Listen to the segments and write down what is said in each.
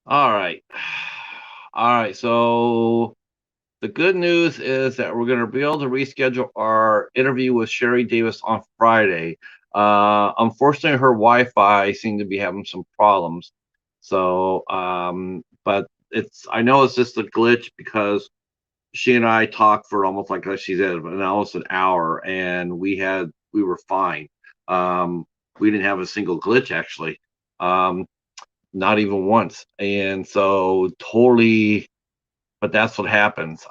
All right. All right. So the good news is that we're going to be able to reschedule our interview with Sherry Davis on Friday. Unfortunately, her Wi-Fi seemed to be having some problems. So, but I know it's just a glitch because she and I talked for almost like she said, almost an hour, and we were fine. We didn't have a single glitch actually. Um, not even once. And so totally, but that's what happens.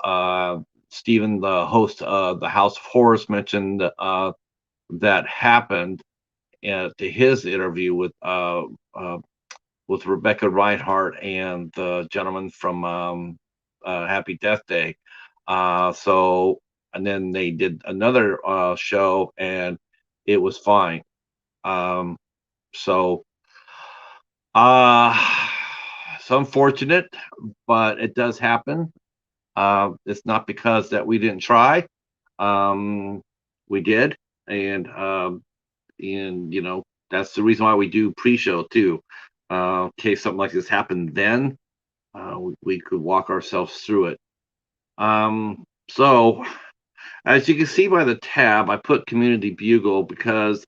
Stephen, the host of the House of Horrors, mentioned that happened to his interview with Rebecca Reinhardt and the gentleman from Happy Death Day. So, and then they did another show, and it was fine. Um, so Uh, it's unfortunate, but it does happen. It's not because that we didn't try. Um, we did, and that's the reason why we do pre-show too. In case something like this happened, then we could walk ourselves through it. So as you can see by the tab, I put Community Bugle because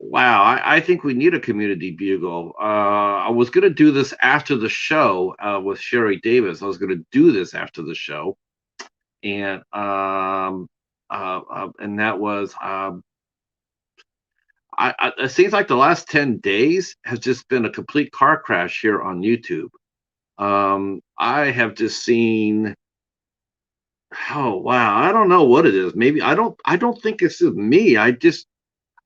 wow, I think we need a community bugle. I was going to do this after the show with Sherry Davis. I was going to do this after the show, and that was it seems like the last 10 days has just been a complete car crash here on YouTube. I have just seen. Oh wow, I don't know what it is. Maybe I don't think it's just me.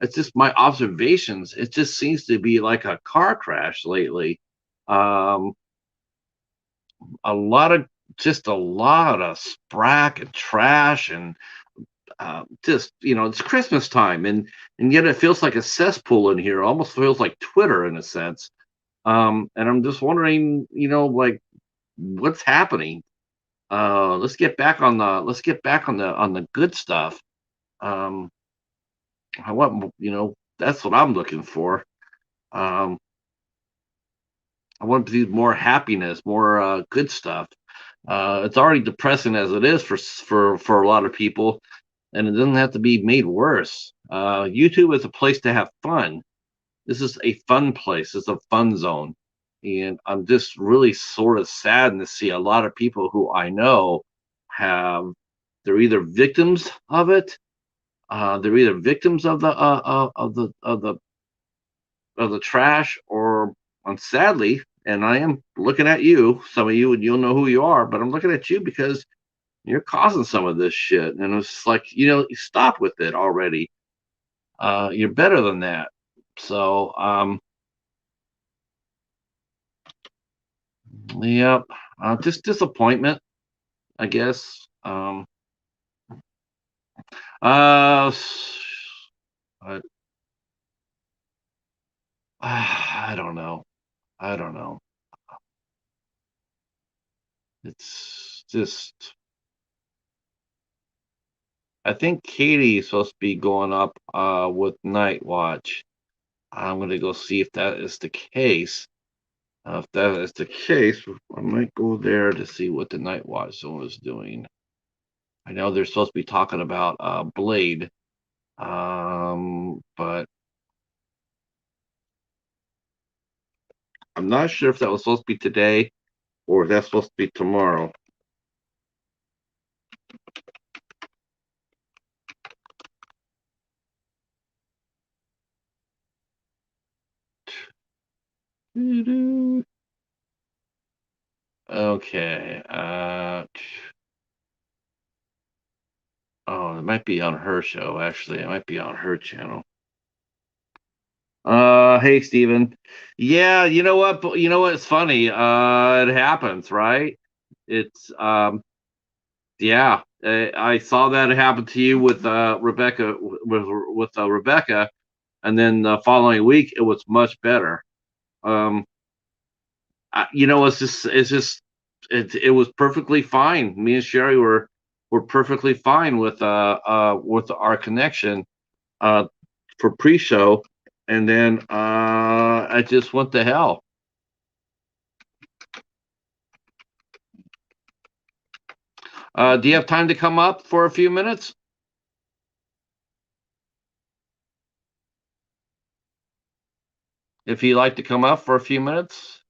It's just my observations. It just seems to be like a car crash lately. Um, a lot of just a lot of sprack and trash and just it's Christmas time and yet it feels like a cesspool in here. Almost feels like Twitter in a sense. And I'm just wondering, like what's happening. Let's get back on the good stuff. Um, I want that's what I'm looking for. Um, I want to see more happiness, more good stuff. It's already depressing as it is for a lot of people, and it doesn't have to be made worse. YouTube is a place to have fun. This is a fun place. It's a fun zone, and I'm just really sort of saddened to see a lot of people who I know have they're either victims of it. They're either victims of the trash or sadly, and I am looking at you, some of you, and you'll know who you are, but I'm looking at you because you're causing some of this shit. And it's like, stop with it already. You're better than that. So, yep. Just disappointment, I guess. I, I don't know. I don't know. It's just I think Katie is supposed to be going up with Night Watch. I'm gonna go see if that is the case. If that is the case, I might go there to see what the Night Watch Zone is doing. I know they're supposed to be talking about Blade, but I'm not sure if that was supposed to be today or if that's supposed to be tomorrow. Okay. Oh, it might be on her show, actually. It might be on her channel. Hey, Steven. Yeah, you know what? You know what? It's funny. It happens, right? It's, yeah. I saw that happen to you with Rebecca, with Rebecca, and then the following week it was much better. Um, it was perfectly fine. Me and Sherry were perfectly fine with our connection uh for pre-show, and then I just went to hell. Do you have time to come up for a few minutes? If you'd like to come up for a few minutes.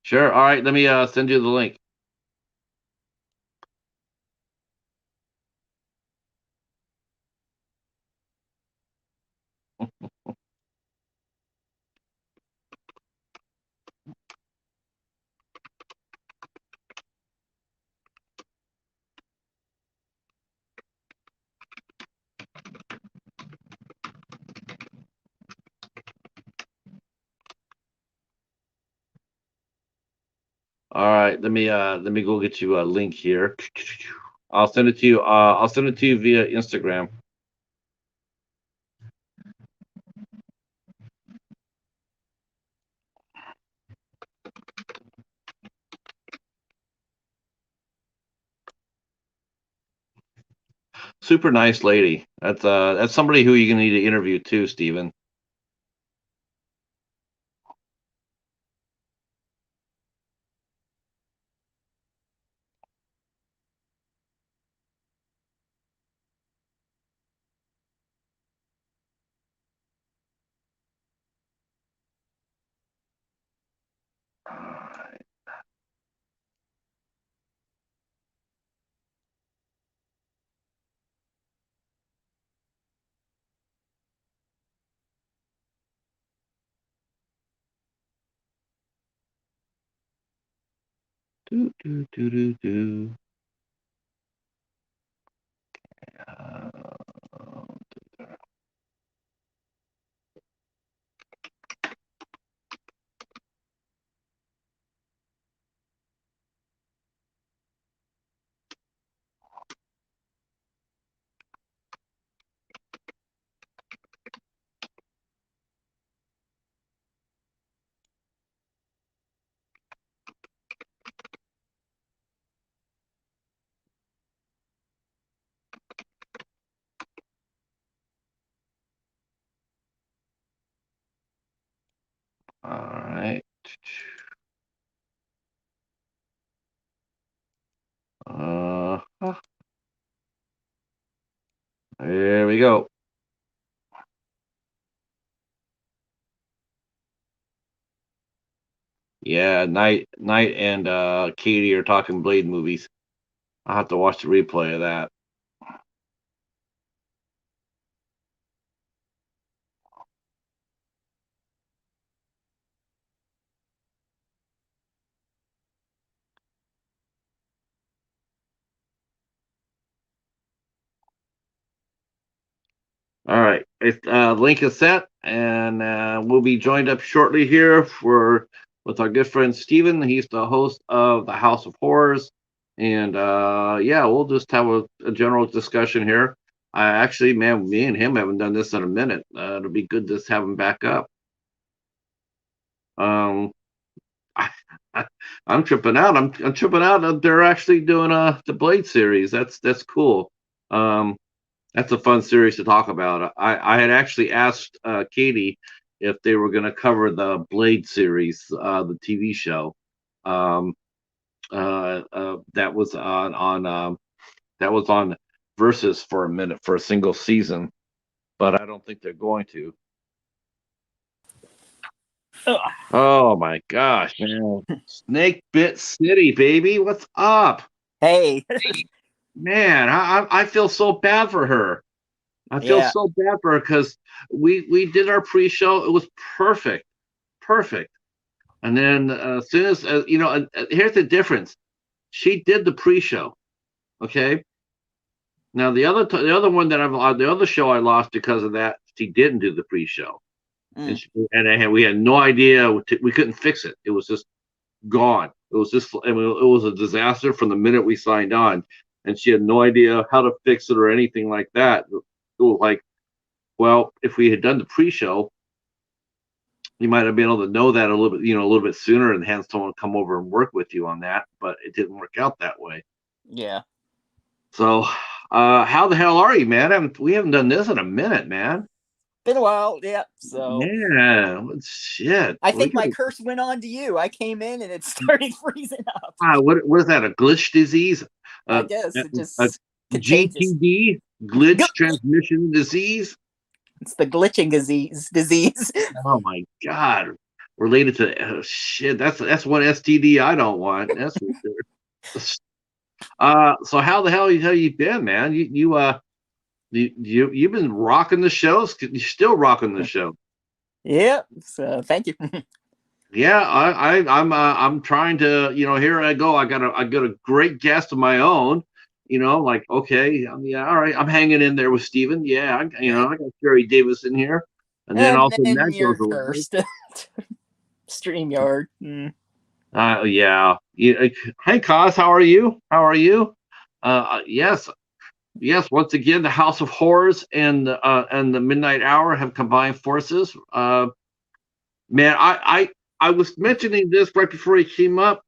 Sure. All right. Let me send you the link. All right. Let me go get you a link here. I'll send it to you. I'll send it to you via Instagram. Super nice lady. That's somebody who you're gonna need to interview too, Stephen. Do, do, do, do, do. Uh, all right. Uh, there we go. Yeah, Knight and Katie are talking Blade movies. I'll have to watch the replay of that. All right, it's link is set, and we'll be joined up shortly here for with our good friend Steven. He's the host of the House of Horrors, and yeah, we'll just have a general discussion here. I actually, man, me and him haven't done this in a minute. It'll be good to have him back up. Um, I, I'm tripping out. I'm tripping out that they're actually doing the Blade series. That's cool. Um, that's a fun series to talk about. I had actually asked Katie if they were going to cover the Blade series, the TV show. Um, that was that was on Versus for a minute for a single season, but I don't think they're going to. Ugh. Oh my gosh, man! Snake Bit City, baby, what's up? Hey. Man, I feel so bad for her. I feel Yeah. so bad for her because we did our pre-show. It was perfect, perfect. And then as soon as here's the difference. She did the pre-show. Okay. Now the other one that the other show I lost because of that. She didn't do the pre-show, Mm. we had no idea. We couldn't fix it. It was just gone. It was just I mean, it was a disaster from the minute we signed on, and she had no idea how to fix it or anything like that. It was like Well, if we had done the pre-show, you might have been able to know that a little bit, a little bit sooner, and have someone come over and work with you on that. But it didn't work out that way. Yeah. So, how the hell are you, man? We haven't done this in a minute, man. Been a while, yeah. So Yeah, shit. I think my curse went on to you. I came in and it started freezing up. What is that? A glitch disease? I guess it A just contagious. GTD, glitch transmission disease. It's the glitching disease. Oh my god! Related to shit. That's one STD I don't want. That's for sure. So how the hell you been, man? You've been rocking the shows. You're still rocking the show. Yeah. So thank you. Yeah, I'm trying to, here I go. I got a great guest of my own. Like, okay, yeah, all right. I'm hanging in there with Steven. Yeah, I got Sherry Davis in here, and then also that you're goes away. cursed. StreamYard. Mm. Yeah. Hey, Kaz, how are you? How are you? Yes. Once again, the House of Horrors and the Midnight Hour have combined forces. Man, I was mentioning this right before he came up.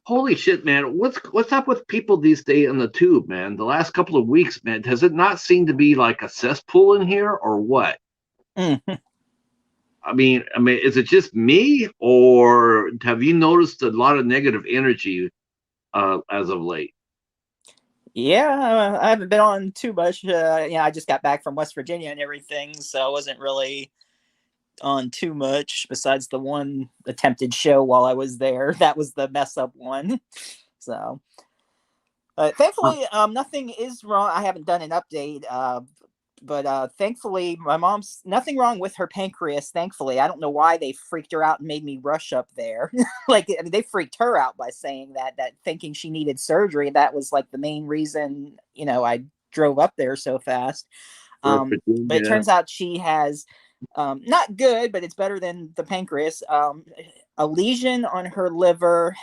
Holy shit, man! What's up with people these days on the tube, man? The last couple of weeks, man, does it not seem to be like a cesspool in here, or what? Mm-hmm. I mean, is it just me, or have you noticed a lot of negative energy as of late? Yeah, I haven't been on too much. I just got back from West Virginia and everything, so I wasn't really on too much besides the one attempted show while I was there. That was the mess up one. So, thankfully, nothing is wrong. I haven't done an update, but thankfully, my mom's nothing wrong with her pancreas. Thankfully, I don't know why they freaked her out and made me rush up there. They freaked her out by saying that thinking she needed surgery. That was like the main reason, I drove up there so fast. But it turns out she has not good, but it's better than the pancreas. A lesion on her liver,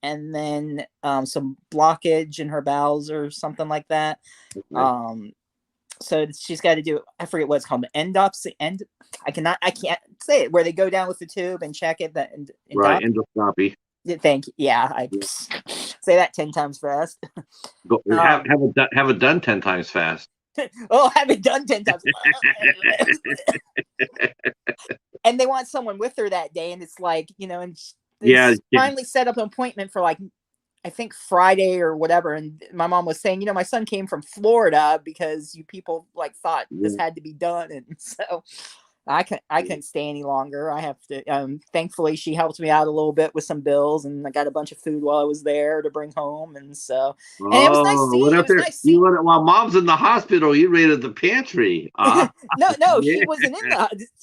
and then some blockage in her bowels or something like that. Okay. So she's got to do, I forget what it's called, the endoscopy. I can't say it, where they go down with the tube and check it. Right, endoscopy. Thank you. Yeah, say that 10 times fast. Have it done 10 times fast. Oh, have it done 10 times. And they want someone with her that day, and it's like, and finally set up an appointment for like, I think Friday or whatever. And my mom was saying, my son came from Florida because you people like thought this had to be done. And so I couldn't stay any longer. I have to, thankfully she helped me out a little bit with some bills, and I got a bunch of food while I was there to bring home. And so, and it was nice seeing, while mom's in the hospital, you raided the pantry. No, she wasn't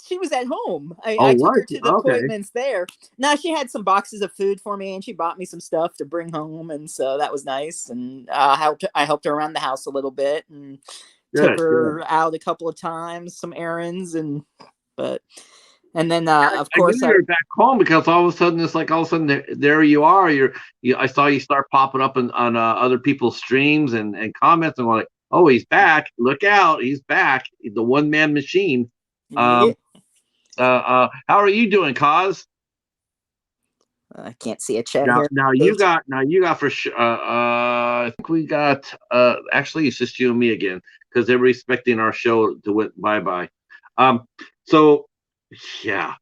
she was at home. I took her to the appointments there. Now she had some boxes of food for me, and she bought me some stuff to bring home. And so that was nice. And I helped her around the house a little bit, and took her out a couple of times, some errands, and then of course you're back home, because all of a sudden there you are. I saw you start popping up on other people's streams and comments, and like, oh, he's back! Look out, he's back! The one-man machine. How are you doing, Kaz? I can't see a chat now, here. Now you got for sure. I think we got. Actually, it's just you and me again, because they're expecting our show to went bye. So yeah.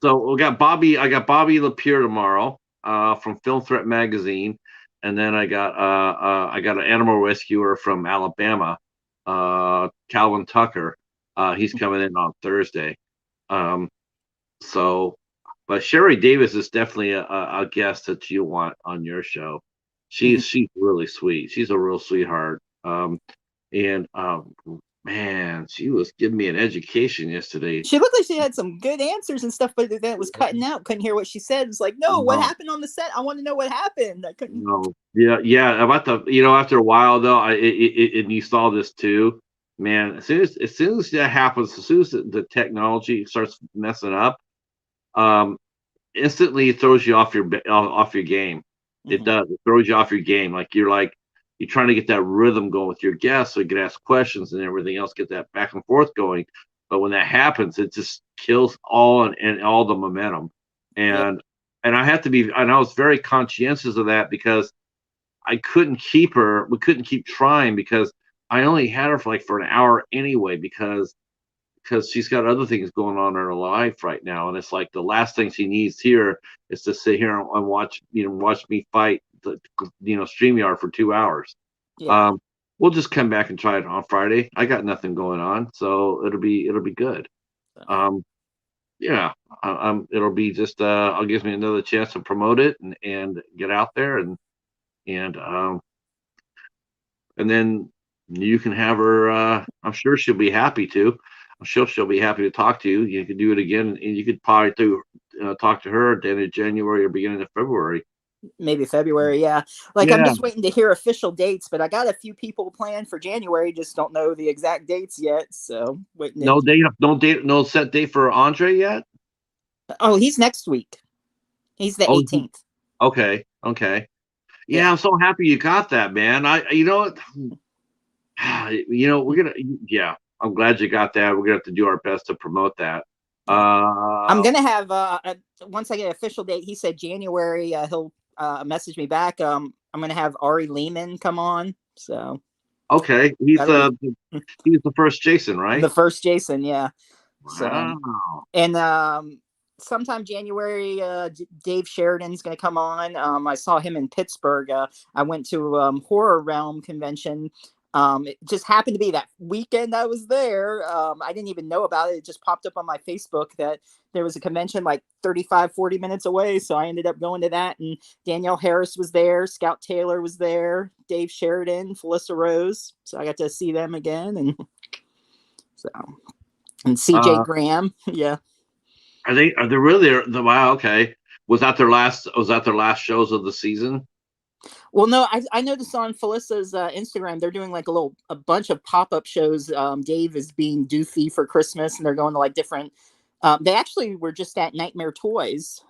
So we got Bobby. I got Bobby Lapierre tomorrow, from Film Threat Magazine, and then I got an animal rescuer from Alabama, Calvin Tucker. He's coming in on Thursday. But Sherry Davis is definitely a guest that you want on your show. She's really sweet. She's a real sweetheart. Man, she was giving me an education yesterday. She looked like she had some good answers and stuff, but then it was cutting out. Couldn't hear what she said. It's like, no, what happened on the set? I want to know what happened. I couldn't. No, yeah. About after a while though, and you saw this too, man. As soon as that happens, as soon as the technology starts messing up, instantly it throws you off your game. It does. It throws you off your game. Like you're like, you're trying to get that rhythm going with your guests so you can ask questions and everything else, get that back and forth going. But when that happens, it just kills and all the momentum. Yeah. And I have to be, and I was very conscientious of that because I couldn't keep her. We couldn't keep trying because I only had her for an hour anyway because she's got other things going on in her life right now, and it's like the last thing she needs here is to sit here and watch me fight the StreamYard for 2 hours. Yeah. We'll just come back and try it on Friday. I got nothing going on, so it'll be good. Yeah, it'll be just I'll gives me another chance to promote it and get out there and and then you can have her. I'm sure she'll be happy to. I'm sure she'll be happy to talk to you. You could do it again, and you could probably talk to her at the end of January or beginning of February. Maybe February, yeah. Like Yeah. I'm just waiting to hear official dates, but I got a few people planned for January, just don't know the exact dates yet. So waiting. No date, no set date for Andre yet. Oh, he's next week. He's the 18th. Okay. Yeah, I'm so happy you got that, man. We're gonna. Yeah, I'm glad you got that. We're gonna have to do our best to promote that. I'm gonna have once I get an official date. He said January. He'll message me back. I'm gonna have Ari Lehman come on. So okay, he's the first Jason, right? The first Jason, yeah. Wow. So, and sometime January, Dave Sheridan's going to come on. I saw him in Pittsburgh. I went to Horror Realm convention. It just happened to be that weekend I was there. I didn't even know about it. It just popped up on my Facebook that there was a convention like 35-40 minutes away. So I ended up going to that. And Danielle Harris was there. Scout Taylor was there. Dave Sheridan, Felissa Rose. So I got to see them again. And so, and CJ Graham. Yeah. Are they really? Wow. Okay. Was that their last shows of the season? Well, no, I noticed on Felissa's Instagram, they're doing like a bunch of pop-up shows. Dave is being doofy for Christmas, and they're going to like different. They actually were just at Nightmare Toys,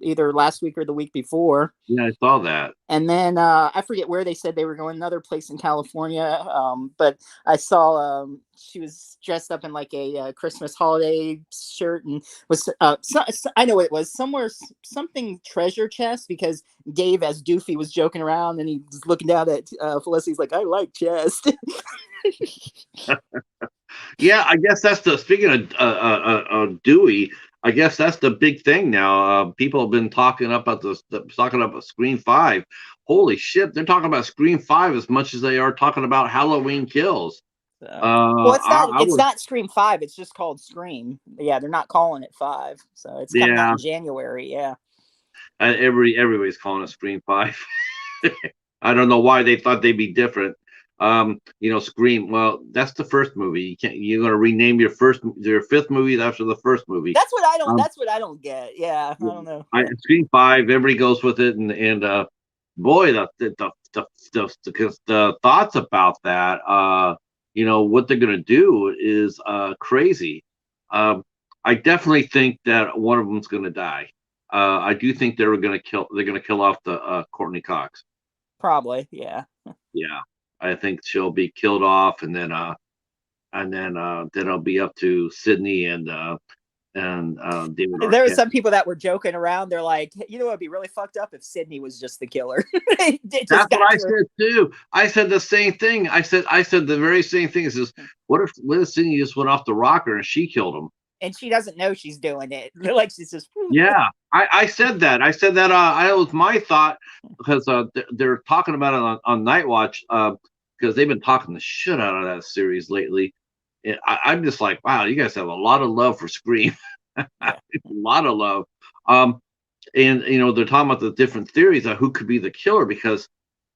either last week or the week before. Yeah, I saw that. And then I forget where they said they were going, another place in California. But I saw she was dressed up in like a Christmas holiday shirt and was, I know what it was, something treasure chest, because Dave as Doofy was joking around and he was looking down at Felicity. He's like, I like chest. Yeah, I guess that's speaking of Dewey. I guess that's the big thing now. People have been talking about Scream 5. Holy shit, they're talking about Scream 5 as much as they are talking about Halloween Kills. Well, it's not Scream 5. It's just called Scream. Yeah, they're not calling it 5. So it's coming out in January. Yeah. Everybody's calling it Scream 5. I don't know why they thought they'd be different. Scream. Well, that's the first movie. You're gonna rename your fifth movie after the first movie. That's what I don't. That's what I don't get. Yeah, I don't know. Scream 5. Everybody goes with it, and boy, the thoughts about that. What they're gonna do is crazy. I definitely think that one of them's gonna die. I do think they're gonna kill off the Courtney Cox. Probably, yeah. Yeah. I think she'll be killed off, and then it'll be up to Sydney and David. There were some people that were joking around. They're like, it'd be really fucked up if Sydney was just the killer. That's what I said too. I said the same thing. I said the very same thing. It says, what if Sydney just went off the rocker and she killed him? And she doesn't know she's doing it. Like she's just. Yeah, I said that. I said that. It was my thought because they're talking about it on Night Watch. Because they've been talking the shit out of that series lately. And I'm just like, wow, you guys have a lot of love for Scream. A lot of love. And they're talking about the different theories of who could be the killer, because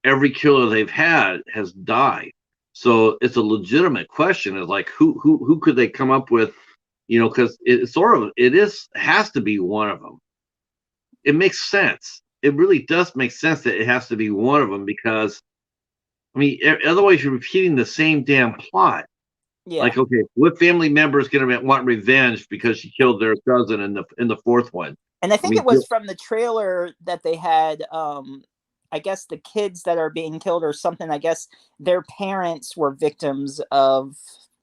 every killer they've had has died. So it's a legitimate question, is like who could they come up with? Because it has to be one of them. It makes sense. It really does make sense that it has to be one of them, because otherwise you're repeating the same damn plot. Yeah. Like, okay, what family member is going to want revenge because she killed their cousin in the fourth one? And I think it was from the trailer that they had. I I guess the kids that are being killed or something, I guess their parents were victims of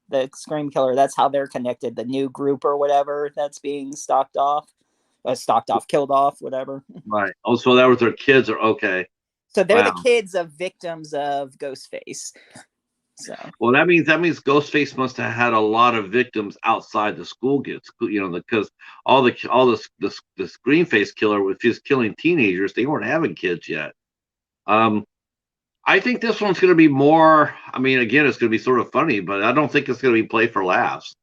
the Scream Killer. That's how they're connected. The new group or whatever that's being killed off, whatever. Right. Oh, so that was their kids are okay. So they're the Wow. kids of victims of Ghostface. So Well, that means Ghostface must have had a lot of victims outside the school gets, because all the Screen Face killer was just killing teenagers. They weren't having kids yet. Um, I think this one's going to be more. I mean, again, it's going to be sort of funny, but I don't think it's going to be play for laughs.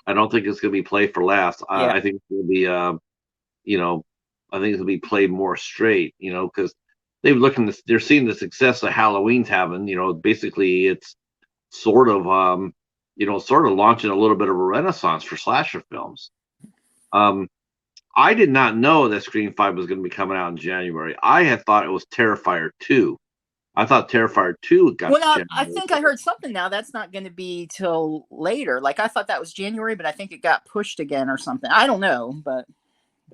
I don't think it's going to be play for laughs. yeah, I think it's going to be, you know, I think it'll be played more straight, because they're seeing the success that Halloween's having. Basically, it's sort of, sort of launching a little bit of a renaissance for slasher films. Um, I did not know that Scream 5 was going to be coming out in January. I had thought it was Terrifier 2. I thought Terrifier 2 got well, to now, I January. think I heard something now that's not going to be till later. Like I thought that was January, but I think it got pushed again or something. I don't know, but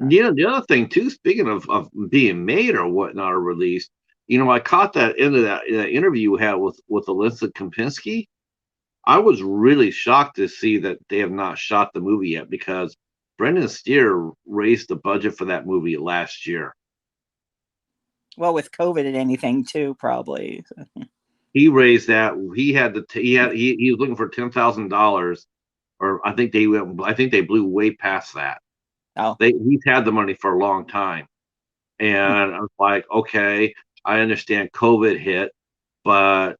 The other thing too, speaking of being made or whatnot or released, I caught that end of that interview you had with Alyssa Kempinski. I was really shocked to see that they have not shot the movie yet because Brendan Steer raised the budget for that movie last year. well, with COVID and anything too, probably. He raised that. He was looking for $10,000, or I think they blew way past that. Oh, He's had the money for a long time, and I was like, okay, I understand COVID hit, but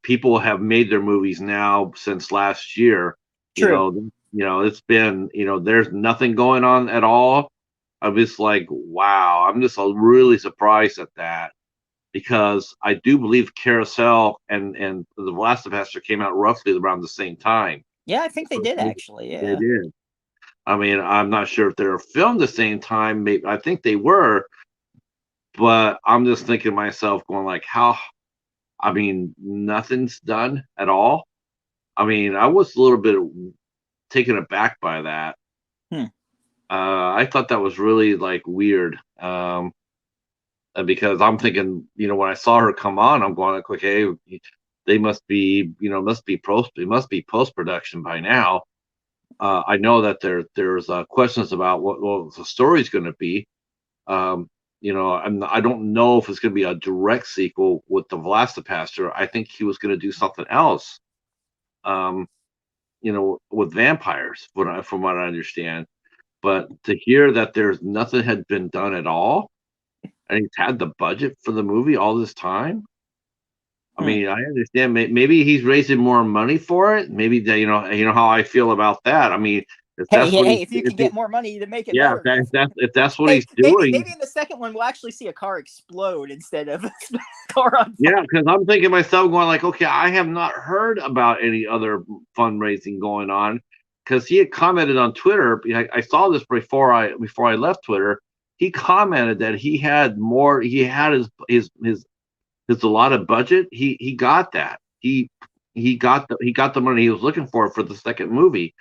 people have made their movies now since last year. true. It's been, there's nothing going on at all. I'm just like, wow, I'm just really surprised at that because I do believe Carousel and The Last of Us came out roughly around the same time. Yeah, I think they did actually. They Yeah. did. I mean, I'm not sure if they were filmed the same time. Maybe I think they were, but I'm just thinking to myself, going like, how? I mean, nothing's done at all. I mean, I was a little bit taken aback by that. Hmm. I thought that was really like weird. Because I'm thinking, when I saw her come on, I'm going like, okay, they must be, it must be post production by now. I know that there's questions about what the story's going to be. I don't know if it's going to be a direct sequel with the Velocipaster. I think he was going to do something else. With vampires, from what I understand. But to hear that there's nothing had been done at all, and he's had the budget for the movie all this time. I mean, I understand. Maybe he's raising more money for it. Maybe that how I feel about that. I mean, if that's what Hey, if you can get more money to make it yeah, better, man. if that's what Hey, he's maybe doing, in the second one we'll actually see a car explode instead of a car on fire. yeah. Because I'm thinking myself, going like, okay, I have not heard about any other fundraising going on. Because he had commented on Twitter. I saw this before I left Twitter. He commented that he had more. He had his allotted budget. He got that. He got the money he was looking for the second movie.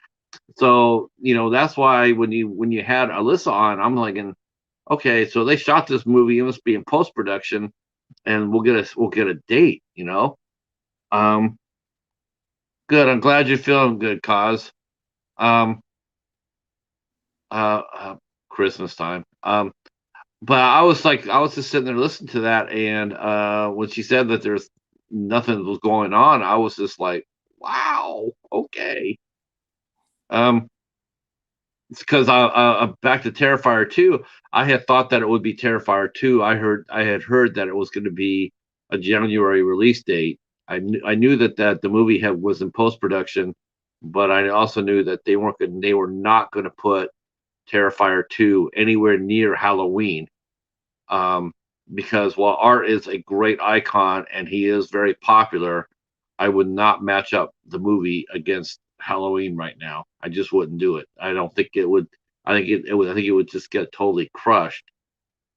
So that's why when you had Alyssa on, I'm thinking, okay, so they shot this movie. It must be in post production, and we'll get a date. Good. I'm glad you're feeling good, cause um uh, uh Christmas time. But I was just sitting there listening to that, and when she said that there's nothing was going on, I was just like, wow, okay. Um, it's because back to Terrifier 2, I had thought that it would be Terrifier 2. I had heard that it was going to be a January release date. I knew that the movie was in post production, but I also knew that they were not going to put Terrifier 2 anywhere near Halloween. Um, because while Art is a great icon and he is very popular, I would not match up the movie against Halloween right now. I just wouldn't do it. I don't think it would. I think it would. I think it would just get totally crushed.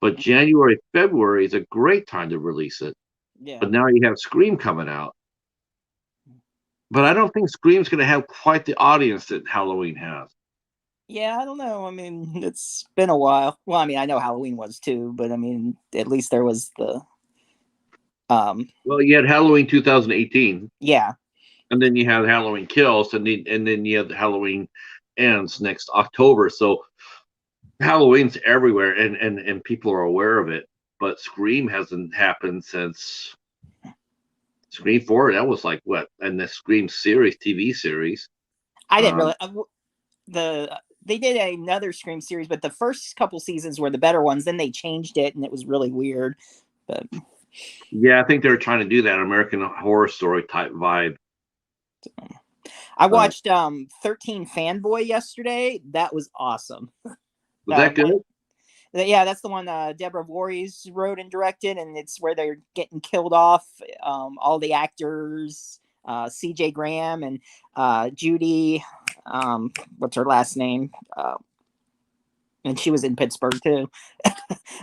But January, February is a great time to release it. Yeah. But now you have Scream coming out. But I don't think Scream's going to have quite the audience that Halloween has. Yeah, I don't know. I mean, it's been a while. Well, I mean, I know Halloween was too, but I mean, at least there was the Well, you had Halloween 2018, yeah. and then you had Halloween Kills, and then you have the Halloween Ends next October. So Halloween's everywhere, and people are aware of it. But Scream hasn't happened since Scream 4. That was like what? And the Scream series, TV series. I didn't Um, really they did another Scream series, but the first couple seasons were the better ones. Then they changed it, and it was really weird. But yeah, I think they're trying to do that American Horror Story type vibe. I Uh, watched 13 Fanboy yesterday. That was awesome. was that good? One, yeah, that's the one Deborah Voorhees wrote and directed, and it's where they're getting killed off. All the actors, C.J. Graham and Judy, what's her last name? And she was in Pittsburgh too.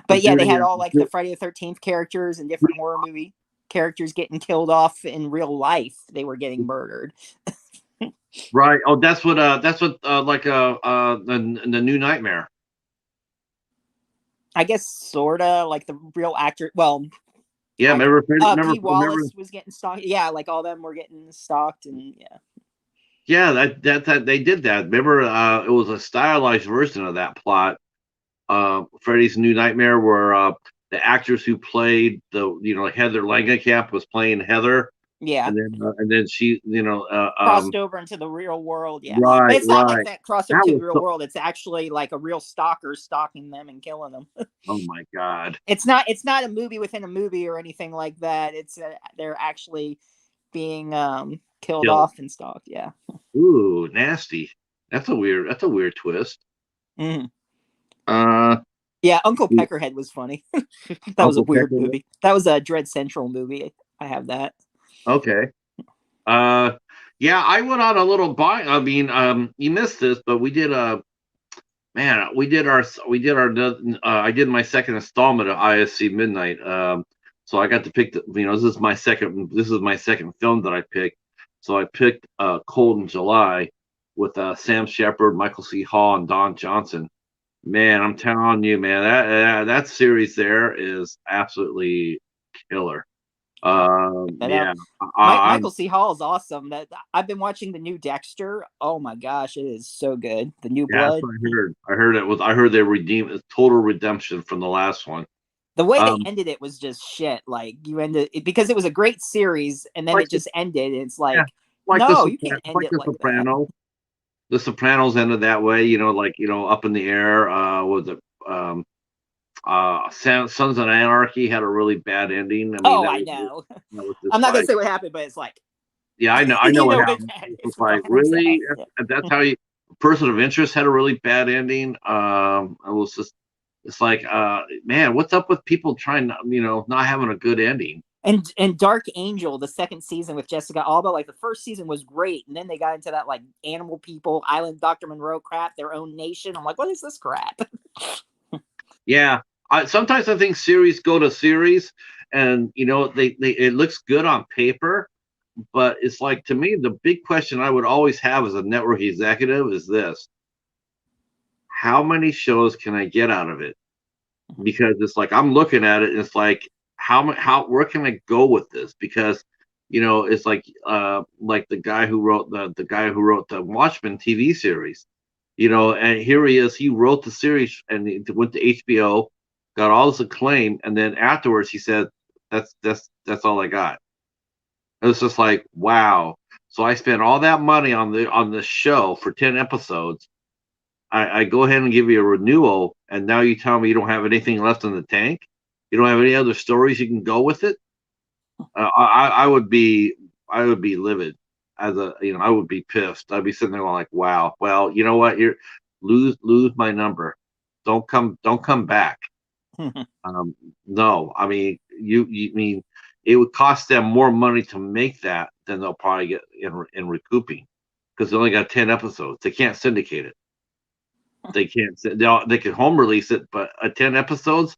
But yeah, they Judy, had all like the Friday the 13th characters and different horror movie characters getting killed off in real life. They were getting murdered. right? Oh, that's what like the new Nightmare. I guess sorta like the real actor. Well, Yeah, actor. P. remember. Wallace was getting stalked. Yeah, like all them were getting stalked, and yeah. Yeah, that they did that. Remember, it was a stylized version of that plot. Freddy's New Nightmare, where the actors who played Heather Langenkamp was playing Heather, Yeah, and then she, crossed over into the real world. Yeah, but right, it's not like right. that crossed over That to the was real so. world. It's actually like a real stalker stalking them and killing them. Oh my God. It's not a movie within a movie or anything like that. It's they're actually being killed Killed. off and stalked. Yeah. Ooh, nasty. That's a weird twist. Mm-hmm. Uh, Yeah, Uncle Peckerhead was funny. That was a Uncle weird Pepper. movie. That was a Dread Central movie. I have that. Okay. Uh, yeah, I went on a little buy. I mean, you missed this, but we did man, I did my second installment of ISC Midnight. So I got to pick this is my second film that I picked. So I picked Cold in July with Sam Shepard, Michael C. Hall, and Don Johnson. Man, I'm telling you, man, that series there is absolutely killer. That out. Yeah, I'm Michael C. Hall is awesome. That I've been watching the new Dexter. Oh my gosh, it is so good. The New yeah, that's Blood. what I heard. I heard they redeemed it's total redemption from the last one. The way they Um, ended it was just shit. Like you ended it because it was a great series, and then like it just ended. And it's yeah, like, no, you can't end Like it the like that. Sopranos. The Sopranos ended that way, up in the air. Was it Sons of Anarchy had a really bad ending. I mean, Oh, I know. that was just I'm not gonna like, say what happened, but it's like yeah, I know you what know happened. it's It's like, what I'm really? saying. Yeah. That's how you. Person of Interest had a really bad ending. It was just, it's like, man, what's up with people trying, not having a good ending? And Dark Angel, the second season with Jessica Alba, like the first season was great, and then they got into that like animal people, Island Dr. Monroe crap, their own nation. I'm like, what is this crap? Yeah, sometimes I think series go to series, and they it looks good on paper, but it's like, to me, the big question I would always have as a network executive is this: how many shows can I get out of it? Because it's like I'm looking at it, and it's like, how where can I go with this? Because it's like the guy who wrote the Watchmen TV series, and here he is. He wrote the series and he went to HBO, got all this acclaim, and then afterwards he said, "That's all I got." It was just like, wow. So I spent all that money on the show for 10 episodes. I go ahead and give you a renewal, and now you tell me you don't have anything left in the tank. You don't have any other stories you can go with it. I would be livid. I would be pissed. I'd be sitting there going like, wow. Well, you know what? You lose my number. Don't come back. Um, no, I mean, you mean it would cost them more money to make that than they'll probably get in recouping, because they only got 10 episodes. They can't syndicate it. They can't. They can home release it, but 10 episodes,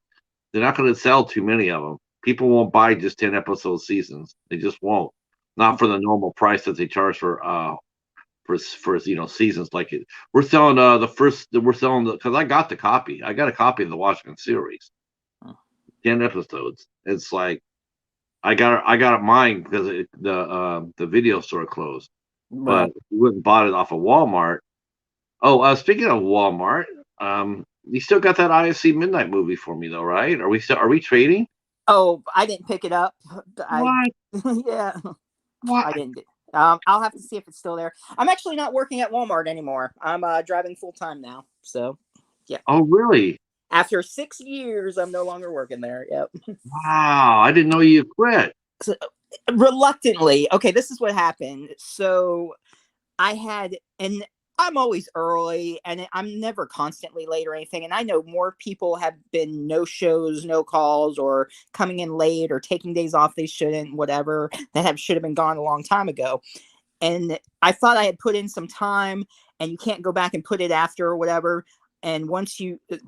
they're not going to sell too many of them. People won't buy just 10 episode seasons. They just won't. Not for the normal price that they charge for for seasons like it. We're selling because I got the copy. I got a copy of the Washington series, 10 episodes. It's like I got it mine because the video store closed, but Right. we went and bought it off of Walmart. Oh, speaking of Walmart, you still got that ISC Midnight movie for me though, right? Are we trading? Oh, I didn't pick it up. I What? yeah, What? I didn't. I'll have to see if it's still there. I'm actually not working at Walmart anymore. I'm driving full time now. So, yeah. Oh, really? After 6 years, I'm no longer working there. Yep. Wow, I didn't know you quit. So, reluctantly. Okay, this is what happened. So I had, and I'm always early and I'm never constantly late or anything. And I know more people have been no shows, no calls, or coming in late or taking days off they shouldn't, whatever, that should have been gone a long time ago. And I thought I had put in some time and you can't go back and put it after or whatever. And once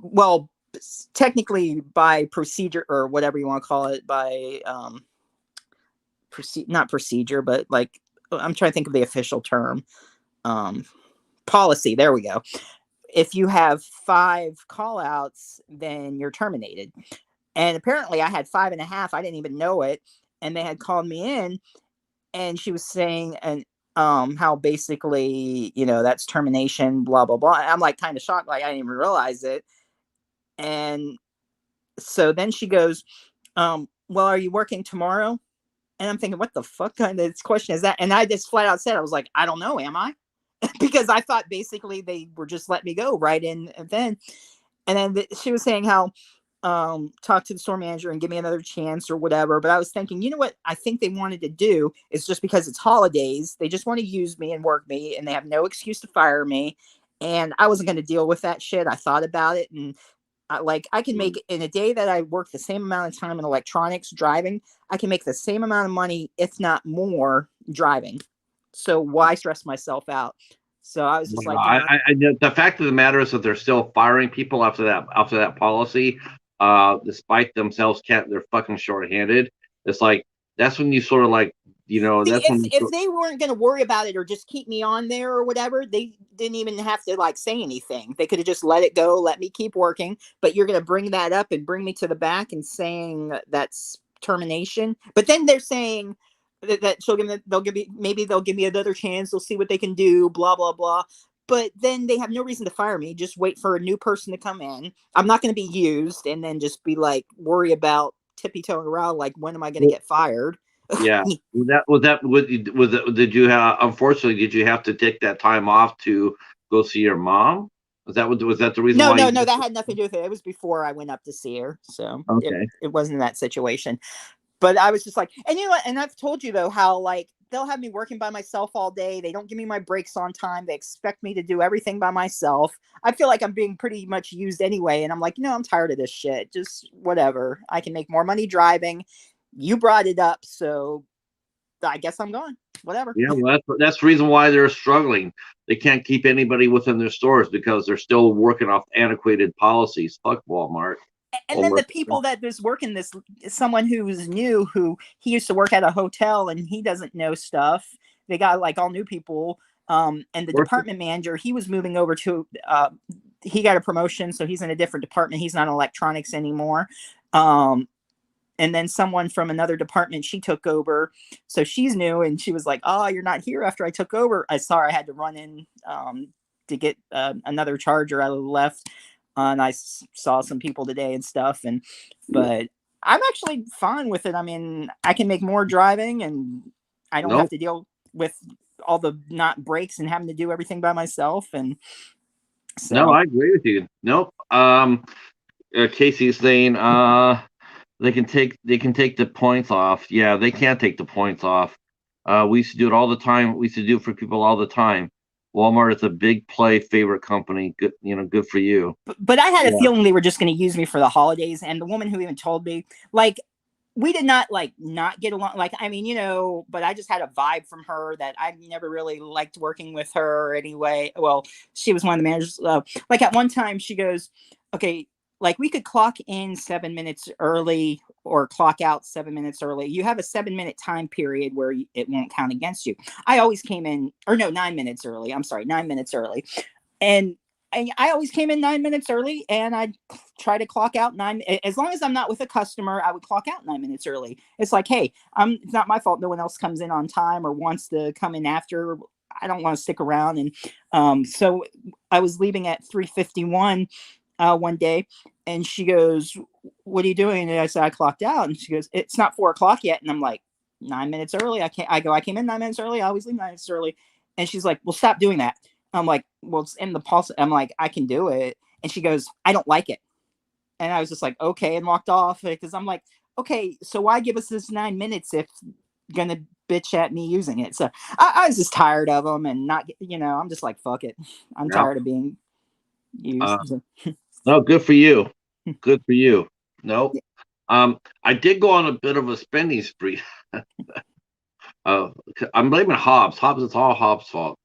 well, technically by procedure or whatever you want to call it, by, not procedure, but like, I'm trying to think of the official term. Um, Policy. There we go. If you have 5 call outs, then you're terminated. And apparently I had 5.5. I didn't even know it. And they had called me in and she was saying, and how basically, that's termination, blah, blah, blah. I'm like kind of shocked. Like I didn't even realize it. And so then she goes, well, are you working tomorrow? And I'm thinking, what the fuck kind of question is that? And I just flat out said, I was like, I don't know. Am I? Because I thought basically they were just letting me go right in and then. And then she was saying how talk to the store manager and give me another chance or whatever. But I was thinking, you know what I think they wanted to do is just because it's holidays, they just want to use me and work me and they have no excuse to fire me. And I wasn't going to deal with that shit. I thought about it and I can make in a day that I work the same amount of time in electronics driving, I can make the same amount of money, if not more, driving. So why stress myself out? So I was just Well, like, you know, the fact of the matter is that they're still firing people after that policy, despite themselves can't they're fucking shorthanded. It's like that's when you sort of like see, that's when if they weren't going to worry about it or just keep me on there or whatever, they didn't even have to like say anything. They could have just let it go, let me keep working. But you're going to bring that up and bring me to the back and saying that's termination. But then they're saying that they'll give me maybe they'll give me another chance. They'll see what they can do. Blah blah blah. But then they have no reason to fire me. Just wait for a new person to come in. I'm not going to be used, and then just be like worry about tippy toeing around. Like when am I going to get fired? yeah. Did you have unfortunately did you have to take that time off to go see your mom? Was that the reason No, why no, you no. That had nothing to do with it. It was before I went up to see her, so okay. it wasn't that situation. But I was just like, and you know what? And I've told you though how like they'll have me working by myself all day. They don't give me my breaks on time. They expect me to do everything by myself. I feel like I'm being pretty much used anyway, and I'm like, I'm tired of this shit. Just whatever. I can make more money driving. You brought it up, so I guess I'm gone. Whatever. Yeah, well, that's the reason why they're struggling. They can't keep anybody within their stores because they're still working off antiquated policies. Fuck Walmart. And then Walmart. the people that was working this, someone who was new, who he used to work at a hotel and he doesn't know stuff. They got like all new people. And the department manager, he was moving over to, he got a promotion, so he's in a different department. He's not in electronics anymore. And then someone from another department, she took over. So she's new and she was like, oh, you're not here after I took over. I saw her, I had to run in to get another charger. I left and I saw some people today and stuff. But I'm actually fine with it. I mean, I can make more driving and I don't have Nope. to deal with all the not breaks and having to do everything by myself. And No, so, I agree with you. Nope. Casey's saying they can take the points off. Yeah, they can't take the points off. We used to do it all the time. We used to do it for people all the time. Walmart is a big play favorite company. Good, good for you. but I had a Yeah. feeling they were just going to use me for the holidays. And the woman who even told me, like, we did not like not get along. Like, I mean, but I just had a vibe from her that I never really liked working with her anyway. Well, she was one of the managers. Like at one time she goes, okay, like we could clock in 7 minutes early or clock out 7 minutes early. You have a 7 minute time period where it won't count against you. I always came in, or no, 9 minutes early. I'm sorry, 9 minutes early. And I always came in 9 minutes early, and I'd try to clock out as long as I'm not with a customer, I would clock out 9 minutes early. It's like, hey, it's not my fault no one else comes in on time or wants to come in after. I don't want to stick around. And so I was leaving at 3:51 one day, and she goes, "What are you doing?" And I said, "I clocked out." And she goes, "It's not 4 o'clock yet." And I'm like, 9 minutes early. I came in 9 minutes early. I always leave 9 minutes early. And she's like, "Well, stop doing that." I'm like, "Well, it's in the policy." I'm like, "I can do it." And she goes, "I don't like it." And I was just like, "Okay," and walked off, because I'm like, "Okay, so why give us this 9 minutes if you're gonna bitch at me using it?" So I was just tired of them, and not, I'm just like, fuck it. I'm Yeah. tired of being used. No, good for you. Good for you. No. I did go on a bit of a spending spree. I'm blaming Hobbs. It's all Hobbs' fault.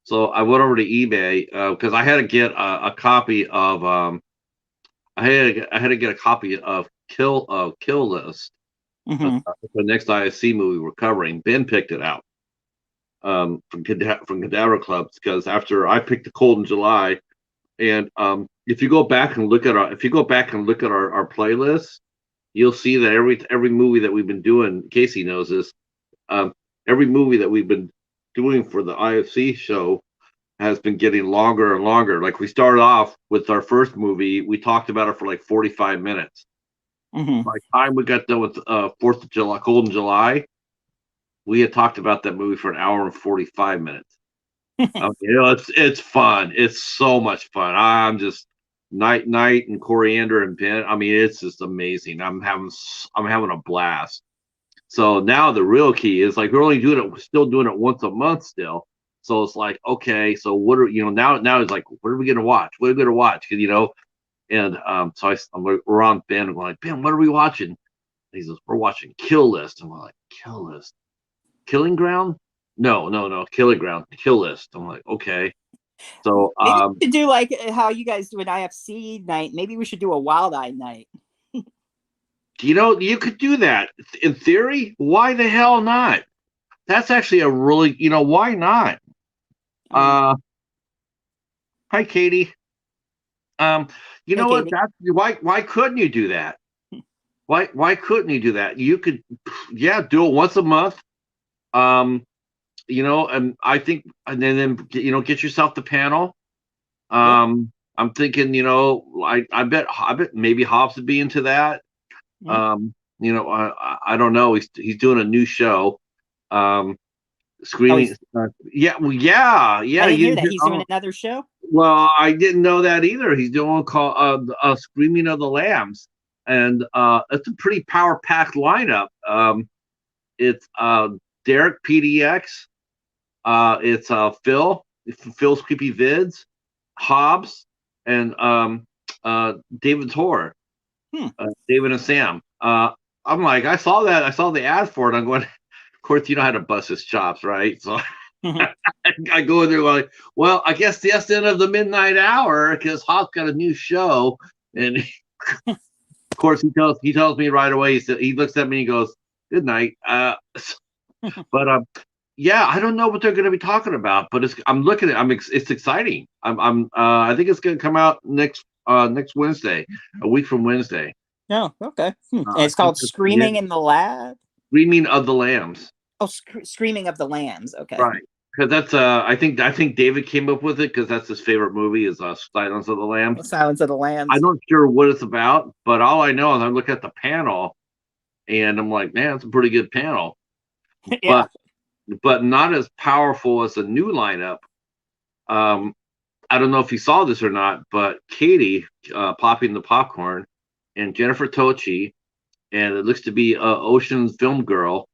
So I went over to eBay because I had to get a copy of I had to get a copy of Kill List, Mm-hmm. the next ISC movie we're covering. Ben picked it out from Cadaver Clubs because after I picked the Cold in July, and if you go back and look at our playlist, you'll see that every movie that we've been doing, Casey knows this, every movie that we've been doing for the IFC show has been getting longer and longer. Like we started off with our first movie, we talked about it for like 45 minutes. Mm-hmm. By the time we got done with 4th of July, Cold in July, we had talked about that movie for an hour and 45 minutes. It's fun. It's so much fun. I'm just Night and Coriander and Ben. I mean, it's just amazing. I'm having a blast. So now the real key is like we're still doing it once a month still. So it's like, okay, so what are now it's like, what are we gonna watch? What are we gonna watch? And so we're on Ben. And we're like, Ben, what are we watching? And he says, we're watching Kill List. And we're like, Kill List, Killing Ground? No, Killing Ground, Kill List. I'm like, okay. So Maybe we should do like how you guys do an IFC night. Maybe we should do a Wild Eye night. you could do that in theory. Why the hell not? That's actually a really, why not? Hi, Katie. You Hey, know what? Katie. That's why couldn't you do that? Why couldn't you do that? You could, yeah, do it once a month. And I think, and then get yourself the panel. I'm thinking, I bet maybe Hobbs would be into that. I don't know. He's doing a new show. Screaming. Yeah, well, yeah. I didn't hear that. He's doing another show. Well, I didn't know that either. He's doing called Screaming of the Lambs, and it's a pretty power packed lineup. It's Derek PDX. It's Phil's Creepy Vids, Hobbs, and David's Horror. David and Sam. I'm like, I saw the ad for it. I'm going, of course, you know how to bust his chops, right? So I go in there like, well, I guess that's the end of the midnight hour because Hobbs got a new show, and of course he tells me right away. He looks at me and he goes, "Good night." But yeah, I don't know what they're going to be talking about, but I'm looking at it's exciting. I think it's going to come out next Wednesday, a week from Wednesday. Oh, okay. And it's called Screaming in the Lab. Screaming of the Lambs. Oh, Screaming of the Lambs. Okay. Right. Because that's I think David came up with it because that's his favorite movie is Silence of the Lambs. Silence of the Lambs. I'm not sure what it's about, but all I know is I look at the panel, and I'm like, man, it's a pretty good panel. Yeah. But not as powerful as the new lineup. I don't know if you saw this or not, but Katie popping the popcorn and Jennifer Tochi, and it looks to be Ocean Girl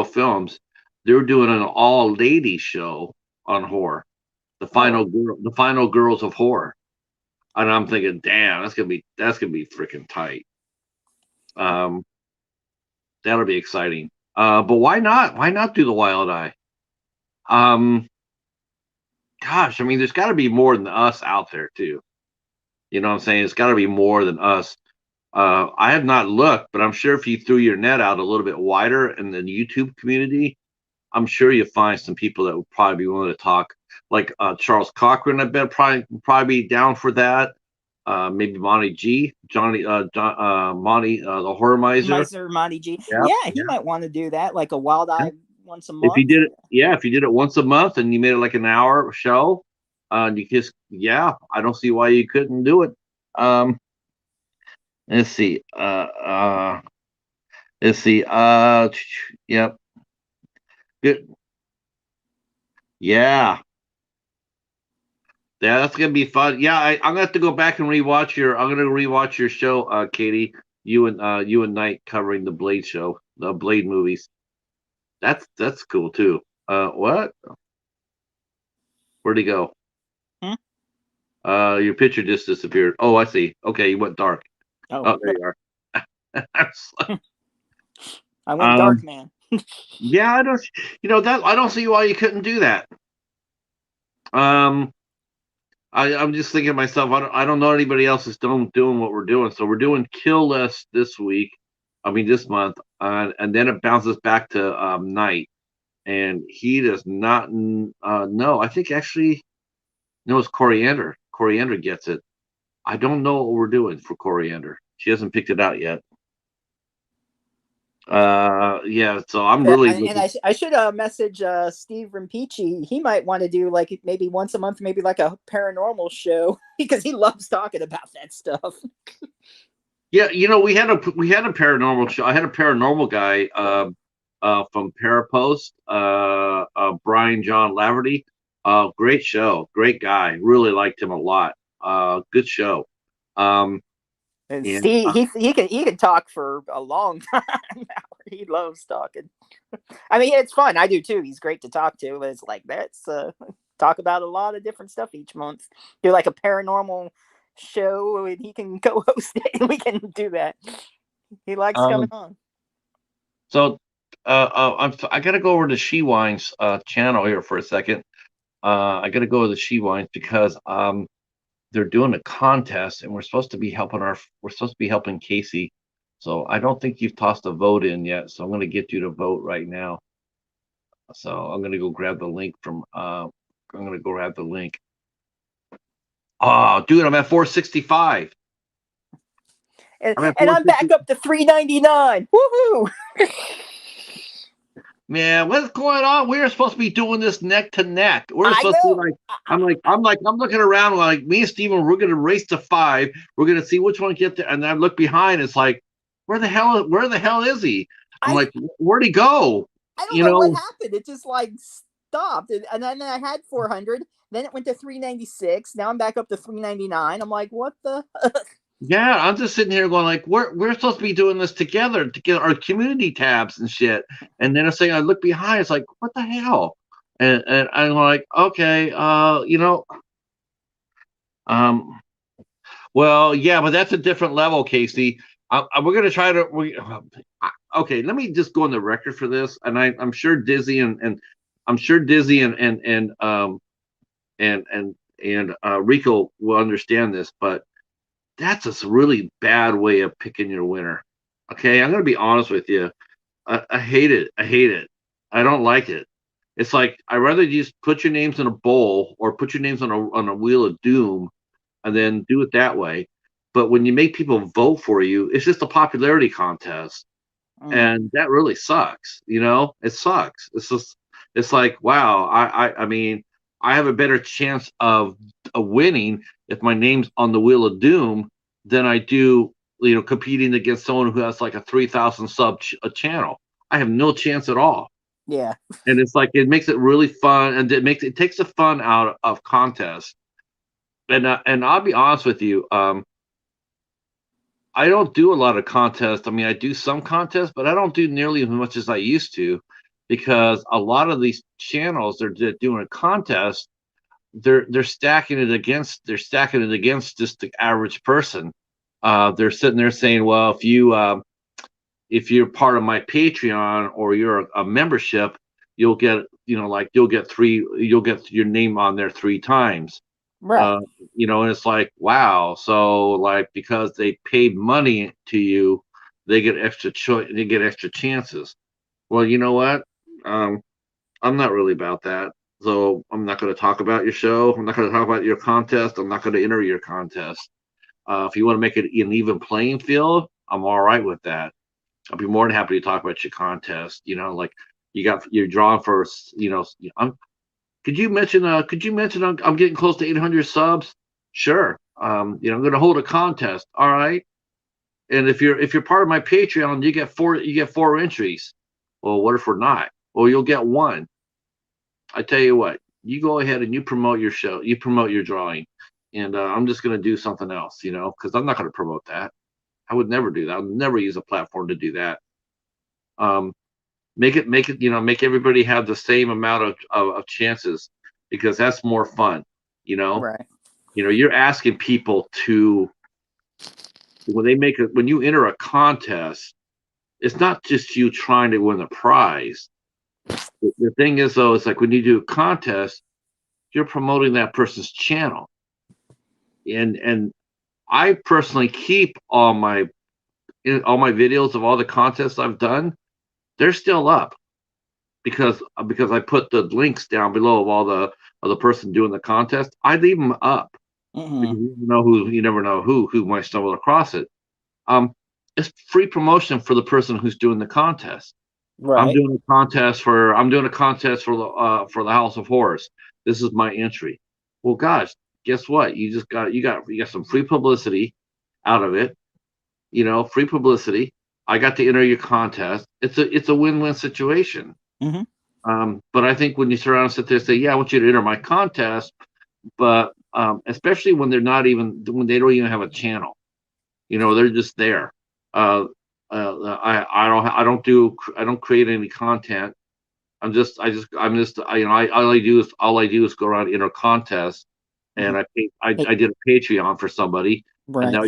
Films. They're doing an all-lady show on horror, the final girls of horror, and I'm thinking, damn, that's gonna be freaking tight. That'll be exciting. But why not? Why not do the Wild Eye? Gosh, I mean, there's got to be more than us out there too. You know what I'm saying? It's got to be more than us. I have not looked, but I'm sure if you threw your net out a little bit wider in the YouTube community, I'm sure you'll find some people that would probably be willing to talk. Like Charles Cochran, I bet probably be down for that. Maybe Monty G, Monty, the Horror Miser. Miser Monty G. Yeah, Yeah, he yeah, might want to do that, like a Wild yeah. Eye once a If you month. did it, yeah, if you did it once a month and you made it like an hour show, you just, yeah, I don't see why you couldn't do it. Um, let's see. Let's see. Yep. Good. Yeah. Yeah, that's gonna be fun. Yeah, I'm gonna have to go back and rewatch your. I'm gonna rewatch your show, Katie. You and Knight covering the Blade show, the Blade movies. That's cool too. What? Where'd he go? Hmm? Your picture just disappeared. Oh, I see. Okay, you went dark. Oh, Oh, there you are. I went dark, um, man. yeah, I don't. That I don't see why you couldn't do that. Um, I'm just thinking to myself, I don't know anybody else is doing what we're doing. So we're doing Kill List this week. I mean this month, and then it bounces back to Night, and he does not know. I think actually no, it's Coriander. Coriander gets it. I don't know what we're doing for Coriander. She hasn't picked it out yet. Yeah. So I'm really And looking. I should message Steve Rimpici. He might want to do like maybe once a month, maybe like a paranormal show because he loves talking about that stuff. Yeah, we had a paranormal show. I had a paranormal guy from Parapost, Brian John Laverty. Great show, great guy. Really liked him a lot. Good show. Um, And and Steve, he can talk for a long time. He loves talking. I mean, it's fun. I do too. He's great to talk to. But it's like let's talk about a lot of different stuff each month. Do like a paranormal show, and he can co-host it, and we can do that. He likes coming um, on. so I got to go over to She Wine's channel here for a second. I got to go to the She Wines because they're doing a contest, and we're supposed to be helping Casey. So I don't think you've tossed a vote in yet. So I'm going to get you to vote right now. So I'm going to go grab the link from. I'm going to go grab the link. Oh, dude, I'm at 465. I'm at And I'm back 460. up to $3.99. Woohoo! Man, what's going on? We are supposed to be doing this neck to neck. We're I supposed to be know. like, I'm looking around like me and Steven, we're gonna race to 5. We're gonna see which one get there. And I look behind, it's like, where the hell is he? I'm I like, where'd he go? I don't You know what know, happened. It just like stopped, and then I had 400. Then it went to 396. Now I'm back up to 399. I'm like, what the? yeah, I'm just sitting here going like, we're supposed to be doing this together to get our community tabs and shit. And then it's saying I look behind, it's like, what the hell? And I'm like, okay, um, well, yeah, but that's a different level, Casey. We're gonna try to. Okay, let me just go on the record for this, and I'm sure Dizzy and I'm sure Dizzy and Rico will understand this, but that's a really bad way of picking your winner. Okay, I'm gonna be honest with you. I hate it. I hate it. I don't like it. It's like I'd rather just put your names in a bowl or put your names on a wheel of doom and then do it that way. But when you make people vote for you, it's just a popularity contest, and that really sucks. It sucks. It's like, wow. I mean, I have a better chance of winning if my name's on the wheel of doom than I do, competing against someone who has like a 3,000 sub a channel. I have no chance at all. Yeah. And it's like it makes it really fun, and it takes the fun out of contests. And I'll be honest with you, I don't do a lot of contests. I mean, I do some contests, but I don't do nearly as much as I used to, because a lot of these channels they're doing a contest. They're stacking it against just the average person. They're sitting there saying, well, if you're part of my Patreon or you're a membership, you'll get you'll get your name on there 3 times. Right. Uh, and it's like, wow. So like because they paid money to you, they get extra choice. They get extra chances. Well, you know what? Um, I'm not really about that. So I'm not going to talk about your show. I'm not going to talk about your contest. I'm not going to enter your contest. If you want to make it an even playing field, I'm all right with that. I'll be more than happy to talk about your contest. Like you're drawing for, could you mention? I'm getting close to 800 subs. Sure. I'm going to hold a contest. All right. And if you're part of my Patreon, you get four entries. Well, what if we're not? Well, you'll get one. I tell you what. You go ahead and you promote your show. You promote your drawing, and I'm just going to do something else. Because I'm not going to promote that. I would never do that. I would never use a platform to do that. Um, make everybody have the same amount of chances because that's more fun. You know, Right. you're asking people to when you enter a contest, it's not just you trying to win a prize. The thing is though, it's like when you do a contest, you're promoting that person's channel. And I personally keep all my videos of all the contests I've done. They're still up because I put the links down below of the person doing the contest. I leave them up Hmm. because you never know who might stumble across it. Um, it's free promotion for the person who's doing the contest. Right. I'm doing a contest for the House of Horrors. This is my entry. Well, gosh, guess what? You got some free publicity out of it. Free publicity. I got to enter your contest. It's a win-win situation. Hmm. But I think when you sit around and sit there and say, "Yeah, I want you to enter my contest," but especially when they don't even have a channel, they're just there. Uh, I don't create any content. All I do is go around and enter contests, Hmm. and Hey, I did a Patreon for somebody, and right. now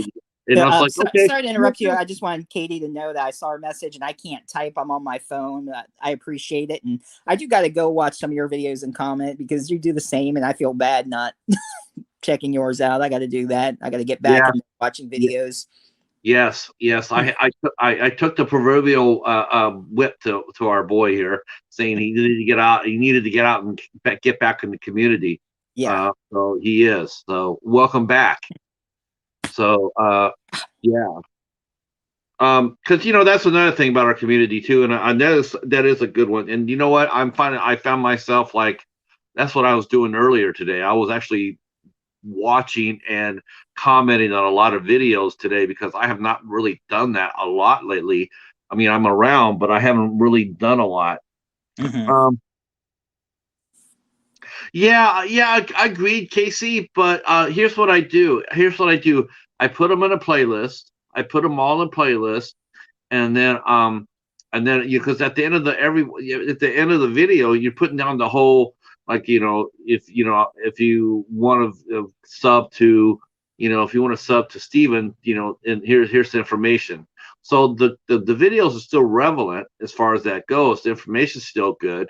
and I was like, okay, Sorry to yeah, interrupt you. sure. I just wanted Katie to know that I saw her message and I can't type. I'm on my phone. I appreciate it. And I do got to go watch some of your videos and comment because you do the same. And I feel bad not checking yours out. I got to do that. I got to get back Yeah, and watching yeah, videos. yes. I took the proverbial whip to our boy here, saying he needed to get out. He needed to get out and get back in the community. Yeah. So he is. So welcome back. So yeah. Because that's another thing about our community too, and that is a good one. And you know what? I found myself like that's what I was doing earlier today. I was actually watching and commenting on a lot of videos today because I have not really done that a lot lately. I mean, I'm around, but I haven't really done a lot. Hmm. Um, yeah, I agreed, Casey. But here's what I do. I put them in a playlist. I put them all in a playlist, and then because at the end of the video you're putting down the whole, like, if you want to sub to, if you want to sub to Steven, and here's the information. So the videos are still relevant as far as that goes. The information's still good.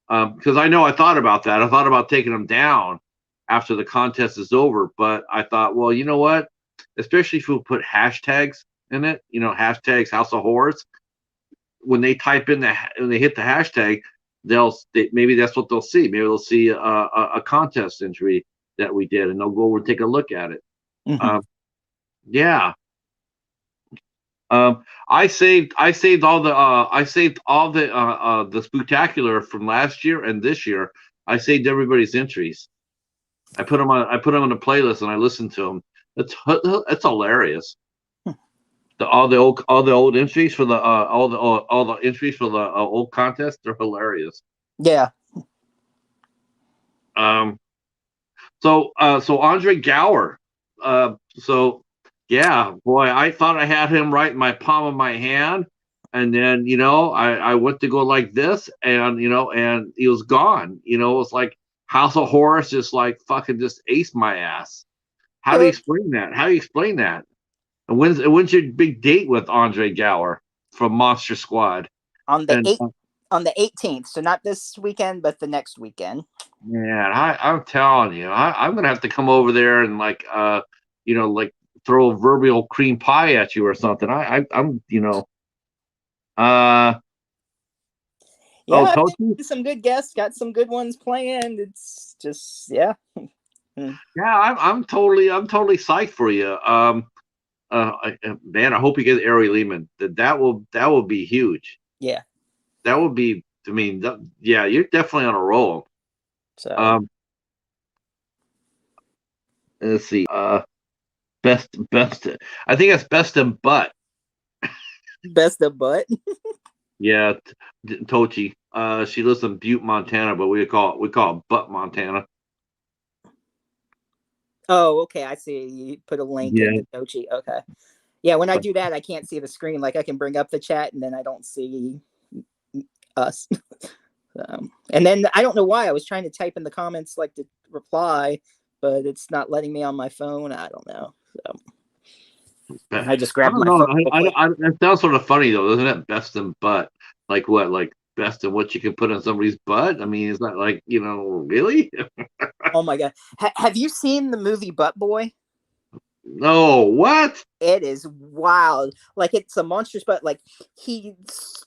Because I thought about that. I thought about taking them down after the contest is over, but I thought, well, you know what, especially if we put hashtags in it, hashtags House of Horrors, when they type in when they hit the hashtag, maybe that's what they'll see. Maybe they'll see a contest entry that we did, and they'll go over and take a look at it. Hmm. Um, yeah. I saved all the spectacular from last year and this year. I saved everybody's entries. I put them on a playlist and I listened to them. It's hilarious. All the old entries for the all the entries for the old contest, they're hilarious. Yeah. Um, so Andre Gower, so yeah, boy, I thought I had him right in my palm of my hand, and then I went to go like this, and he was gone. It was like House of Horrors just like fucking just aced my ass. How do you explain that? How do you explain that? And when's your big date with Andre Gower from Monster Squad? On the And 8th, On the 18th, so not this weekend, but the next weekend. Man, I'm telling you, I'm gonna have to come over there and like like throw a proverbial cream pie at you or something. I'm uh Yeah, oh I Tochi. think some good guests, got some good ones planned. It's just Yeah, I'm totally psyched for you. Man, I hope you get Ari Lehman. That will be huge. yeah. That would be. I mean, yeah, you're definitely on a roll. So Um, let's see. Best. I think it's best in butt. best of butt. Yeah, Tochi. She lives in Butte, Montana, but we call it Butt, Montana. Oh, okay. I see. You put a link Yeah. into Tochi. Okay. Yeah, when I do that, I can't see the screen. Like I can bring up the chat and then I don't see us. And then I don't know why I was trying to type in the comments like to reply, but it's not letting me on my phone. I don't know. So I just I grabbed don't my know. phone real quick. That sounds sort of funny though, doesn't it? Best in butt. Like what? Like best in what you can put on somebody's butt? I mean, it's not like really. Oh my god! Have you seen the movie Butt Boy? No, what? It is wild. Like it's a monstrous butt. Like he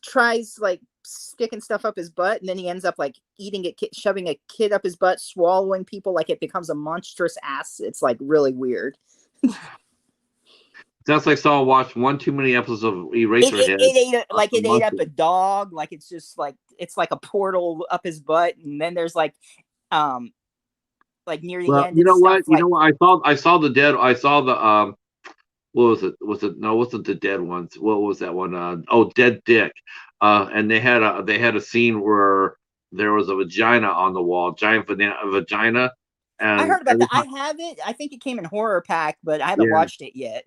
tries like sticking stuff up his butt, and then he ends up like eating it, shoving a kid up his butt, swallowing people. Like it becomes a monstrous ass. It's like really weird. Sounds like someone watched one too many episodes of Eraserhead. It ate up a dog. Like it's just like it's like a portal up his butt, and then there's um like near the Well, end. you know It's stuff what? You like know what? I saw the dead. I saw the What was it? Was it no? It wasn't the dead ones? What was that one? Dead Dick. And they had a scene where there was a vagina on the wall, giant vagina, I and heard about that. I have it. I think it came in horror pack, but I haven't yeah, watched it yet.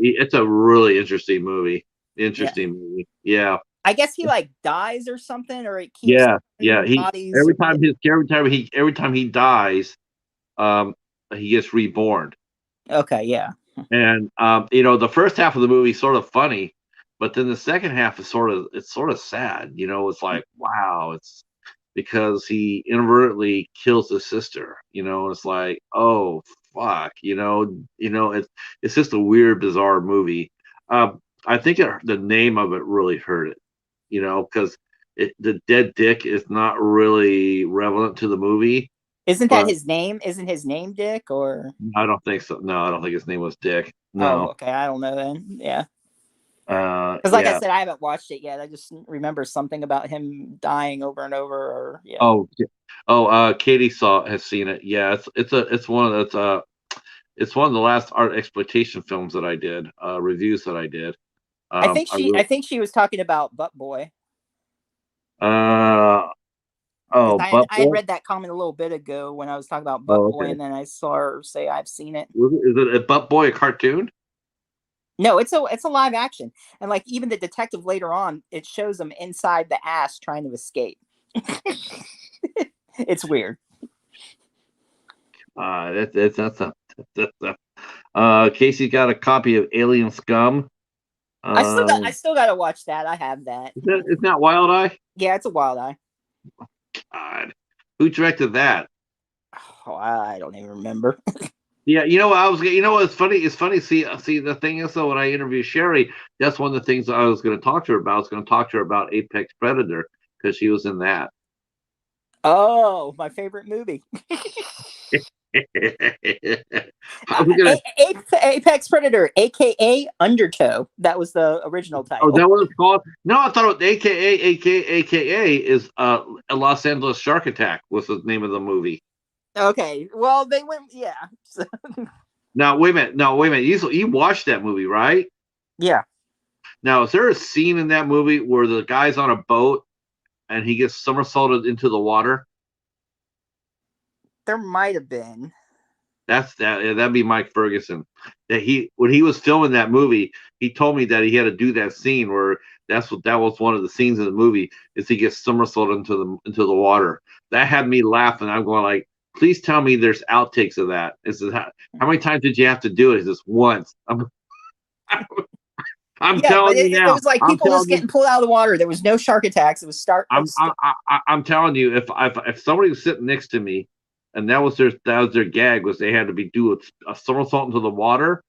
it's a really interesting movie. Yeah. Interesting movie. Yeah, I guess he like dies or something, or it keeps yeah, yeah. He bodies. every time he dies, um, he gets reborn. Okay, yeah. And the first half of the movie is sort of funny, but then the second half is sort of sad. It's like wow, it's because he inadvertently kills his sister. It's like oh fuck. It's just a weird, bizarre movie. I think the name of it really hurt it. Because the dead dick is not really relevant to the movie. Isn't that But his name? Isn't his name Dick or? I don't think so. No, I don't think his name was Dick. Oh, No. okay. I don't know then. Yeah. Because, like I Yeah. said, I haven't watched it yet. I just remember something about him dying over and over. Or yeah. Oh, Katie has seen it. Yeah, it's one of the last art exploitation films that I did, reviews that I did. I think she was talking about Butt Boy. Uh oh, Because Butt I had Boy. read that comment a little bit ago when I was talking about Butt Oh, Boy, okay. and then I saw her say I've seen it. Is it a Butt Boy a cartoon? No, it's a live action, and like even the detective later on, it shows him inside the ass trying to escape. It's weird. Casey's got a copy of Alien Scum. I still got to watch that. I have that. It's not Wild Eye. Yeah, it's a Wild Eye. God, who directed that? Oh, I don't even remember. Yeah, it's funny. It's funny. See, the thing is, though, when I interview Sherry, that's one of the things I was going to talk to her about. I was going to talk to her about Apex Predator because she was in that. Oh, my favorite movie. Apex Predator, aka Undertow. That was the original title. Oh, that what it's called? No, I thought it was AKA is a Los Angeles Shark Attack was the name of the movie. Okay, well they went, yeah. Now wait a minute. No, wait a minute. You watched that movie, right? Yeah. Now, is there a scene in that movie where the guy's on a boat and he gets somersaulted into the water? There might have been. That'd be Mike Ferguson. When he was filming that movie, he told me that he had to do that scene where that was one of the scenes in the movie is he gets somersaulted into the water. That had me laughing. I'm going like, please tell me there's outtakes of that. How many times did you have to do it? Is this once? I'm Yeah, but telling you it now. was like I'm people just telling you. getting pulled out of the water. There was no shark attacks. It was I'm telling you. If somebody was sitting next to me, and that was their gag was they had to be do a somersault into the water.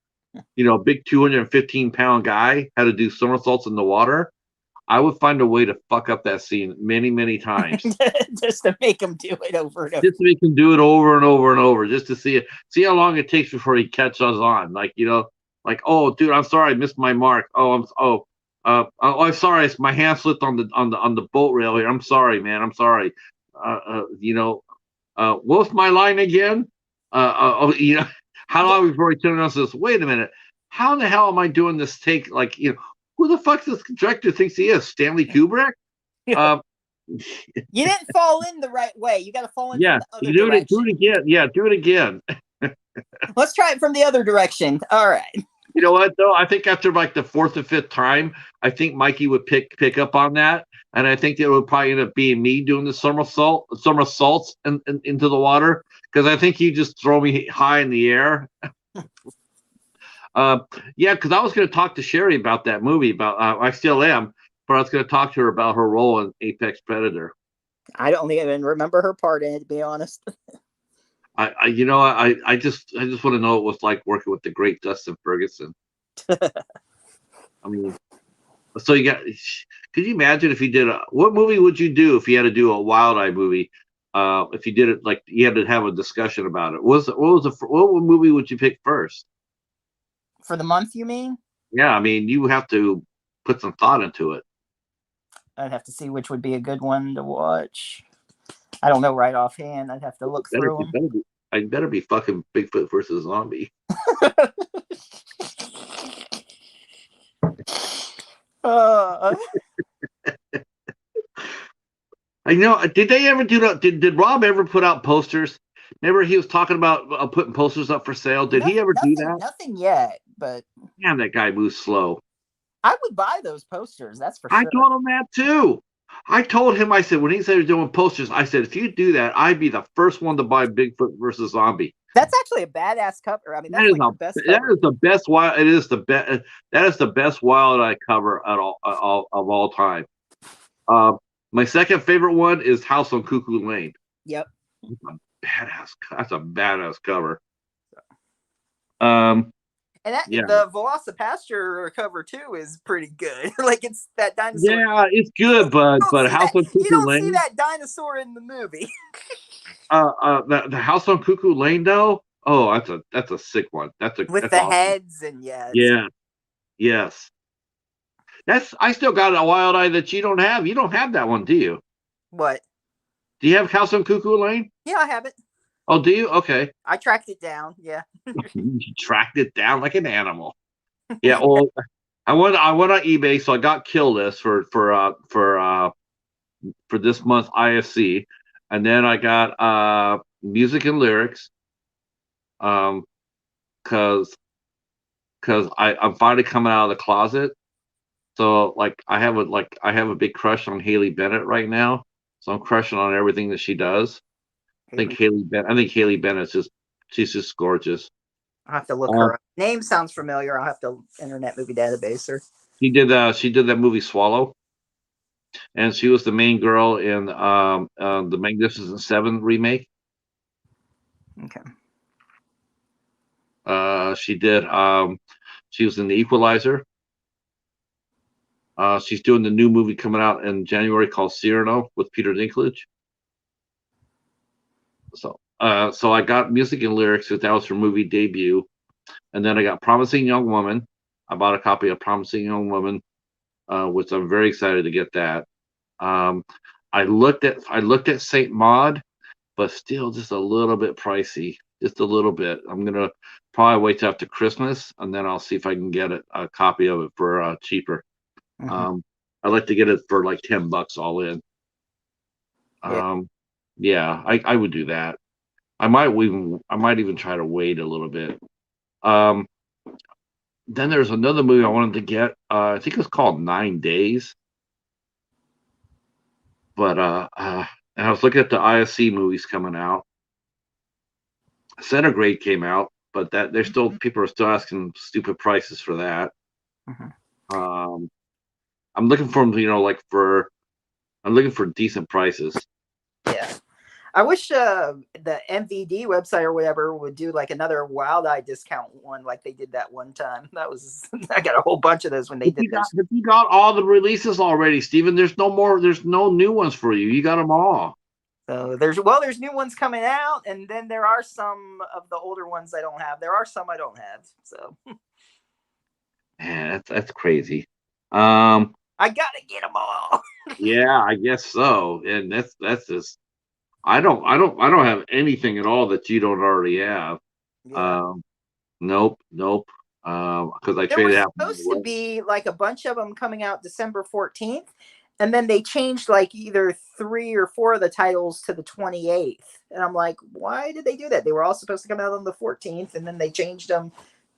You know, a big 215-pound guy had to do somersaults in the water. I would find a way to fuck up that scene many, many times. just to make them do it over and over. Just to make him do it over and over and over, just to see how long it takes before he catches on. Like, like, oh, dude, I'm sorry, I missed my mark. I'm sorry, my hand slipped on the boat rail here. I'm sorry, man. I'm sorry. What was my line again? How long before he turned around and says, wait a minute, how in the hell am I doing this take? Like, who the fuck this director thinks he is? Stanley Kubrick? Um, You didn't fall in the right way. You got to fall in yeah, from the other do direction. it again. Yeah, do it again. Let's try it from the other direction. All right. You know what though? I think after like the fourth or fifth time, I think Mikey would pick up on that, and I think it would probably end up being me doing the somersaults into the water because I think he just throw me high in the air. Yeah, because I was going to talk to Sherry about that movie. I still am, but I was going to talk to her about her role in Apex Predator. I don't even remember her part in it, to be honest. I just want to know what it was like working with the great Dustin Ferguson. I mean, so could you imagine if he did what movie would you do if you had to do a Wild Eye movie? If you did it like you had to have a discussion about it. What movie would you pick first? For the month, you mean? Yeah, I mean, you have to put some thought into it. I'd have to see which would be a good one to watch. I don't know right offhand. I'd have to look through them. I better be fucking Bigfoot versus Zombie. I know. Did they ever do that? Did Rob ever put out posters? Remember, he was talking about putting posters up for sale. Did he ever do that? Nothing yet, but damn, that guy moves slow. I would buy those posters. That's for sure. I told him that too. I told him, I said, when he said he was doing posters, I said, if you do that, I'd be the first one to buy Bigfoot versus Zombie. That's actually a badass cover. I mean, that's the best cover. That is the best wild. It is the best. That is the best Wild Eye cover of all time. My second favorite one is House on Cuckoo Lane. Yep. That's a badass cover. And the Velocipastor cover too is pretty good. Like it's that dinosaur. Yeah, it's good, but House on Cuckoo Lane. You don't see that dinosaur in the movie. The House on Cuckoo Lane though. Oh, that's a sick one. That's with the awesome. heads and yes. I still got a Wild Eye that you don't have. You don't have that one, do you? What? Do you have House on Cuckoo Lane? Yeah, I have it. Oh, do you? Okay. I tracked it down. Yeah. You tracked it down like an animal. Yeah. Well, I went on eBay, so I got Kill List for this month's ISC, and then I got music and lyrics, because I'm finally coming out of the closet. So like I have a big crush on Haley Bennett right now. So I'm crushing on everything that she does. I think Haley Bennett's she's just gorgeous. I'll have to look her up. Name sounds familiar. I'll have to Internet Movie Database her. She did that movie Swallow, and she was the main girl in the Magnificent Seven remake. Okay. She was in The Equalizer. She's doing the new movie coming out in January called Cyrano with Peter Dinklage. So I got music and lyrics because that was her movie debut, and then I got Promising Young Woman. I bought a copy of Promising Young Woman, which I'm very excited to get that. I looked at Saint Maud, but still just a little bit pricey, just a little bit. I'm gonna probably wait till after Christmas, and then I'll see if I can get a copy of it for cheaper. Mm-hmm. I'd like to get it for like $10 all in. Yeah, I would do that. I might even try to wait a little bit. Then there's another movie I wanted to get. I think it's called 9 Days. But and I was looking at the ISC movies coming out. Centigrade came out, but that people are still asking stupid prices for that. Mm-hmm. Um, I'm looking for them, I'm looking for decent prices. Yeah. I wish the MVD website or whatever would do like another Wild Eye discount one, like they did that one time. That was I got a whole bunch of those when they did those. But you got all the releases already, Steven. There's no more. There's no new ones for you. You got them all. So there's new ones coming out, and then there are some of the older ones I don't have. There are some I don't have. So Man, that's crazy. Um, I gotta get them all. yeah, I guess so. And that's just I don't have anything at all that you don't already have. Yeah. Um, nope. Because I There was traded half my supposed to way. be like a bunch of them coming out December 14th, and then they changed like either 3 or 4 of the titles to the 28th. And I'm like, why did they do that? They were all supposed to come out on the 14th, and then they changed them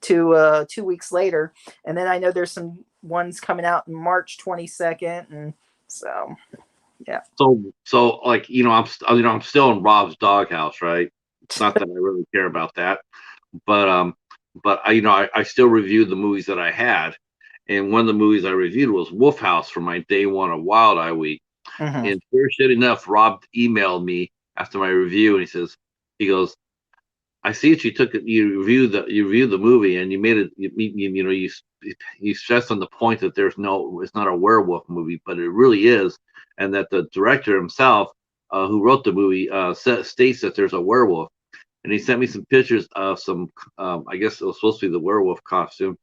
to 2 weeks later. And then I know there's some ones coming out in March 22nd, and so yeah. So like I'm still in Rob's doghouse, right? Not that I really care about that, but I still reviewed the movies that I had, and one of the movies I reviewed was Wolf House for my day one of Wild Eye Week. Mm-hmm. And fair shit enough, Rob emailed me after my review, and he goes, I see that you reviewed the movie, and you made it. You stressed on the point that it's not a werewolf movie, but it really is, and that the director himself, who wrote the movie, states that there's a werewolf. And he sent me some pictures of some, I guess it was supposed to be the werewolf costume,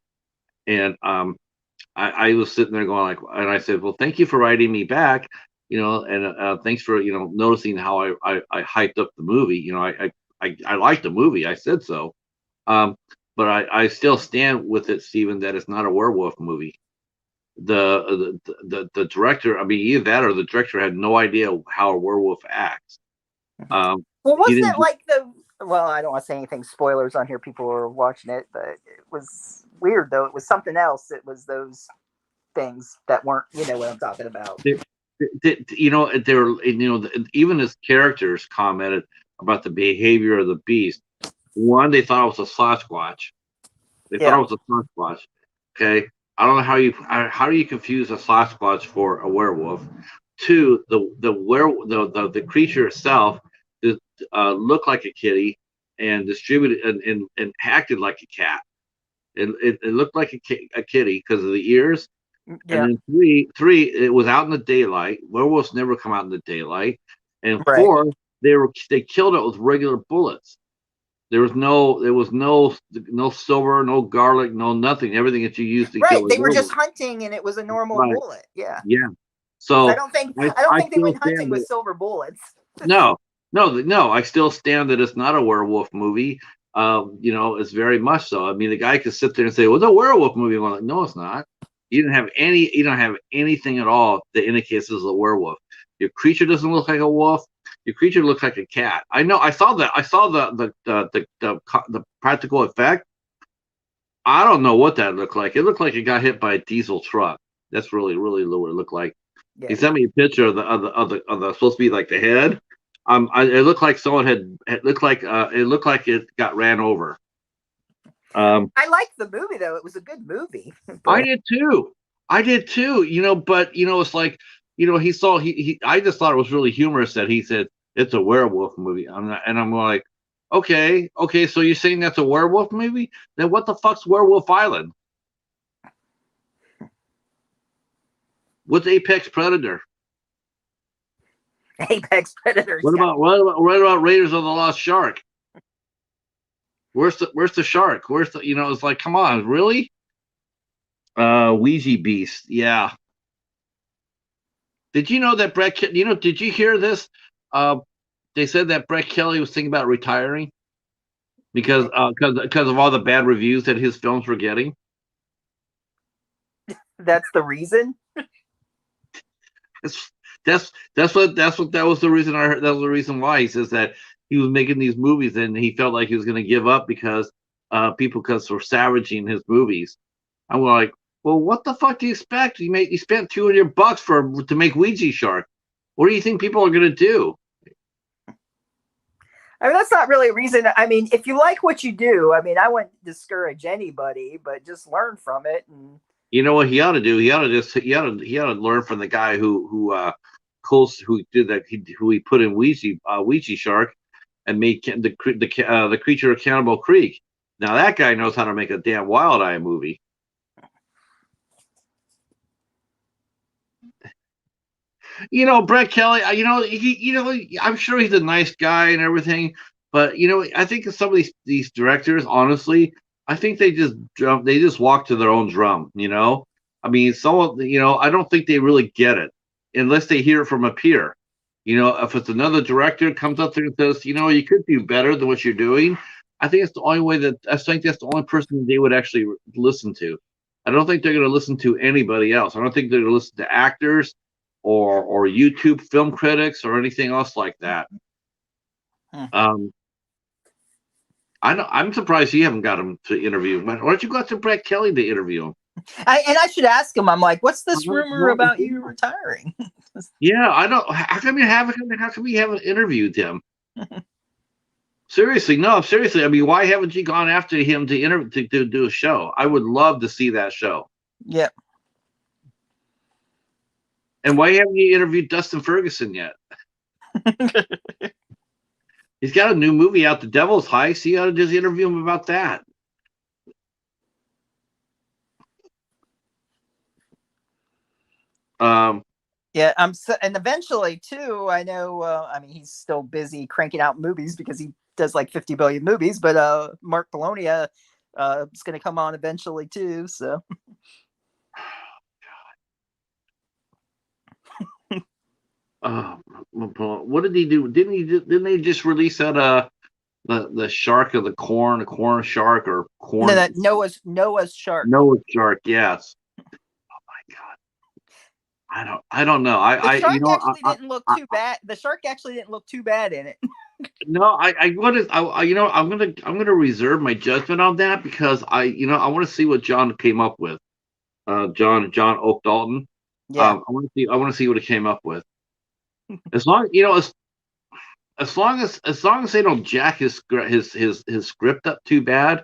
and I was sitting there going like, and I said, well, thank you for writing me back, and thanks for noticing how I hyped up the movie. I liked the movie. I said so. Um, but I still stand with it, Stephen, that it's not a werewolf movie. The director, I mean, either that or the director had no idea how a werewolf acts. Um, Well, he wasn't didn't. it like the? Well, I don't want to say anything spoilers on here. People are watching it, but it was weird though. It was something else. It was those things that weren't. You know what I'm talking about? Even as characters commented about the behavior of the beast. One, they thought it was a Sasquatch. They thought Yeah. it was a Sasquatch. Okay, I don't know how do you confuse a Sasquatch for a werewolf. Two, the creature itself looked like a kitty and distributed and acted like a cat. It looked like a kitty because of the ears. And Yeah. then it was out in the daylight. Werewolves never come out in the daylight. And Right. four, they killed it with regular bullets. There was no silver, no garlic, no nothing. Everything that you use to Right. kill a They were just werewolf. hunting, and it was a normal Right. bullet. Yeah. Yeah. Because I So don't think I I don't I think they still went hunting stand with that silver bullets. no, no. I still stand that it's not a werewolf movie. It's very much so. I mean, the guy could sit there and say, "Well, it's a werewolf movie." I'm like, no, it's not. You don't have anything at all that indicates this is a werewolf. Your creature doesn't look like a wolf. Your creature looks like a cat. I know. I saw that. I saw the practical effect. I don't know what that looked like. It looked like it got hit by a diesel truck. That's really what it looked like. He Yeah. sent me a picture of the supposed to be like the head. It looked like someone had. It looked like it got ran over. I liked the movie though. It was a good movie. I But did too. I did too. But it's like he saw he. I just thought it was really humorous that he said it's a werewolf movie. I'm like, okay. So you're saying that's a werewolf movie? Then what the fuck's Werewolf Island? What's Apex Predator? Apex Predators. What Yeah. about what about Raiders of the Lost Shark? Where's the shark? It's like, come on, really? Ouija Beast. Yeah. Did you know that did you hear this? Uh, they said that Brett Kelly was thinking about retiring because of all the bad reviews that his films were getting. That's the reason. That's that's what that was the reason I heard. That was the reason why he says that he was making these movies and he felt like he was going to give up because because were savaging his movies. I'm like, well, what the fuck do you expect? You spent $200 to make Ouija Shark. What do you think people are going to do? I mean, that's not really a reason. I mean, if you like what you do, I mean, I wouldn't discourage anybody, but just learn from it. And You know what he ought to do? He ought to learn from the guy who did that who he put in Ouija Shark and made the creature of Cannibal Creek. Now that guy knows how to make a damn Wild Eye movie. You know, Brett Kelly. I'm sure he's a nice guy and everything, but I think some of these directors, honestly, I think they just walk to their own drum. I mean, I don't think they really get it unless they hear it from a peer. If it's another director comes up there and says, you could do better than what you're doing. I think it's the only way I think that's the only person they would actually listen to. I don't think they're going to listen to anybody else. I don't think they're going to listen to actors or YouTube film critics or anything else like that. I'm surprised you haven't got him to interview him. Why don't you go out to Brett Kelly to interview him? I should ask him. I'm like, what's this rumor about you retiring? Yeah, I don't. How come you haven't interviewed him? Seriously, no, seriously. I mean, why haven't you gone after him to do a show? I would love to see that show. Yep. And why haven't you interviewed Dustin Ferguson yet? He's got a new movie out, The Devil's High. See how to just interview him about that. Yeah, and eventually too. I know. I mean, he's still busy cranking out movies because he does like 50 billion movies. But Mark Polonia is going to come on eventually too. So. What did he do? Didn't they just release that the shark of the corn shark or corn? No, Noah's shark. Noah's shark, yes. Oh my god. I don't know. The shark actually didn't look too bad. The shark actually didn't look too bad in it. No, I'm gonna reserve my judgment on that because I want to see what John came up with. John Oak Dalton. Yeah. I want to see what he came up with. As long as they don't jack his script up too bad,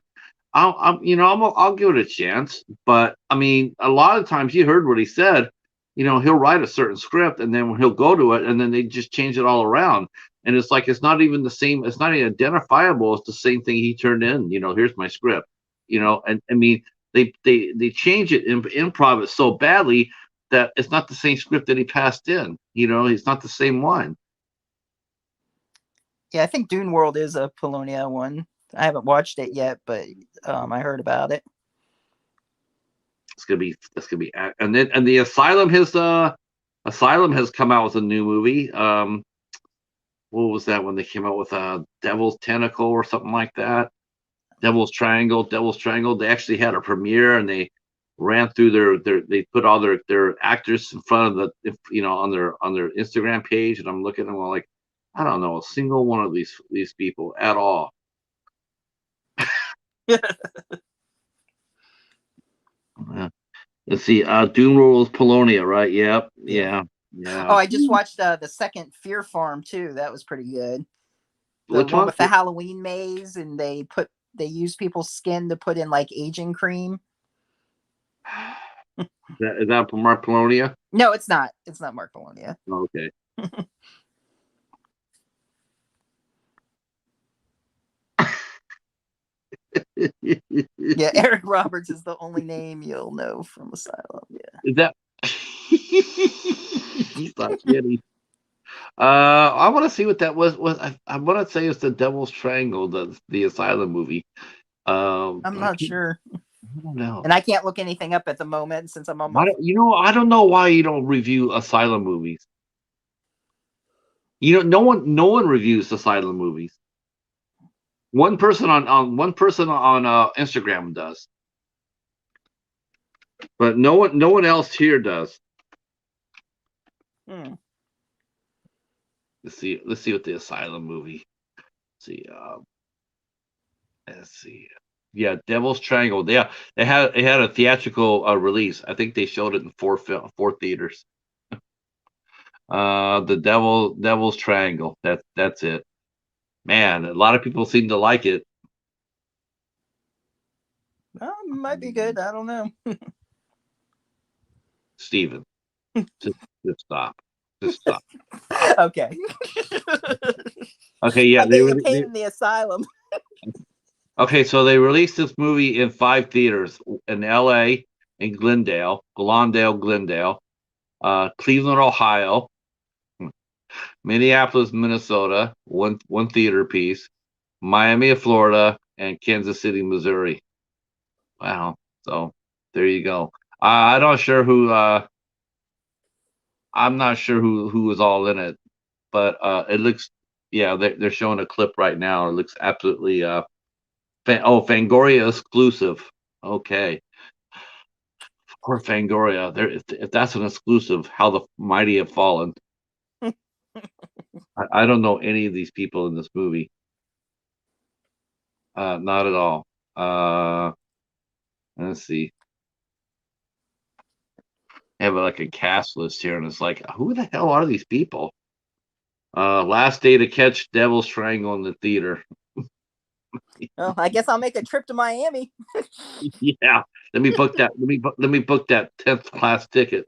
I'll give it a chance. But I mean, a lot of times you heard what he said. He'll write a certain script and then he'll go to it and then they just change it all around. And it's like it's not even the same. It's not even identifiable as the same thing he turned in. Here's my script. And I mean they change it in improv it so badly that it's not the same script that he passed in. He's not the same one. Yeah, I think Dune World is a Polonia one. I haven't watched it yet, but I heard about it. That's gonna be, and the Asylum has come out with a new movie. What was that when they came out with Devil's Tentacle or something like that? Devil's Triangle. They actually had a premiere and they ran through they put all their actors in front of on their Instagram page, and I'm looking at them like, I don't know a single one of these people at all. Let's see. Dune World Polonia, right? Yep. Yeah. Oh, I just watched the second Fear Farm too. That was pretty good. The one with the Halloween maze, and they use people's skin to put in like aging cream. Is that Mark Polonia? No, it's not. It's not Mark Polonia. Oh, okay. Yeah, Eric Roberts is the only name you'll know from Asylum. Yeah. Is that? He's not kidding. I want to see what that was. I want to say it's the Devil's Triangle, the Asylum movie. I'm not sure. I don't know. And I can't look anything up at the moment since I'm on my. I don't know why you don't review Asylum movies. No one reviews Asylum movies. One person on Instagram does, but no one else here does. Let's see what the Asylum movie. Let's see. Yeah, Devil's Triangle. Yeah, it had a theatrical release. I think they showed it in four theaters. The Devil's Triangle. That's it. Man, a lot of people seem to like it. Well, it might be good. I don't know. Steven. Just stop. Just stop. Okay. Okay, yeah, I'm being a pain in the asylum. okay, so they released this movie in 5 theaters in L.A., in Glendale, Cleveland, Ohio, Minneapolis, Minnesota, one theater piece, Miami of Florida, and Kansas City, Missouri. Wow. So there you go. I'm not sure who. I'm not sure who was all in it, but it looks. Yeah, they're showing a clip right now. It looks absolutely. Fangoria exclusive. Okay. Poor Fangoria. There, if that's an exclusive, how the mighty have fallen. I don't know any of these people in this movie. Not at all. Let's see. I have like a cast list here, and it's like, who the hell are these people? Last Day to Catch Devil's Triangle in the theater. Well, I guess I'll make a trip to Miami. Yeah, let me book that. Let me book that 10th class ticket.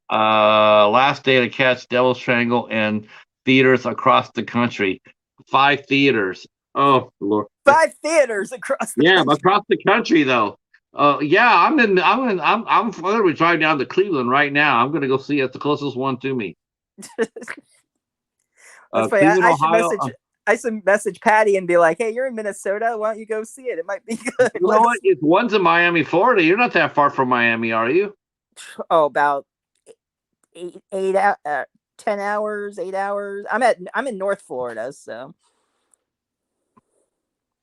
Last Day to Catch Devil's Triangle in theaters across the country. 5 theaters. Oh Lord. 5 theaters across the country. Across the country though. Yeah, I'm literally driving down to Cleveland right now. I'm gonna go see it. It's the closest one to me. That's funny. Cleveland, I should Ohio. message Patty and be like, "Hey, you're in Minnesota. Why don't you go see it? It might be good." You know what? If one's in Miami, Florida. You're not that far from Miami, are you? Oh, about 10 hours, 8 hours. I'm in North Florida, so.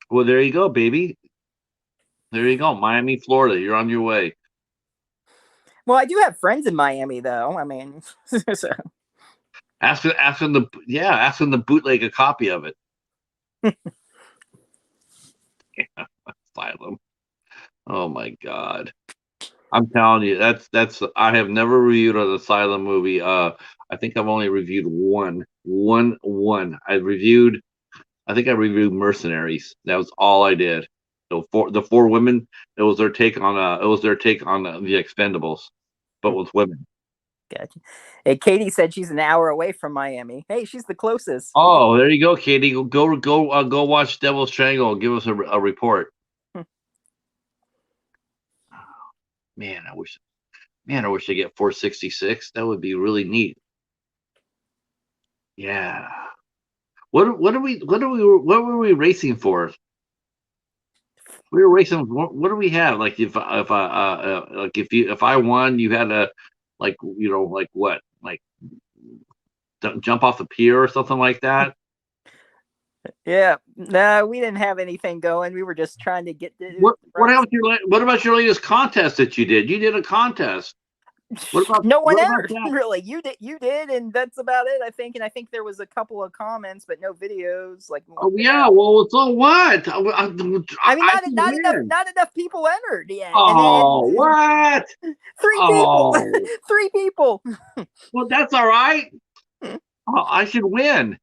Well, there you go, baby. There you go, Miami, Florida. You're on your way. Well, I do have friends in Miami, though. I mean, so. Ask them to bootleg a copy of it. Yeah, Asylum. Oh my God. I'm telling you, that's I have never reviewed an Asylum movie. I think I've only reviewed one. I think I reviewed Mercenaries. That was all I did. The four women, it was their take on the Expendables, but with women. Gotcha. Hey, Katie said she's an hour away from Miami. Hey, she's the closest. Oh, there you go, Katie. Go watch Devil's Triangle and give us a report. Man, I wish I get 466. That would be really neat. Yeah. What were we racing for? We were racing. What do we have? Like if I won, you had to like what jump off the pier or something like that. Yeah, no, we didn't have anything going. We were just trying to get the. What about your latest contest that you did? You did a contest. No one entered, really. You did, and that's about it, I think. And I think there was a couple of comments, but no videos. Like, oh yeah, well, so what? I mean, not enough people entered. Yeah. Oh, and then, what? 3 people. 3 people. Well, that's all right. I should win.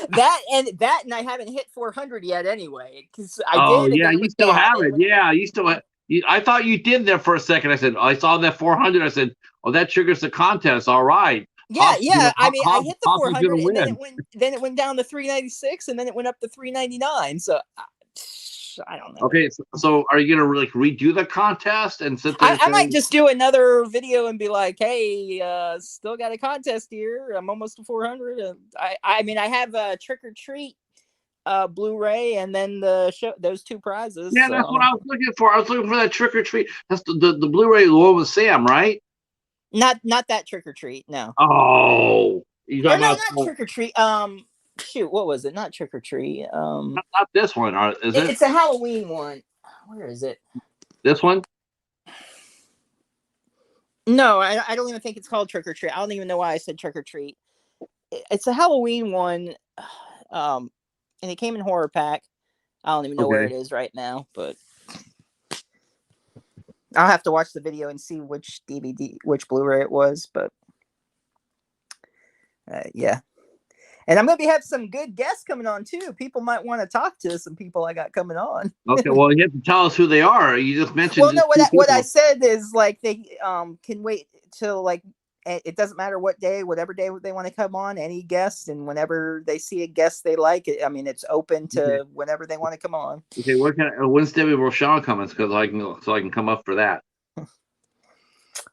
That and I haven't hit 400 yet anyway, because I did. Yeah, you still have it. Yeah, you still have. I thought you did there for a second. I said, I saw that 400. I said, oh, that triggers the contest. All right. Yeah, I mean, I hit the 400, and then it went down to 396, and then it went up to 399. So I don't know. Okay, so are you gonna redo the contest and sit there? I might just do another video and be like, hey, still got a contest here. I'm almost to 400. I mean, I have a Trick or Treat Blu-ray, and then those 2 prizes. Yeah, so. That's what I was looking for. I was looking for that Trick or Treat. That's the Blu-ray one with Sam, right? Not that Trick or Treat, no. Oh, not Trick or Treat. Shoot, what was it? Not Trick or Treat. Not this one. Is it? It's a Halloween one. Where is it? This one? No, I don't even think it's called Trick or Treat. I don't even know why I said Trick or Treat. It's a Halloween one. And it came in horror pack. I don't even know where it is right now, but I'll have to watch the video and see which DVD, which Blu-ray it was. But yeah. And I'm going to have some good guests coming on too. People might want to talk to some people I got coming on. Okay, well, you have to tell us who they are. You just mentioned Well, just no, two what I people. said is like they can wait till like it doesn't matter what day, whatever day they want to come on, any guest, and whenever they see a guest they like it. I mean, it's open Okay, to whenever they want to come on. okay. When's Debbie Rochelle coming? Because I can come up for that.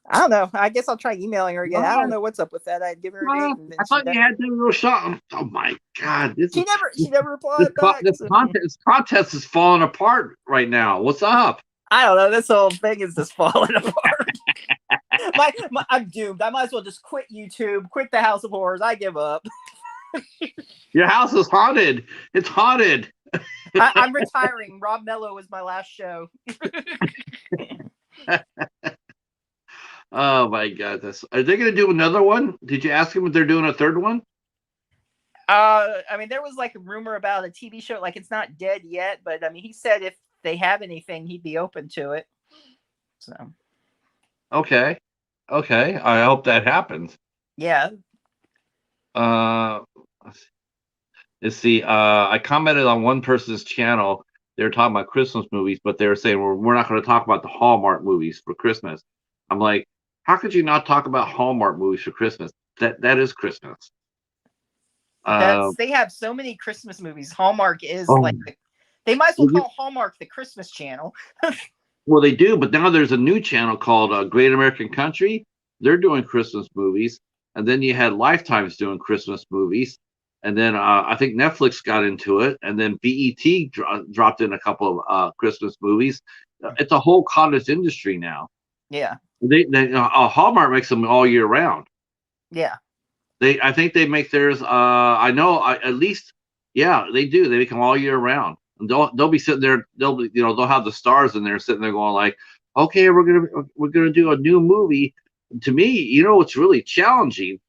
I don't know. I guess I'll try emailing her again. I don't What? know what's up with that. I'd give her a date, What? and I then thought you had Debbie Rochelle. Oh my God, she never replied back. this So. contest is falling apart right now. What's up? I don't know. This whole thing is just falling apart. I'm doomed. I might as well just quit YouTube, quit the House of Horrors. I give up. Your house is haunted. It's haunted. I'm retiring. Rob Mello was my last show. Oh my God, are they going to do another one? Did you ask them if they're doing a third one? I mean, there was like a rumor about a TV show. Like, it's not dead yet, but I mean, he said if they have anything, he'd be open to it. So, Okay, okay. I hope that happens. yeah. Uh, let's see. I commented on one person's channel. They were talking about Christmas movies, but they were saying, well, we're not going to talk about the Hallmark movies for Christmas. I'm like, how could you not talk about Hallmark movies for Christmas? That is Christmas. They have so many Christmas movies. Hallmark is Oh, like they might as well call Hallmark the Christmas channel. well, they do, but now there's a new channel called Great American Country. They're doing Christmas movies, and then you had Lifetime's doing Christmas movies, and then I think Netflix got into it, and then BET dropped in a couple of Christmas movies. It's a whole cottage industry now. Yeah. Hallmark makes them all year round. Yeah. I think they make theirs. I know at least, yeah, they do. They make them all year round. And they'll be sitting there. They'll have the stars in there sitting there going like, okay, we're gonna do a new movie. To me, what's really challenging.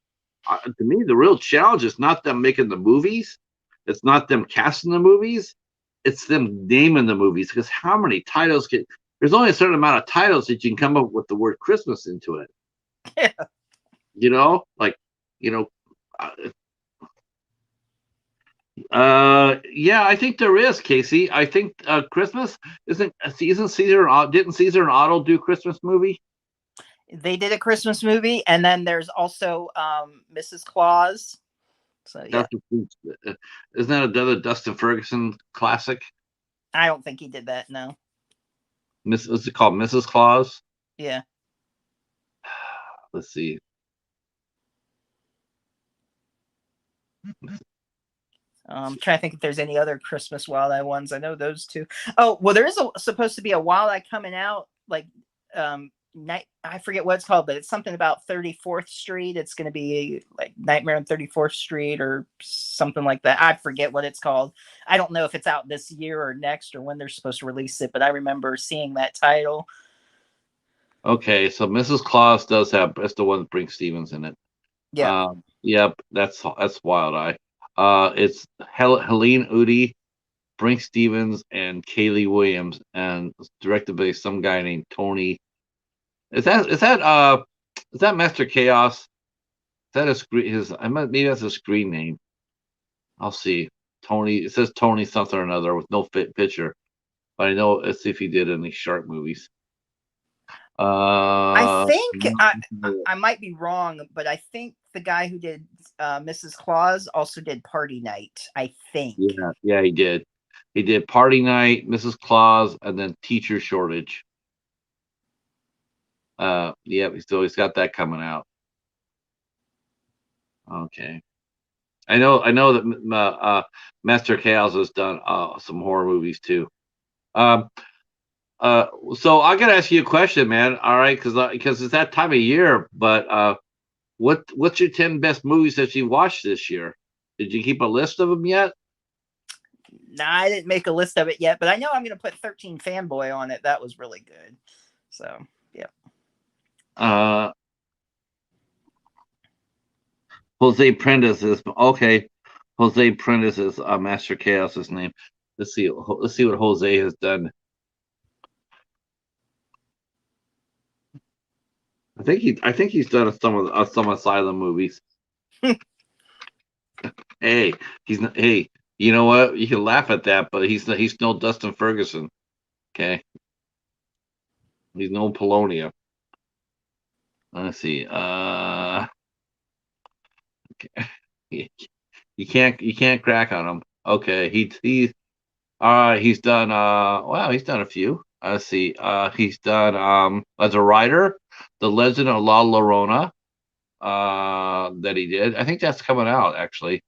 To me, the real challenge is not them making the movies. It's not them casting the movies. It's them naming the movies. Because how many titles there's only a certain amount of titles that you can come up with the word Christmas into it. Yeah. Like, yeah, I think there is, Casey. I think Christmas didn't Caesar and Otto do Christmas movie? They did a Christmas movie, and then there's also Mrs. Claus. So yeah, Isn't that another Dustin Ferguson classic? I don't think he did that. No. Is it called Mrs. Claus? Yeah. Let's see. I'm trying to think if there's any other Christmas Wild Eye ones. I know those two. Oh, well, there is supposed to be a Wild Eye coming out, like I forget what it's called, but it's something about 34th Street. It's going to be like Nightmare on 34th Street or something like that. I forget what it's called. I don't know if it's out this year or next or when they're supposed to release it, but I remember seeing that title. Okay, so Mrs. Claus that's the one that brings Stevens in it. Yeah. Yep, that's Wild Eye. It's Helene Udy, Brink Stevens, and Kaylee Williams, and it's directed by some guy named Tony. Is that Master Chaos? Is that maybe that's a screen name. I'll see. Tony. It says Tony something or another with no picture, but I know let's see if he did any shark movies. I think I might be wrong, but I think the guy who did Mrs. Claus also did Party Night. I think. Yeah, he did. He did Party Night, Mrs. Claus, and then Teacher Shortage. Yeah, so he's got that coming out. Okay. I know that Master Chaos has done some horror movies too. So I gotta ask you a question, man. All right, because it's that time of year. But what's your 10 best movies that you watched this year? Did you keep a list of them yet? Nah, I didn't make a list of it yet, but I know I'm going to put 13 Fanboy on it. That was really good. So yeah. Jose Prentice is okay. Jose Prentice is Master Chaos's name. Let's see what Jose has done. I think he's done some Asylum movies. Hey, he's not. Hey, you know what? You can laugh at that, but he's no Dustin Ferguson. Okay, he's no Polonia. Let's see. Okay. You can't crack on him. Okay, he's all right. He's done. Wow, he's done a few. Let's see. He's done as a writer, The Legend of La Llorona. That he did. I think that's coming out actually.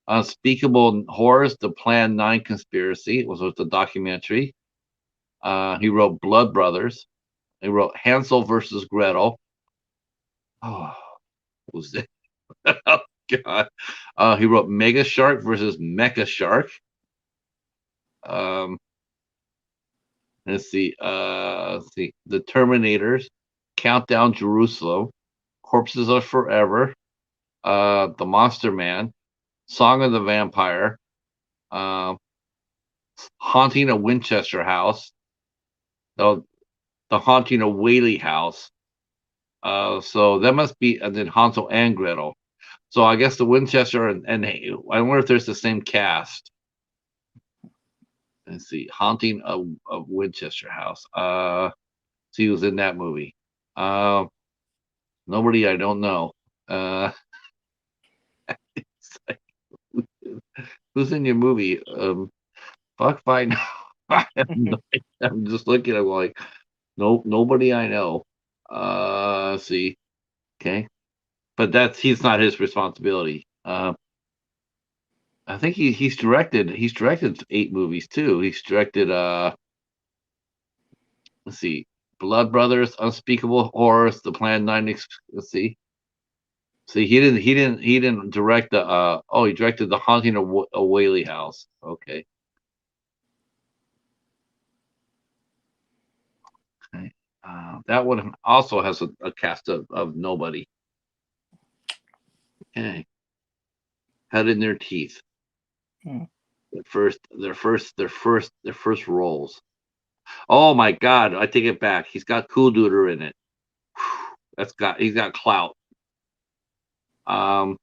Unspeakable Horrors, The Plan 9 Conspiracy was the documentary. He wrote Blood Brothers. He wrote Hansel versus Gretel. Oh, what was it? Oh, God. He wrote Mega Shark versus Mecha Shark. Um, let's see. The Terminators, Countdown Jerusalem, Corpses of Forever, The Monster Man, Song of the Vampire, uh, Haunting of Winchester House, the Haunting of Whaley House. So that must be, and then Hansel and Gretel. So I guess the Winchester and I wonder if there's the same cast. Let's see, Haunting of Winchester House. So he was in that movie. Uh, Nobody I don't know. Uh, who's in your movie? Fuck if I know. I have no idea. I'm just looking. I'm like, nope, nobody I know. Let's see. Okay, but he's not his responsibility. I think he's directed 8 movies too. He's directed let's see, Blood Brothers, Unspeakable Horrors, The Plan 9. Let's see. See, he didn't direct the he directed The Haunting of Whaley House. Okay. Okay. That one also has a cast of nobody. Okay. Head in their teeth. Hmm. Their first roles. Oh my God! I take it back. He's got Cool Duder in it. He's got clout. Um,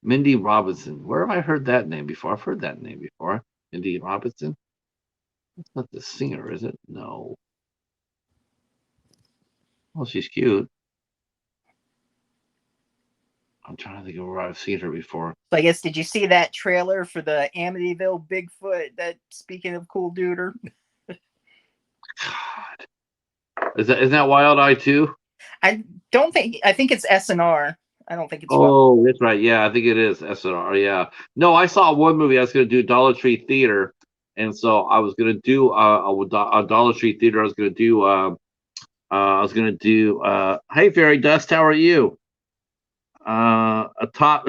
Mindy Robinson. Where have I heard that name before? I've heard that name before. Mindy Robinson. That's not the singer, is it? No. Well, she's cute. I'm trying to think of where I've seen her before. So I guess, did you see that trailer for the Amityville Bigfoot? That, speaking of Cool Duder, God, isn't that Wild Eye too? I don't think. I think it's SNR. I don't think it's Wild. Oh, that's right. Yeah, I think it is SNR. Yeah. No, I saw one movie. I was going to do Dollar Tree Theater, and so I was going to do a Dollar Tree Theater. I was going to do. Hey, Fairy Dust, how are you? A top.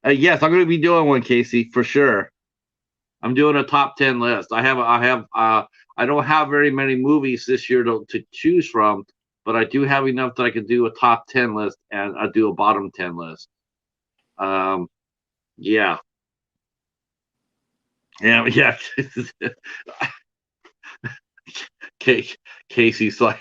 Yes, I'm going to be doing one, Casey, for sure. I'm doing a top 10 list. I don't have very many movies this year to choose from, but I do have enough that I can do a top 10 list and I do a bottom 10 list. Yeah. Yeah. Casey's like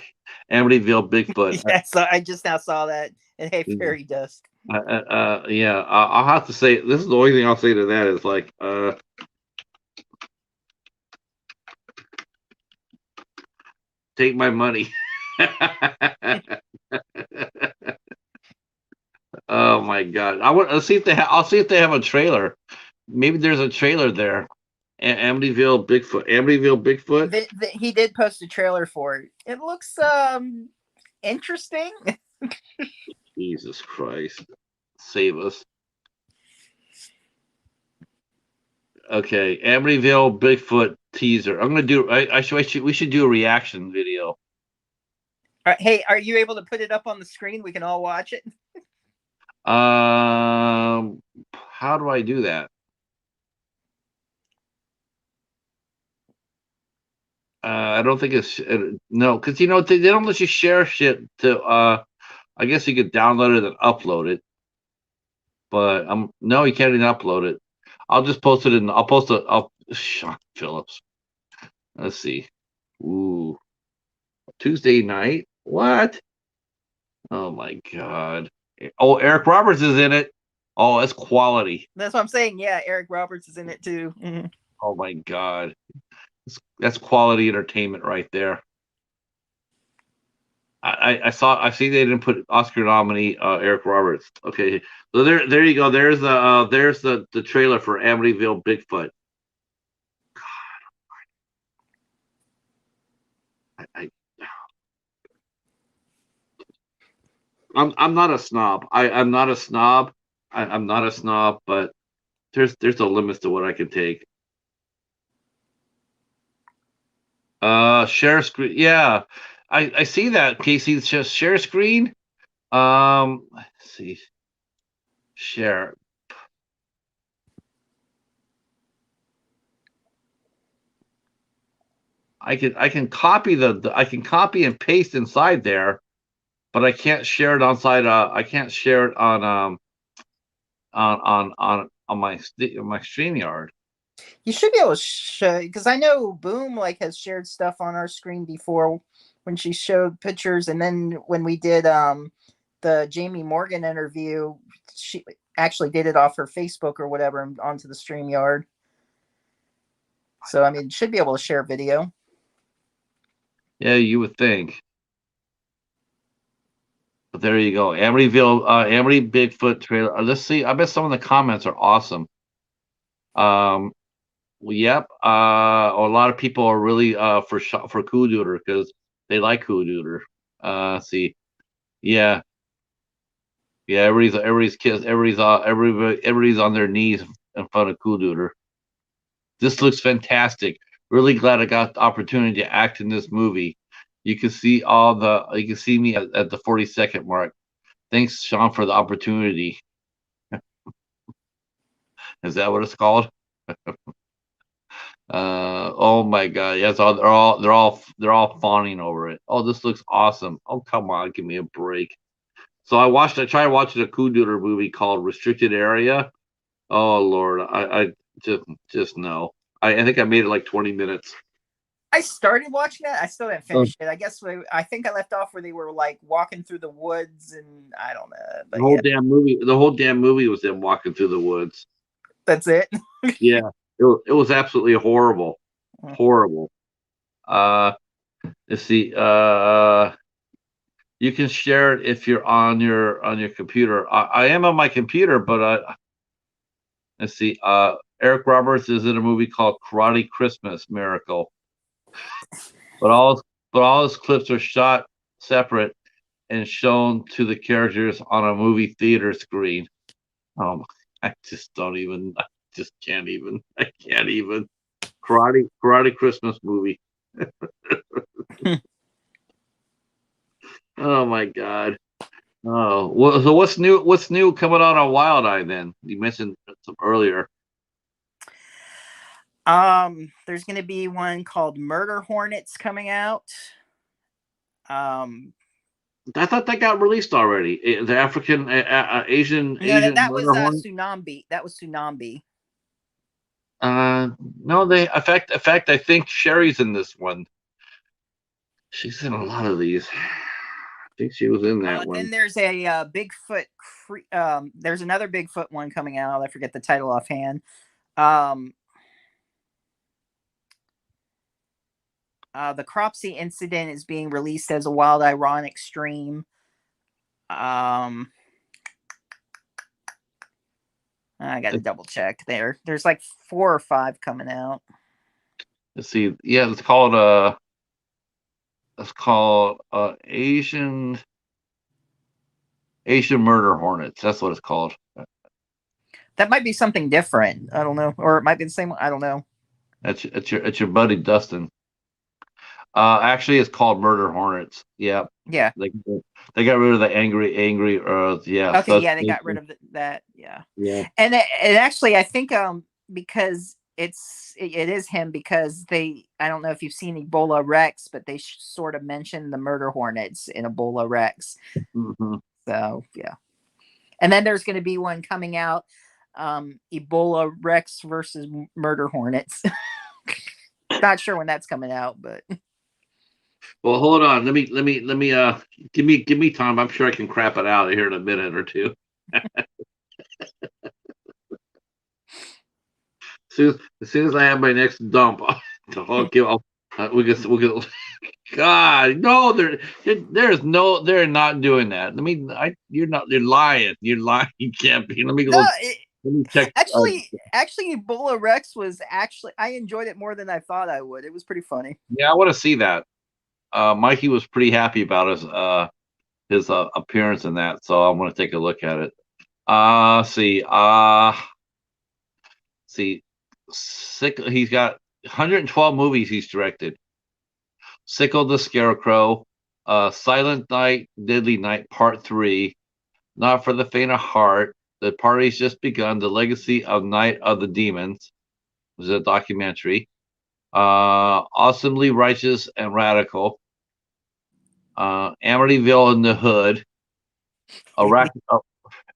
Amityville Bigfoot. Yeah, so I just now saw that. And hey, Fairy Dust. Yeah, I'll have to say this is the only thing I'll say to that is like, take my money. Oh my God! I'll see if I'll see if they have a trailer. Maybe there's a trailer there. Amityville Bigfoot. He did post a trailer for it. It looks interesting. Jesus Christ, save us. Okay, Amityville Bigfoot teaser. I'm gonna do. We should do a reaction video. All right, hey, are you able to put it up on the screen? We can all watch it. How do I do that? I don't think it's no, because they don't let you share shit to. I guess you could download it and upload it, but no, you can't even upload it. I'll just post it in. I'll post it. Sean Phillips. Let's see. Ooh, Tuesday night. What? Oh my God. Oh, Eric Roberts is in it. Oh, that's quality. That's what I'm saying. Yeah, Eric Roberts is in it too. Mm-hmm. Oh my God, that's quality entertainment right there. I see they didn't put Oscar nominee Eric Roberts. Okay, so there you go. There's the trailer for Amityville Bigfoot. I I'm not a snob. I'm not a snob. I'm not a snob, but there's no limits to what I can take. Share screen. Yeah, I see that, Casey. It's just share screen. Let's see. Share. I can copy I can copy and paste inside there, but I can't share it I can't share it on my StreamYard. You should be able to show because I know Boom like has shared stuff on our screen before when she showed pictures, and then when we did the Jamie Morgan interview, she actually did it off her Facebook or whatever and onto the StreamYard. So I mean, should be able to share video. Yeah, you would think. But there you go. Amity Bigfoot trailer. Let's see. I bet some of the comments are awesome. Well, yep. A lot of people are really for Cool because they like Cool. Let's see. Yeah. Yeah, everybody's kiss everybody's on their knees in front of Cool. This looks fantastic. Really glad I got the opportunity to act in this movie. You can see me at the 40-second mark. Thanks, Sean, for the opportunity. Is that what it's called? Oh my God, yes, they're all fawning over it. Oh, this looks awesome. Oh, come on, give me a break. So I tried watching a Cool movie called Restricted Area. Oh Lord, I just no. I think I made it like 20 minutes. I started watching that. I still didn't Oh. finish it. I guess I think I left off where they were like walking through the woods, and I don't know. But yeah, The whole damn movie was them walking through the woods. that's it. Yeah, it was absolutely horrible, horrible. Uh, let's see. You can share it if you're on your computer. I am on my computer, but let's see. Eric Roberts is in a movie called Karate Christmas Miracle, but all his clips are shot separate and shown to the characters on a movie theater screen. Oh, I just don't even. I just can't even. I can't even. Karate Christmas movie. Oh my God. Oh, well, so what's new? What's new coming out on Wild Eye? Then you mentioned some earlier. There's going to be one called Murder Hornets coming out. I thought that got released already. The African Asian No, Asian that was murder hornet. Tsunami. That was Tsunami. No, they. In fact, I think Sherry's in this one. She's in a lot of these. I think she was in that one. Then there's a Bigfoot. There's another Bigfoot one coming out. I forget the title offhand. The Cropsey incident is being released as a Wild Ironic stream. I got to double check there. There's like 4 or 5 coming out. Let's see. Yeah, it's called Asian Murder Hornets. That's what it's called. That might be something different. I don't know, or it might be the same one. I don't know. It's your buddy Dustin. Actually, it's called Murder Hornets. Yeah. Yeah. They got rid of the angry. Yeah. Okay. Yeah, they got rid of that. Yeah. Yeah. And it actually, I think, because it is him because I don't know if you've seen Ebola Rex, but they sort of mentioned the Murder Hornets in Ebola Rex. Mm-hmm. So yeah. And then there's going to be one coming out, Ebola Rex versus Murder Hornets. Not sure when that's coming out, but Well, hold on. Let me give me time. I'm sure I can crap it out here in a minute or two. As soon as I have my next dump, we'll get. God, no, there's no, they're not doing that. You're not, you're lying. You're lying. You can't be. No, Let me check. actually, Ebola Rex was actually, I enjoyed it more than I thought I would. It was pretty funny. Yeah, I want to see that. Mikey was pretty happy about his appearance in that, so I'm gonna take a look at it. See, he's got 112 movies he's directed. Sickle the Scarecrow, Silent Night, Deadly Night Part 3, Not for the Faint of Heart, The Party's Just Begun, The Legacy of Night of the Demons, was a documentary. Awesomely Righteous and Radical, Amityville in the Hood,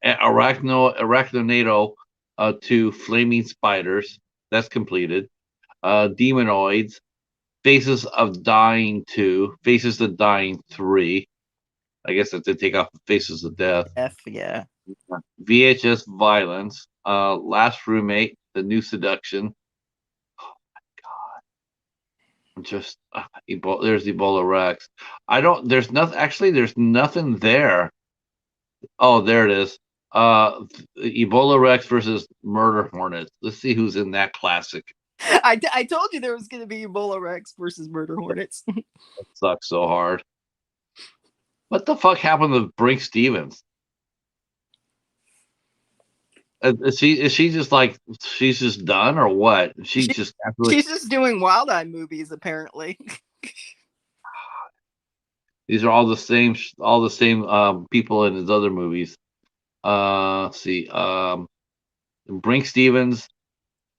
Arachnonado to Flaming Spiders, that's completed. Demonoids, Faces of Dying 2, Faces of Dying 3. I guess that's to take off Faces of Death. Yeah. VHS Violence, Last Roommate, The New Seduction. Oh my God. Just there's Ebola Rex. There's nothing there. Oh, there it is. Ebola Rex versus Murder Hornets. Let's see who's in that classic. I told you there was going to be Ebola Rex versus Murder Hornets. That sucks so hard. What the fuck happened to Brink Stevens? Is she just like, she's just done or what? She's just doing Wild Eye movies apparently. These are all the same people in his other movies. Let's see. Brink Stevens,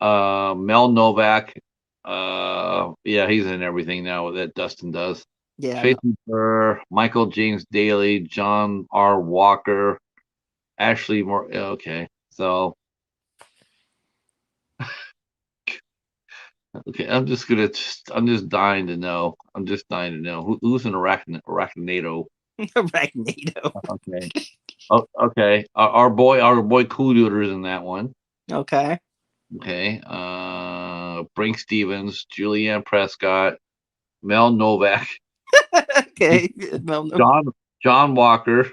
Mel Novak. Yeah, he's in everything now that Dustin does. Yeah. Tracy Burr, Michael James Daly, John R. Walker, Ashley Moore. Okay, so okay, I'm just dying to know. I'm just dying to know who's an Arachnado. Arachnado. Okay. Oh, okay. Our boy Cool is in that one. Okay. Okay. Brink Stevens, Julianne Prescott, Mel Novak. Okay. John Walker,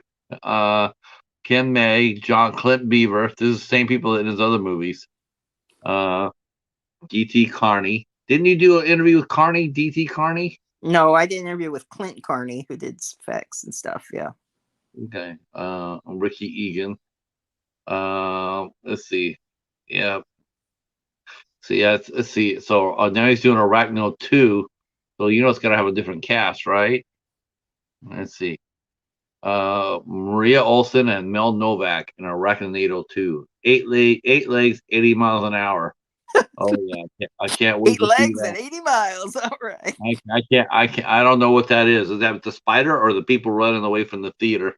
Ken May, Clint Beaver. This is the same people in his other movies. D.T. Carney. Didn't you do an interview with Carney? D.T. Carney? No, I did an interview with Clint Carney, who did effects and stuff. Yeah. Okay. Ricky Egan. Let's see. Yeah. So yeah, let's see. So now he's doing Arachno 2. So it's gonna have a different cast, right? Let's see. Maria Olsen and Mel Novak in Arachnado 2. 8 legs, 80 miles an hour. Oh yeah, I can't wait 8 to legs see that. and 80 miles. All right. I can't. I don't know what that is. Is that the spider or the people running away from the theater?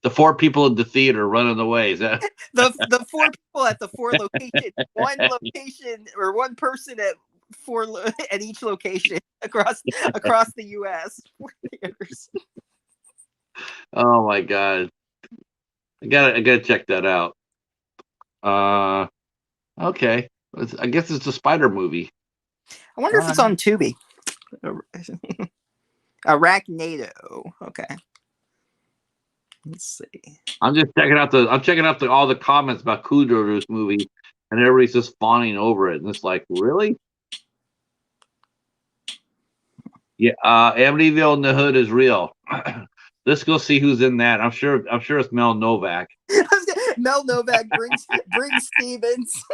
The 4 people in the theater running away. Is that the 4 people at the 4 locations? One location or one person at 4 at each location across the U.S. Oh my God! I gotta check that out. Okay. I guess it's a spider movie. I wonder if it's on Tubi. Arachnado. Okay. Let's see. I'm checking out all the comments about Kudro's movie, and everybody's just fawning over it, and it's like, really? Yeah, Amityville in the Hood is real. Let's go see who's in that. I'm sure it's Mel Novak. Mel Novak brings Stevens.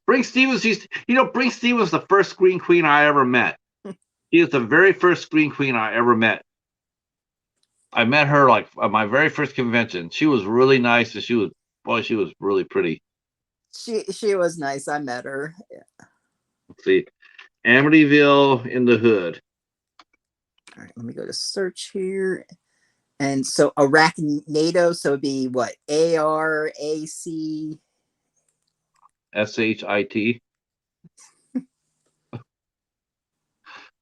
Brink Stevens, Brink Stevens was the first screen queen I ever met. She was the very first screen queen I ever met. I met her like at my very first convention. She was really nice, and she was really pretty. She was nice. I met her. Yeah. Let's see, Amityville in the Hood. All right, let me go to search here. And so Arachnado, so it'd be what? ARAC SHIT.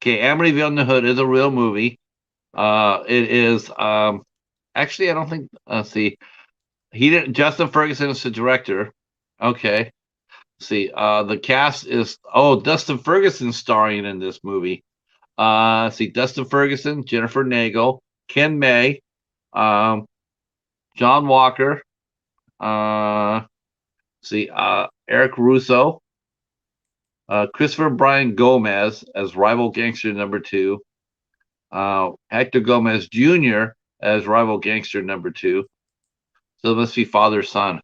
Okay, Amityville in the Hood is a real movie. It is actually I don't think see he didn't Justin Ferguson is the director. Okay. See, the cast is Dustin Ferguson starring in this movie. See Dustin Ferguson, Jennifer Nagel, Ken May, um, John Walker, see Eric Russo, Christopher Brian Gomez as rival gangster number 2, Hector Gomez Jr. as rival gangster number 2. So it must be father son.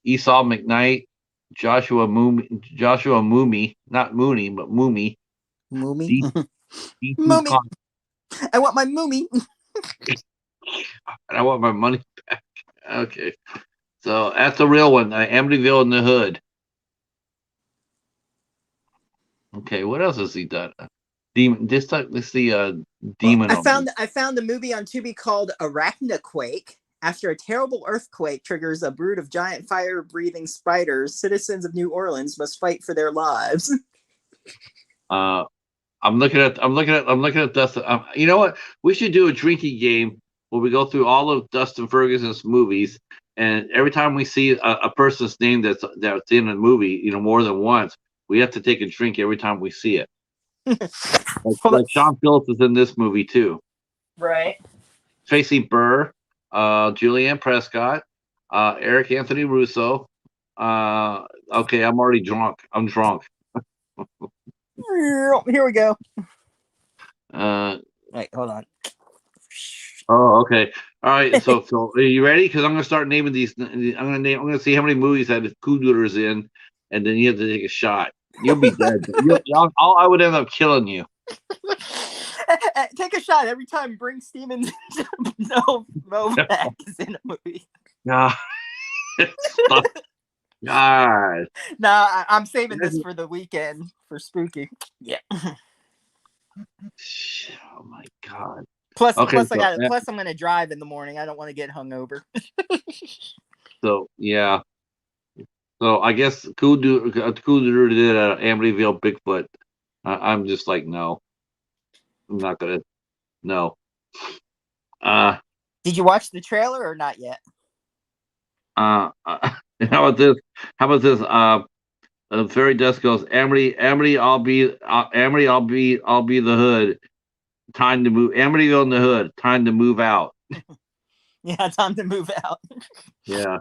Esau McKnight, Joshua Mooney, not Mooney, but Mooney. Moomy. D.T. Moomy. I want my Moomy. I want my money back. Okay. So that's the real one. Amityville in the Hood. Okay, what else has he done? Demon. This time, let's see. Demon. I found a movie on Tubi called Arachnoquake. After a terrible earthquake triggers a brood of giant fire-breathing spiders, citizens of New Orleans must fight for their lives. I'm looking at Dustin. You know what? We should do a drinking game where we go through all of Dustin Ferguson's movies, and every time we see a person's name that's in a movie, more than once, we have to take a drink every time we see it. like Sean Phillips is in this movie too. Right. Tracy Burr, Julianne Prescott, Eric Anthony Russo. Okay, I'm already drunk. I'm drunk. Here we go. Wait, hold on. Oh, okay. All right. So are you ready? Because I'm gonna start naming these. I'm gonna see how many movies that Cooder's in, and then you have to take a shot. You'll be dead. I would end up killing you. Take a shot every time Bring Stevens Novak is in a movie. God. God. Nah, I'm saving this for the weekend for spooky. Yeah. Oh my God. Plus I'm gonna drive in the morning. I don't want to get hungover. So yeah. So I guess Cooder did Amityville Bigfoot. I'm just like, no. I'm not gonna. No. Did you watch the trailer or not yet? How about this? Fairy Dust goes, Amity, I'll be the hood. Time to move. Amityville in the Hood. Time to move out. Yeah, time to move out. Yeah.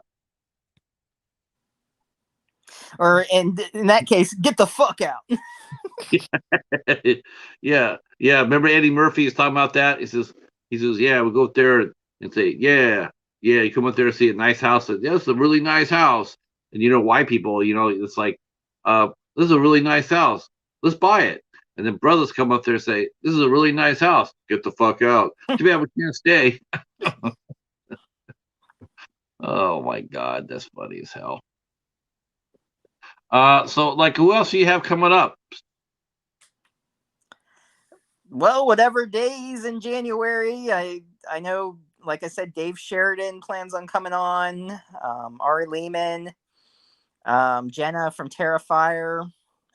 Or in that case, get the fuck out. Yeah. Remember Eddie Murphy is talking about that? He says, yeah, we'll go up there and say, yeah. You come up there and see a nice house. Yeah, it's a really nice house. And white people, it's like, this is a really nice house. Let's buy it. And then brothers come up there and say, this is a really nice house. Get the fuck out. Too bad we can't stay. Oh my God, that's funny as hell. So who else do you have coming up? Well, whatever days in January, I know, like I said, Dave Sheridan plans on coming on. Ari Lehman, Jenna from Terrifier.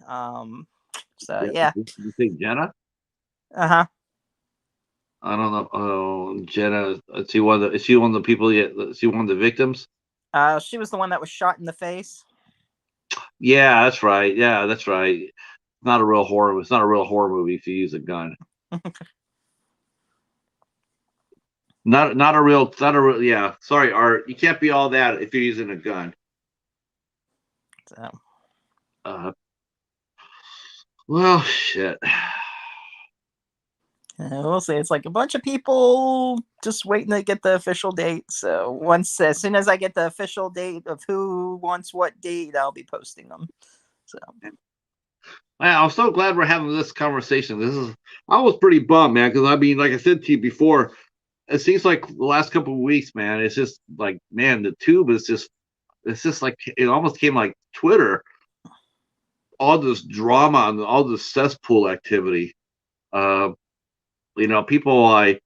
Yeah. Did you say Jenna? Uh-huh. I don't know. Oh, Jenna. Is she one of the people? Is she one of the victims? She was the one that was shot in the face. Yeah, that's right. It's not a real horror. It's not a real horror movie if you use a gun. Not a real. Yeah. Sorry, Art. You can't be all that if you're using a gun. So. Well, shit. We'll see. It's like a bunch of people just waiting to get the official date. So as soon as I get the official date of who wants what date, I'll be posting them. So. I'm so glad we're having this conversation. I was pretty bummed, man, because like I said to you before, it seems like the last couple of weeks, man, it's just like, man, the tube is just like, it almost came like Twitter. All this drama and all this cesspool activity. People I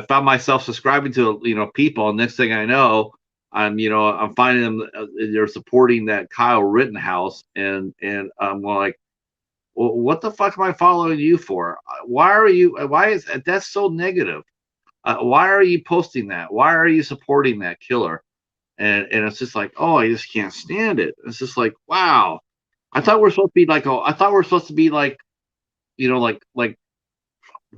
found myself subscribing to, people, and next thing I know, I'm finding them, they're supporting that Kyle Rittenhouse, and I'm like, What the fuck am I following you for? Why are you? Why is that's so negative? Why are you posting that? Why are you supporting that killer? And it's just like, oh, I just can't stand it. It's just like, wow. I thought we're supposed to be like, oh, I thought we're supposed to be like, like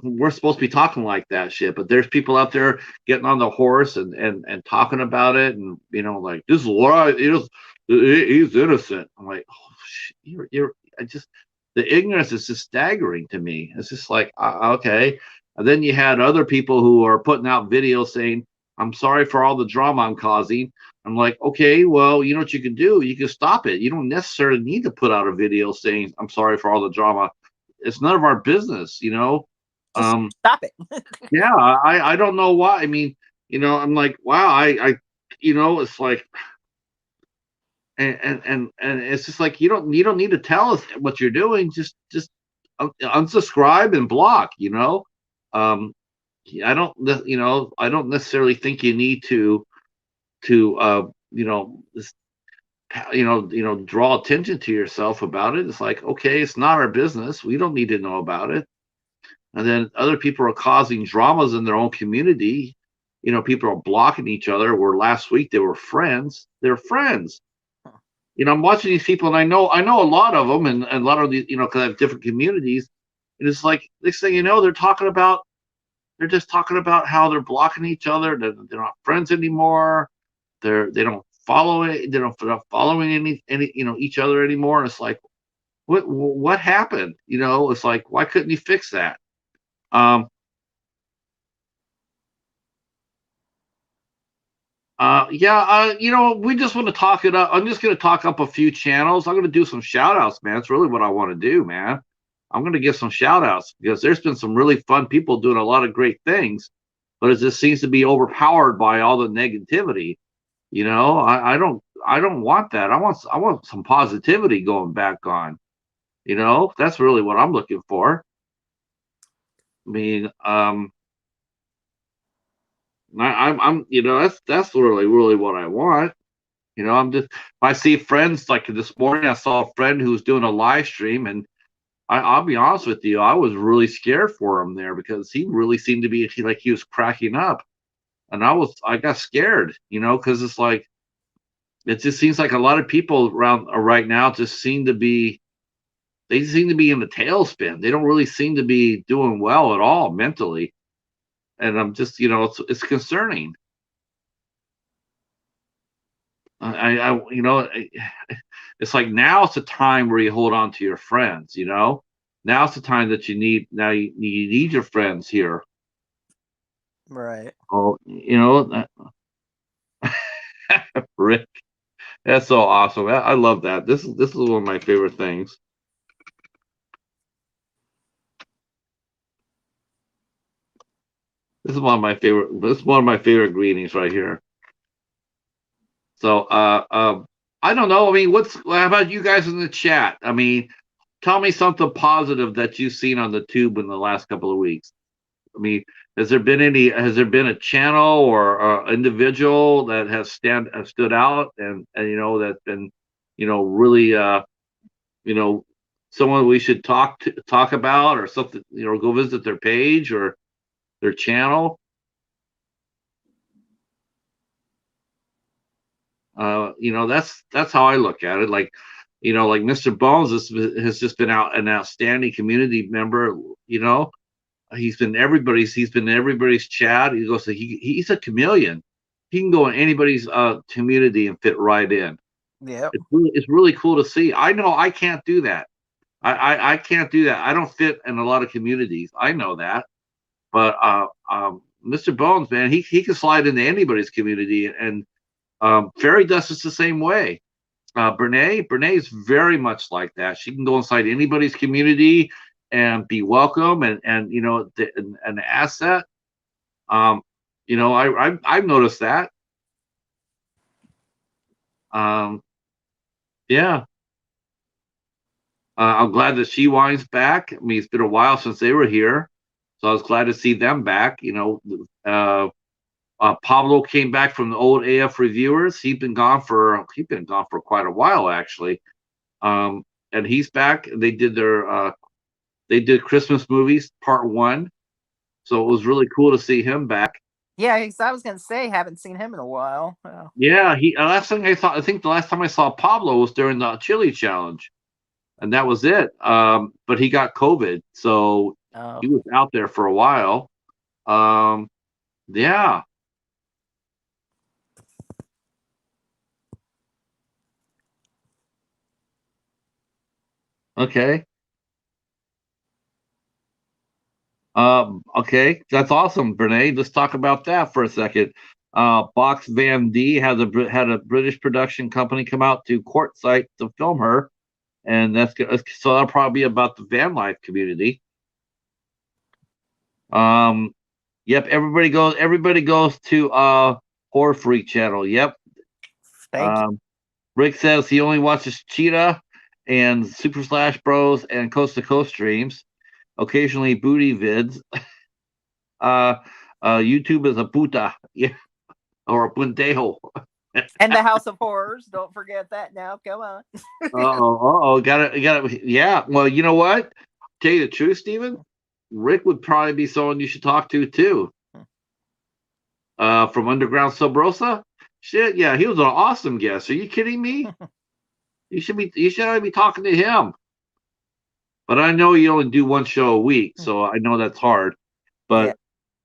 we're supposed to be talking like that shit. But there's people out there getting on the horse and talking about it, and like this is what he's innocent. I'm like, oh, shit, I just the ignorance is just staggering to me. It's just like, okay. And then you had other people who are putting out videos saying, I'm sorry for all the drama I'm causing. I'm like, okay, well, you know what you can do? You can stop it. You don't necessarily need to put out a video saying, I'm sorry for all the drama. It's none of our business. Just stop it. Yeah, I don't know why. I mean, I'm like, wow, it's like, and it's just like, you don't need to tell us what you're doing. Just unsubscribe and block. Um, I don't necessarily think you need to draw attention to yourself about it. It's like, okay, it's not our business. We don't need to know about it. And then other people are causing dramas in their own community. People are blocking each other. Where last week they were friends. They're friends. I'm watching these people, and I know a lot of them, and a lot of these, because I have different communities. And it's like, next thing you know, they're just talking about how they're blocking each other. They're not friends anymore. They don't follow it. They're not following any each other anymore. And it's like, what happened? It's like, why couldn't you fix that? Um, yeah, we just want to talk it up. I'm just going to talk up a few channels. I'm going to do some shout outs, man. It's really what I want to do, man. I'm going to give some shout outs because there's been some really fun people doing a lot of great things, but it just seems to be overpowered by all the negativity. I don't want that. I want some positivity going back on. That's really what I'm looking for. I mean, I'm that's really what I want. I'm just, if I see friends, like this morning, I saw a friend who was doing a live stream, and I'll be honest with you, I was really scared for him there because he really seemed to be like he was cracking up, and I got scared, because it's like it just seems like a lot of people around right now just seem to be they seem to be in the tailspin. They don't really seem to be doing well at all mentally, and I'm just it's concerning. It's like now it's a time where you hold on to your friends. Now it's the time that you need. Now you need your friends here. Right. Oh, Rick, that's so awesome. I love that. This is one of my favorite things. This is one of my favorite. This is one of my favorite greetings right here. So, I don't know. I mean, how about you guys in the chat? I mean, tell me something positive that you've seen on the tube in the last couple of weeks. I mean, has there been a channel or individual that has stood out and that's been really you know someone we should talk about or something, go visit their page or their channel? That's how I look at it. Like, like Mr. Bones has just been an outstanding community member. He's been in everybody's chat. He's a chameleon. He can go in anybody's community and fit right in. Yeah. It's really cool to see. I know I can't do that. I can't do that. I don't fit in a lot of communities. I know that. But Mr. Bones, man, he can slide into anybody's community, and Fairy Dust is the same way. Brene is very much like that. She can go inside anybody's community and be welcome and an asset. I've noticed that. Yeah. I'm glad that She Wine's back. I mean, it's been a while since they were here, so I was glad to see them back. Pablo came back from the old AF reviewers. He'd been gone for quite a while, actually. and he's back. They did Christmas movies part 1, so it was really cool to see him back. Yeah, because I was gonna say haven't seen him in a while. Oh. Yeah, he last thing I think the last time I saw Pablo was during the chili challenge, and that was it. But he got COVID, so Oh. he was out there for a while. Yeah. Okay. Okay, that's awesome, Brene. Let's talk about that for a second. Box Van D had a British production company come out to Quartzsite to film her, and so that'll probably be about the van life community. Yep, everybody goes to Horror Freak channel. Yep. Thank you. Rick says he only watches Cheetah and Super Slash Bros and Coast to Coast streams, occasionally booty vids. YouTube is a puta, yeah, or a puntejo. And the House of Horrors. Don't forget that now. Come on. Got it. Yeah. Well, you know what? Tell you the truth, Steven, Rick would probably be someone you should talk to too. From Underground Sub Rosa. Shit, yeah, he was an awesome guest. Are you kidding me? You should be talking to him. But I know you only do one show a week, so I know that's hard. But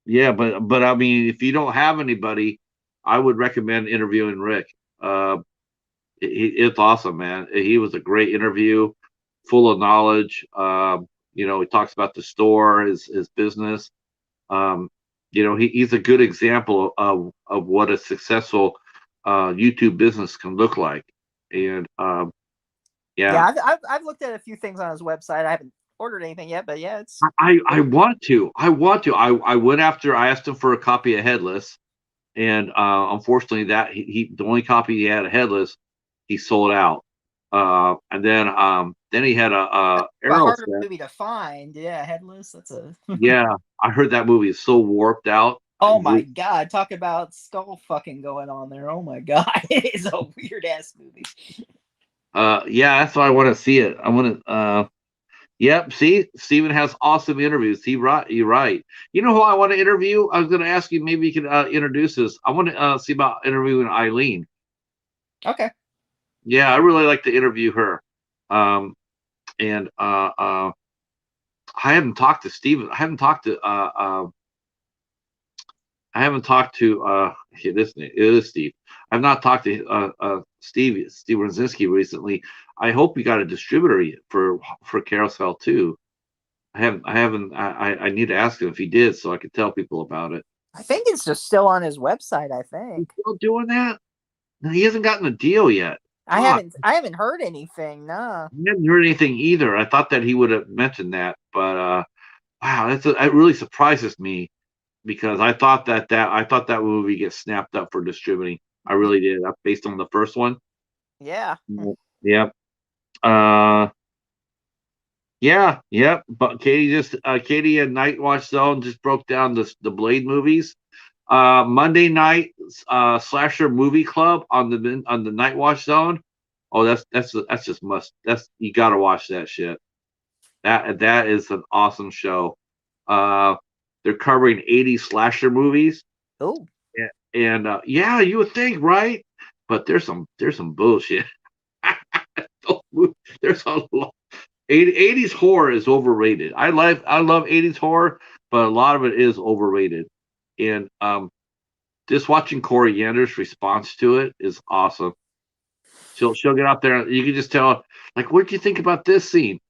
but I mean, if you don't have anybody, I would recommend interviewing Rick. It's awesome, man. He was a great interview, full of knowledge. He talks about the store, his business. He's a good example of what a successful YouTube business can look like. And I've looked at a few things on his website. I haven't ordered anything yet, but yeah, it's. I want to. I went after. I asked him for a copy of Headless, and unfortunately, that the only copy he had of Headless, he sold out. And then he had a harder movie to find. Yeah, Headless. That's a. Yeah, I heard that movie is so warped out. Oh my god! Talk about skull fucking going on there. Oh my god, it is a weird ass movie. Yeah, that's why I want to see it. I want to. Yep. See, Steven has awesome interviews. You're right. You know who I want to interview? I was going to ask you. Maybe you can introduce us. I want to see about interviewing Eileen. Okay. Yeah, I really like to interview her. And I haven't talked to Steven. I haven't talked to it is Steve. I've not talked to Steve Rosinski recently. I hope you got a distributor for Carousel too. I need to ask him if he did, so I could tell people about it. I think it's just still on his website. I think he's still doing that. No, he hasn't gotten a deal yet. I haven't heard anything. No, I haven't heard anything either. I thought that he would have mentioned that, but wow, it really surprises me because I thought that movie gets snapped up for distributing. I really did. Based on the first one. Yeah. Yep. Yep. But Katie and Night Watch Zone just broke down the Blade movies. Monday night slasher movie club on the Night Watch Zone. Oh, that's just must. You got to watch that shit. That is an awesome show. They're covering 80 slasher movies. Oh. And yeah, you would think, right? But there's some bullshit. There's a lot. 80s horror is overrated. I love 80s horror, but a lot of it is overrated. And just watching Corey Yander's response to it is awesome. She'll get out there and you can just tell, like, what do you think about this scene?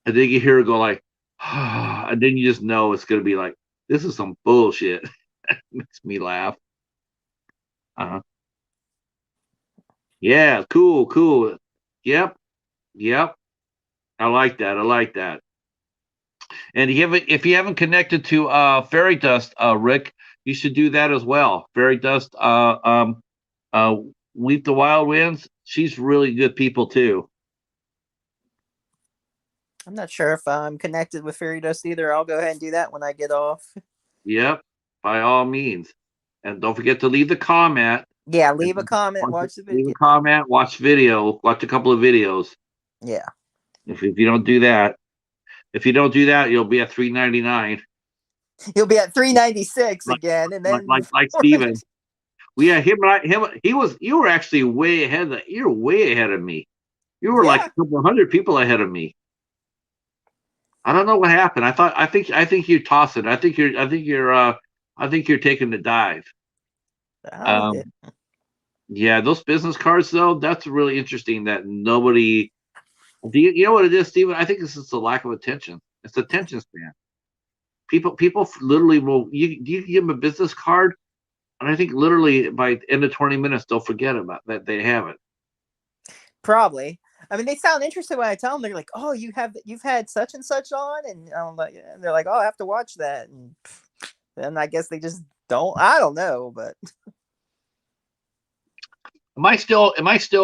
And then you hear her go like, and then you just know it's gonna be like, this is some bullshit. Makes me laugh. Yeah, cool. Yep. I like that. And if you haven't connected to Fairy Dust, Rick, you should do that as well. Fairy Dust, Weep the Wild Winds. She's really good people too. I'm not sure if I'm connected with Fairy Dust either. I'll go ahead and do that when I get off. Yep, by all means. And don't forget to leave the comment. Yeah, leave a comment, watch the video. Leave a comment, watch video, watch a couple of videos. Yeah. If you don't do that, you'll be at 399. He'll be at 396 again, and then Like Steven. Well, yeah, you were actually way ahead you're way ahead of me. You were like yeah, a couple hundred people ahead of me. I don't know what happened. I think you toss it. I think you're taking the dive. okay. Yeah, those business cards though, that's really interesting that nobody you know what it is, Steven? I think this is a lack of attention. It's attention span. People literally will you give them a business card, and I think literally by the end of 20 minutes they'll forget about that they have it. Probably. I mean, they sound interested when I tell them. They're like, "Oh, you've had such and such on," and I'm like, and they're like, "Oh, I have to watch that." And then I guess they just don't. I don't know, but Am I still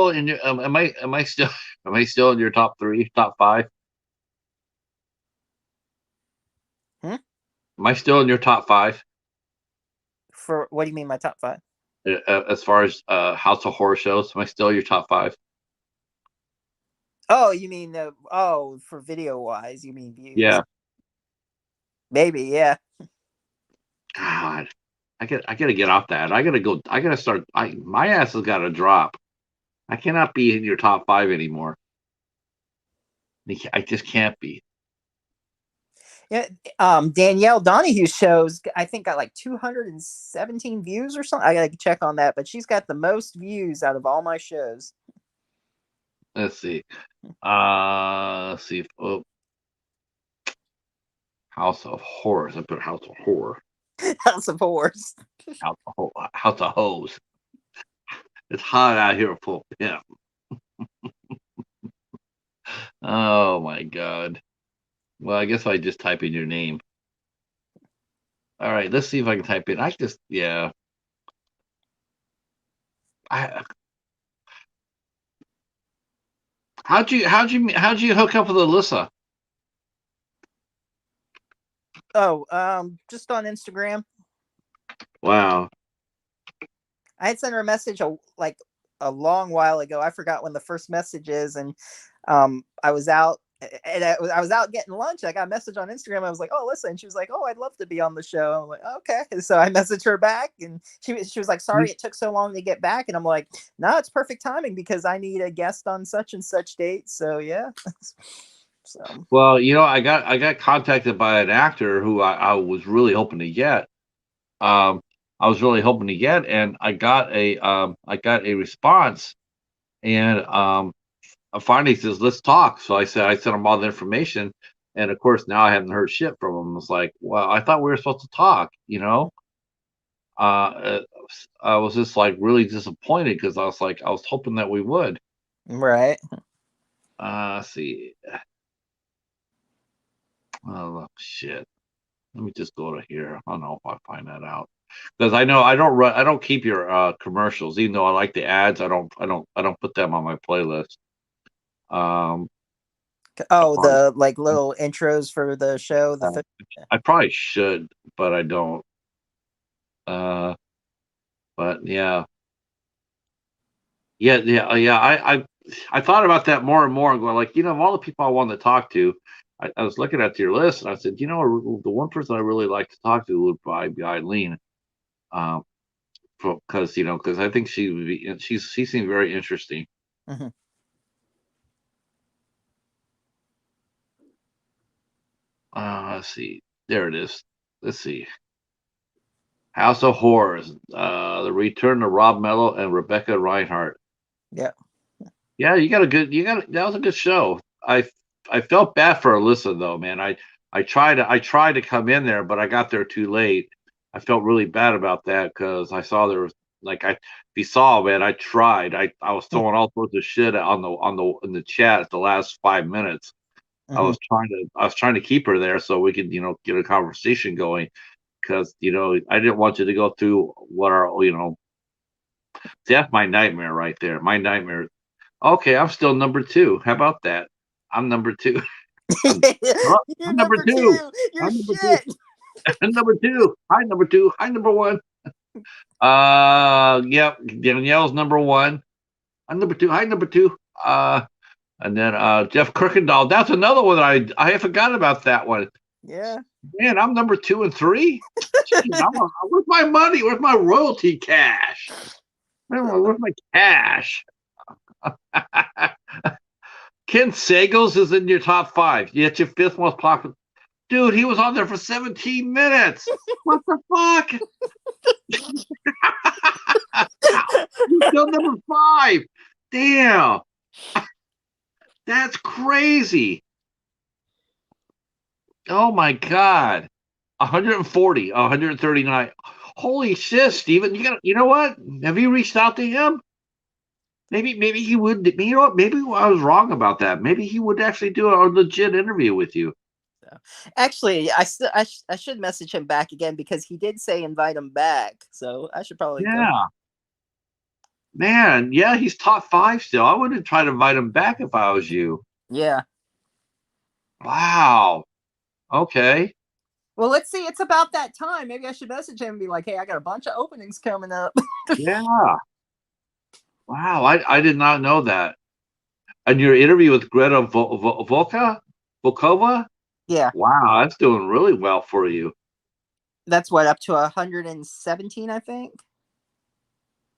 in your am I still am I still in your top 3, top 5? hmm? Am I still in your top 5? For what do you mean my top 5? As far as House of Horror shows, am I still your top 5? Oh, you mean for video wise, you mean views? Yeah. Maybe, yeah. God, I gotta get off that. I gotta go. I gotta start. My ass has got to drop. I cannot be in your top 5 anymore. I just can't be. Yeah, Danielle Donahue's shows I think got like 217 views or something. I gotta check on that, but she's got the most views out of all my shows. Let's see. Let's see. Oh, House of Horrors. I put House of Horror. House of Horrors. House of Hose. It's hot out here for him. Oh my God. Well, I guess I just type in your name. All right, let's see if I can type in. Yeah. How'd you hook up with Alyssa? Oh, just on Instagram. Wow. I had sent her a message like a long while ago. I forgot when the first message is, and I was out and I was out getting lunch. I got a message on Instagram. I was like, "Oh, listen." She was like, "Oh, I'd love to be on the show." I'm like, "Okay." And so I messaged her back, and she was like, "Sorry, it took so long to get back." And I'm like, "No, it's perfect timing because I need a guest on such and such date." So yeah. So Well, I got contacted by an actor who I was really hoping to get. I was really hoping to get, and I got a response, and finally he says, "Let's talk." So I sent him all the information, and of course now I haven't heard shit from him. It's like, well, I thought we were supposed to talk. Uh, I was just like really disappointed because I was hoping that we would. right. Let's see. Oh shit. Let me just go to here. I don't know if I find that out because I know I don't keep your commercials, even though I like the ads. I don't put them on my playlist. Um, Oh, apart- the like little intros for the show. I probably should, but I don't. Uh, but yeah. I thought about that more and more, and going like, of all the people I wanted to talk to, I was looking at your list, and I said, the one person I really like to talk to would probably be Eileen. Um, because I think she would be. She seemed very interesting. Mm-hmm. Let's see. There it is. Let's see. House of Horrors. The Return of Rob Mello and Rebecca Reinhardt. Yeah. Yeah, that was a good show. I felt bad for Alyssa though, man. I tried to come in there, but I got there too late. I felt really bad about that because I saw there was if you saw, man, I tried. I was throwing all sorts of shit in the chat at the last 5 minutes. Mm-hmm. I was trying to keep her there so we could, get a conversation going because, I didn't want you to go through see, that's my nightmare right there. My nightmare. Okay, I'm still number 2. How about that? I'm number 2. I'm, You're I'm number number 2. 2. You're I'm number 2. shit. I'm number 2. Hi, number 2. Hi, number 1. Yep. Danielle's number 1. I'm number 2. Hi, number 2. And then Jeff Kirkendall. That's another one that I forgot about that one. Yeah. Man, I'm number 2 and 3. Where's my money? Where's my royalty cash? Where's my cash? Ken Sagals is in your top 5. Yet your 5th most popular. Dude, he was on there for 17 minutes. What the fuck? He's still number 5. Damn. That's crazy. Oh my God. 140, 139. Holy shit, Steven. You know what? Have you reached out to him? Maybe he would. You know what? Maybe I was wrong about that. Maybe he would actually do a legit interview with you. Actually, I should message him back again because he did say invite him back. So I should probably go. Man, yeah, he's top 5 still. I wouldn't try to invite him back if I was you. Yeah. Wow. Okay. Well, let's see. It's about that time. Maybe I should message him and be like, "Hey, I got a bunch of openings coming up." Yeah. Wow, I did not know that. And your interview with Greta Volkova? Yeah. Wow, that's doing really well for you. That's what, up to 117, I think.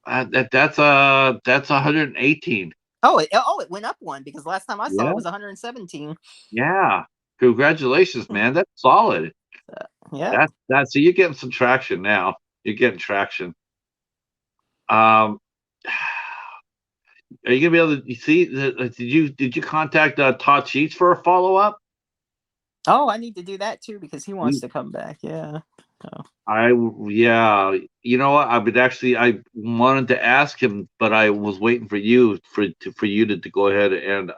That's 118. Oh, it went up one because last time I saw it was 117. Yeah. Congratulations, man. That's solid. Yeah. So you're getting some traction now. You're getting traction. Are you gonna be able to see? Did you contact Tochi for a follow up? Oh, I need to do that too because he wants to come back. Yeah. Yeah. You know what? I wanted to ask him, but I was waiting for you to go ahead and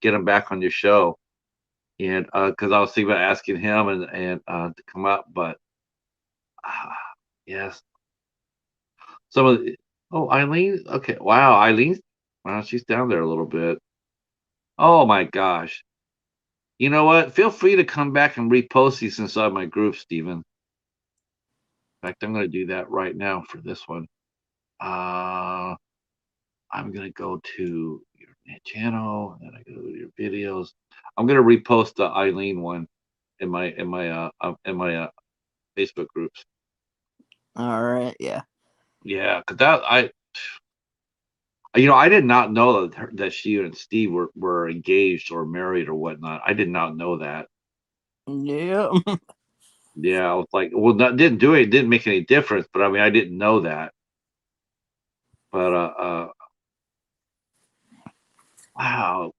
get him back on your show, and because I was thinking about asking him and to come up, but yes, some of the, Eileen. Okay, wow, Eileen. Wow, she's down there a little bit. Oh my gosh. You know what? Feel free to come back and repost these inside my group, Steven. In fact, I'm going to do that right now for this one. I'm going to go to your channel, and then I go to your videos. I'm going to repost the Eileen one in my Facebook groups. All right. Yeah. Yeah, because I did not know that she and Steve were engaged or married or whatnot. I did not know that. Yeah. Yeah, I was like, well, that didn't do it. It didn't make any difference. But I mean, I didn't know that. But wow,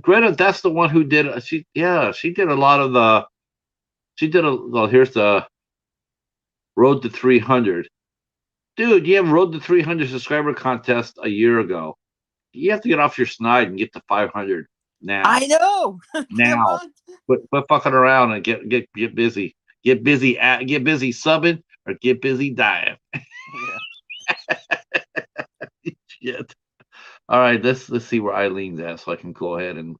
Greta, that's the one who did. She did a lot of the. Well, here's the Road to 300. Dude, you have Road to 300 subscriber contest a year ago. You have to get off your snide and get to 500 now. I know. Now, quit fucking around and get busy. Get busy subbing or get busy dying. Shit. All right, let's see where Eileen's at, so I can go ahead and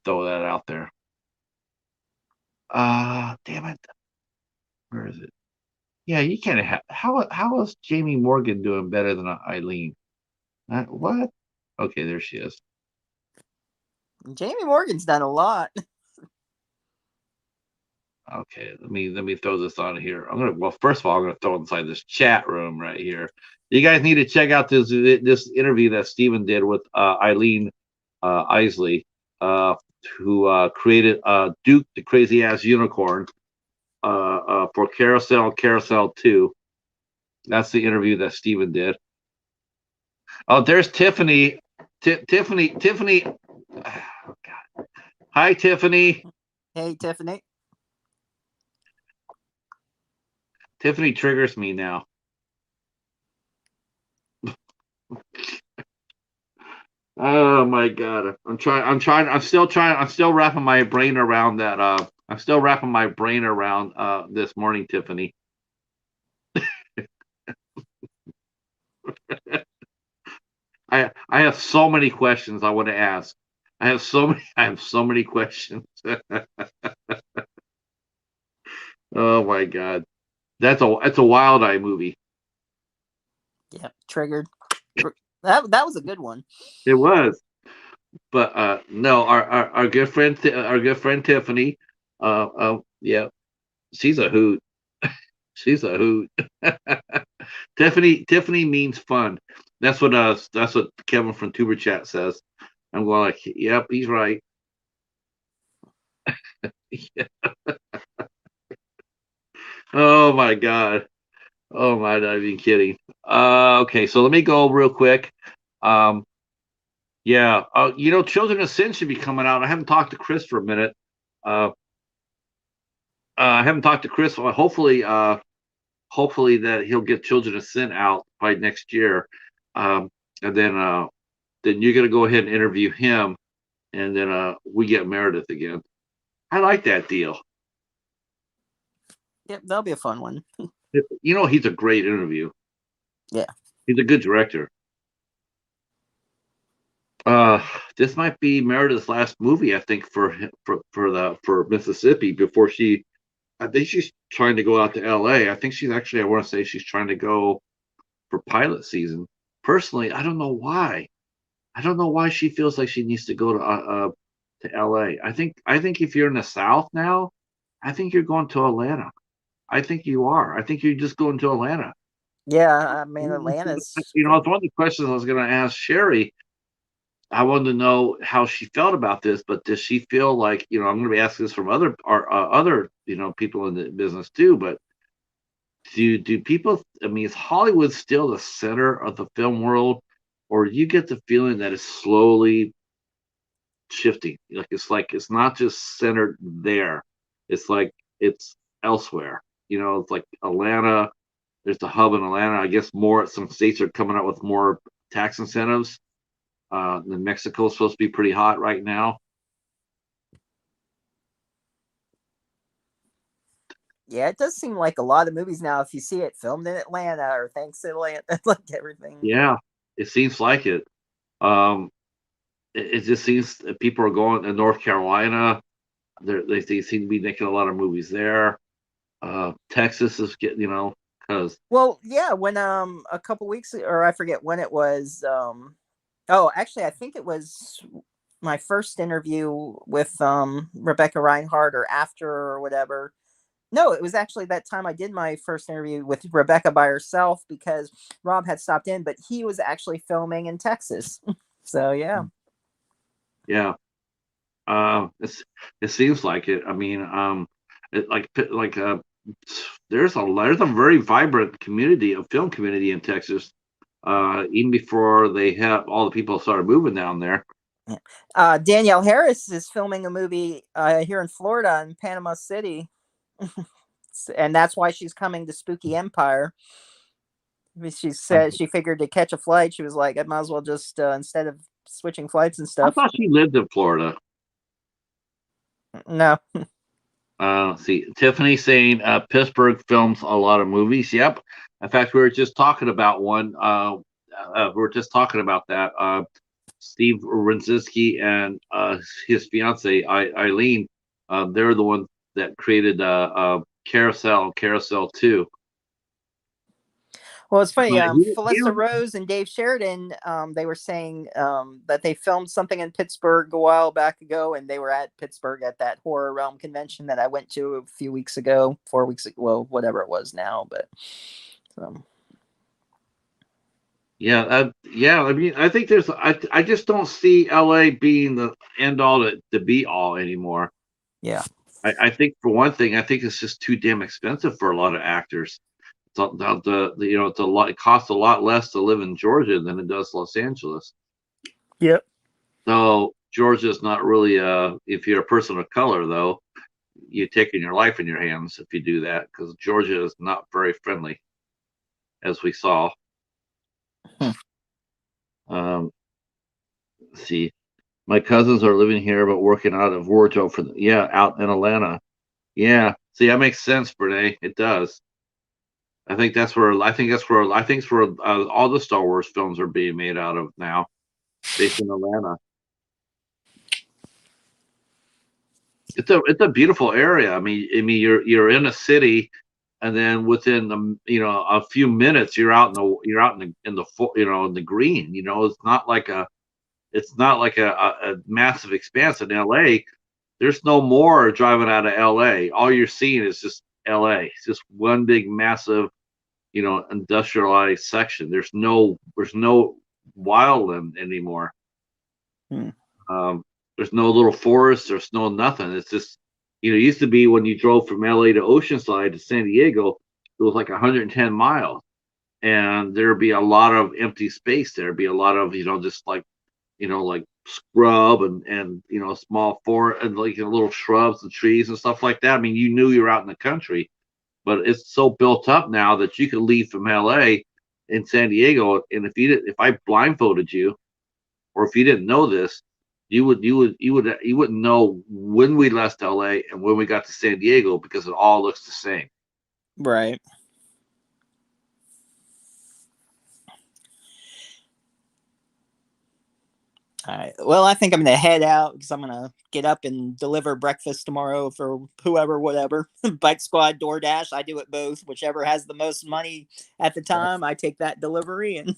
throw that out there. Damn it. Where is it? Yeah, you can't have. How is Jamie Morgan doing better than Eileen? What? Okay, there she is. Jamie Morgan's done a lot. Okay, let me throw this on here. First of all, I'm gonna throw it inside this chat room right here. You guys need to check out this interview that Steven did with Eileen Isley, who created Duke the Crazy Ass Unicorn for Carousel 2. That's the interview that Steven did. Oh, there's Tiffany. Tiffany. Oh, God. Hi, Tiffany. Hey, Tiffany. Tiffany triggers me now. Oh my God. I'm still wrapping my brain around that. I'm still wrapping my brain around this morning, Tiffany. I have so many questions I want to ask. I have so many questions. Oh my God. That's a Wild Eye movie. Yeah, triggered. That was a good one. It was. but no, our good friend our good friend Tiffany, yeah, she's a hoot. She's a hoot. Tiffany means fun. That's what Kevin from Tuber Chat says. I'm going like, yep, he's right. Oh my god. Oh my, not even kidding. Okay, so let me go real quick. Um, yeah, Children of Sin should be coming out. I haven't talked to Chris for a minute. Uh, I haven't talked to Chris. Well, hopefully that he'll get Children of Sin out by next year. Um, and then you're gonna go ahead and interview him, and then we get Meredith again. I like that deal. Yep, that'll be a fun one. He's a great interview. Yeah. He's a good director. Uh, this might be Meredith's last movie, I think, for Mississippi before I think she's trying to go out to LA. I think she's actually, I want to say she's trying to go for pilot season. Personally, I don't know why. I don't know why she feels like she needs to go to LA. I think if you're in the South now, I think you're going to Atlanta. I think you are. I think you're just going to Atlanta. Yeah, I mean Atlanta's. It's one of the questions I was going to ask Sherry. I wanted to know how she felt about this, but does she feel like, I'm going to be asking this from other people in the business too, but do people, I mean, is Hollywood still the center of the film world, or do you get the feeling that it's slowly shifting? Like it's not just centered there. It's like it's elsewhere. It's like Atlanta, there's the hub in Atlanta. I guess some states are coming out with more tax incentives. Then Mexico is supposed to be pretty hot right now. Yeah, it does seem like a lot of movies now, if you see it filmed in Atlanta or thanks to Atlanta, like everything. Yeah, it seems like it. Um, it just seems that people are going to North Carolina. They seem to be making a lot of movies there. Texas is getting, because Well, yeah, when a couple weeks or I forget when it was. Oh, actually, I think it was my first interview with Rebecca Reinhardt or after or whatever. No, it was actually that time I did my first interview with Rebecca by herself because Rob had stopped in, but he was actually filming in Texas. So yeah. yeah, it seems like it. I mean, there's a very vibrant community of film community in Texas. Even before they have all the people started moving down there. Danielle Harris is filming a movie here in Florida in Panama City. And that's why she's coming to Spooky Empire. She said she figured to catch a flight. She was like, I might as well just instead of switching flights and I stuff. thought she lived in Florida. No. See, Tiffany saying Pittsburgh films a lot of movies. Yep. In fact, we were just talking about one. We were just talking about that. Steve Renzinski and his fiance Eileen. They're the ones that created Carousel, Carousel 2. Well, it's funny. He Felissa Rose and Dave Sheridan, they were saying that they filmed something in Pittsburgh a while back ago, and they were at Pittsburgh at that Horror Realm convention that I went to a few weeks ago, 4 weeks ago, well, whatever it was now. But yeah. I mean, I think I just don't see LA being the end all to be all anymore. Yeah. I think for one thing, I think it's just too damn expensive for a lot of actors. It costs a lot less to live in Georgia than it does Los Angeles. Yep. So Georgia's not really if you're a person of color though, you're taking your life in your hands if you do that, because Georgia is not very friendly, as we saw. Let's see, my cousins are living here but working out of Wardrobe out in Atlanta. Yeah, see, that makes sense, Brene. It does. I think that's where all the Star Wars films are being made out of now, based in Atlanta. It's a beautiful area. I mean, you're in a city, and then within a few minutes you're out in the green. It's not like It's not like a massive expanse in LA. There's no more driving out of LA. All you're seeing is just LA. It's just one big massive, industrialized section. There's no wildland anymore. Hmm. There's no little forest. There's no nothing. It's just, it used to be when you drove from LA to Oceanside to San Diego, it was like 110 miles, and there'd be a lot of empty space. There'd be a lot of, just like scrub and small forest and like little shrubs and trees and stuff like that. I mean, you knew you were out in the country, but it's so built up now that you could leave from LA in San Diego, and if I blindfolded you, or if you didn't know this, you wouldn't know when we left LA and when we got to San Diego, because it all looks the same. Right. All right. Well, I think I'm gonna head out because I'm gonna get up and deliver breakfast tomorrow for whoever, whatever. Bike Squad, DoorDash. I do it both. Whichever has the most money at the time, I take that delivery. And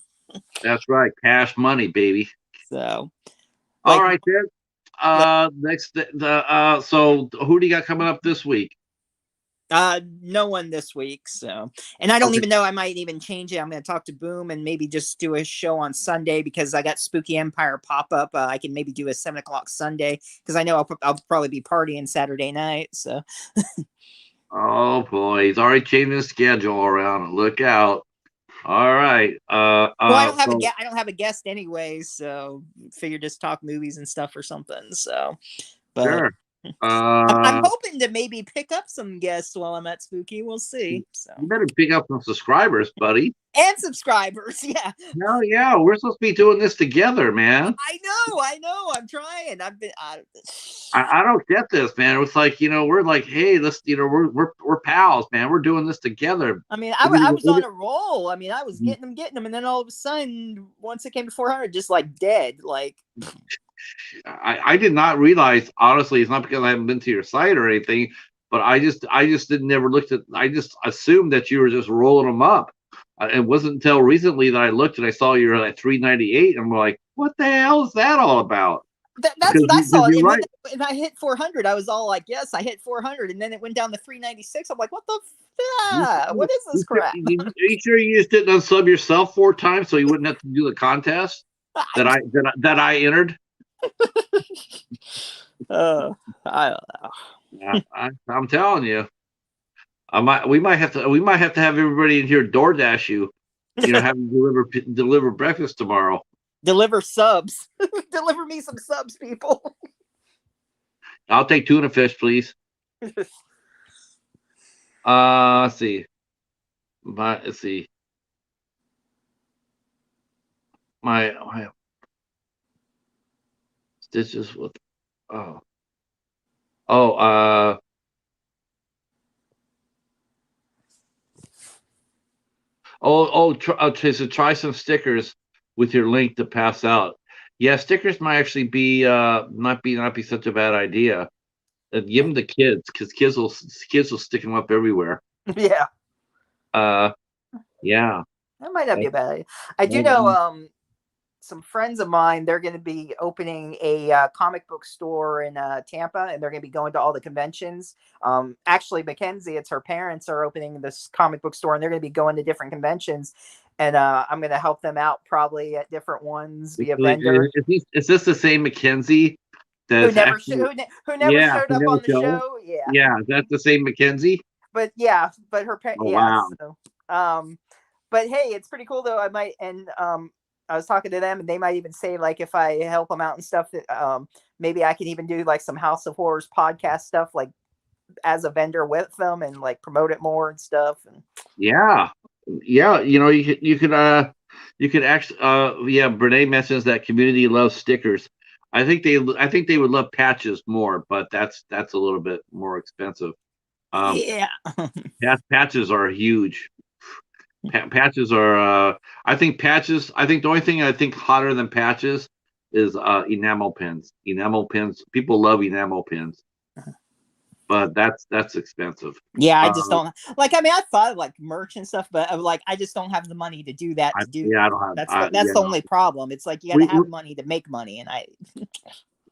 That's right, cash money, baby. so, All like, right, then. Next, so who do you got coming up this week? no one this week. So, and I don't Okay. even know. I might even change it. I'm going to talk to Boom and maybe just do a show on Sunday because I got Spooky Empire pop up. I can maybe do a 7 o'clock Sunday because I know I'll probably be partying Saturday night. So, Oh boy, he's already changing the schedule around. Look out! All right. well, I don't have So I don't have a guest anyway. So, figure just talk movies and stuff or something. So, but. sure. I'm Uh, hoping to maybe pick up some guests while I'm at Spooky. We'll see. So you better pick up some subscribers, buddy. and subscribers, yeah. Hell yeah, we're supposed to be doing this together, man. I know. I'm trying. I've been. I don't get this, man. It's like, we're like, hey, let's, we're pals, man. We're doing this together. I mean, We're I gonna, was on a roll. I mean, I was getting them, and then all of a sudden, once it came to 400, just like dead. Like, I did not realize, honestly, it's not because I haven't been to your site or anything, but I just didn't never looked at. I just assumed that you were just rolling them up. It wasn't until recently that I looked and I saw you were at 398, and I'm like, what the hell is that all about? that's what I saw. You're And right. then I hit 400. I was all like, yes, I hit 400, and then it went down to 396. I'm like, what the? What is this crap? Are you sure you just didn't unsub yourself 4 times so you wouldn't have to do the contest that I entered? I don't know. I'm telling you, we might have to have everybody in here DoorDash you, have them deliver breakfast tomorrow. Deliver subs. Deliver me some subs, people. I'll take tuna fish, please. Let's see. Let's see. My stitches with oh oh so try some stickers with your link to pass out. Yeah, stickers might actually be not be such a bad idea. Give them to kids, because kids will stick them up everywhere. Yeah. Yeah. That might not be a bad idea. I do know some friends of mine, they're going to be opening a comic book store in Tampa, and they're going to be going to all the conventions. Actually, Mackenzie, it's her parents are opening this comic book store, and they're going to be going to different conventions. And I'm going to help them out probably at different ones via vendor. Is this the same Mackenzie? Who never showed up on the show? Yeah, that's the same Mackenzie. But her parents. Oh, wow. So, but hey, it's pretty cool though. I might I was talking to them, and they might even say like if I help them out and stuff that maybe I can even do like some House of Horrors podcast stuff like as a vendor with them and like promote it more and stuff. And yeah, you could actually Brene mentions that community loves stickers. I think they would love patches more, but that's a little bit more expensive. Yeah. Patches are huge. Patches are I think the only thing I think hotter than patches is enamel pins. People love enamel pins. but that's expensive. Yeah, I just Uh, don't like. I mean, I thought of like merch and stuff, but like, I just don't have the money to do that. To do I don't have. that's the only problem. It's like you got to We, have money to make money, and I.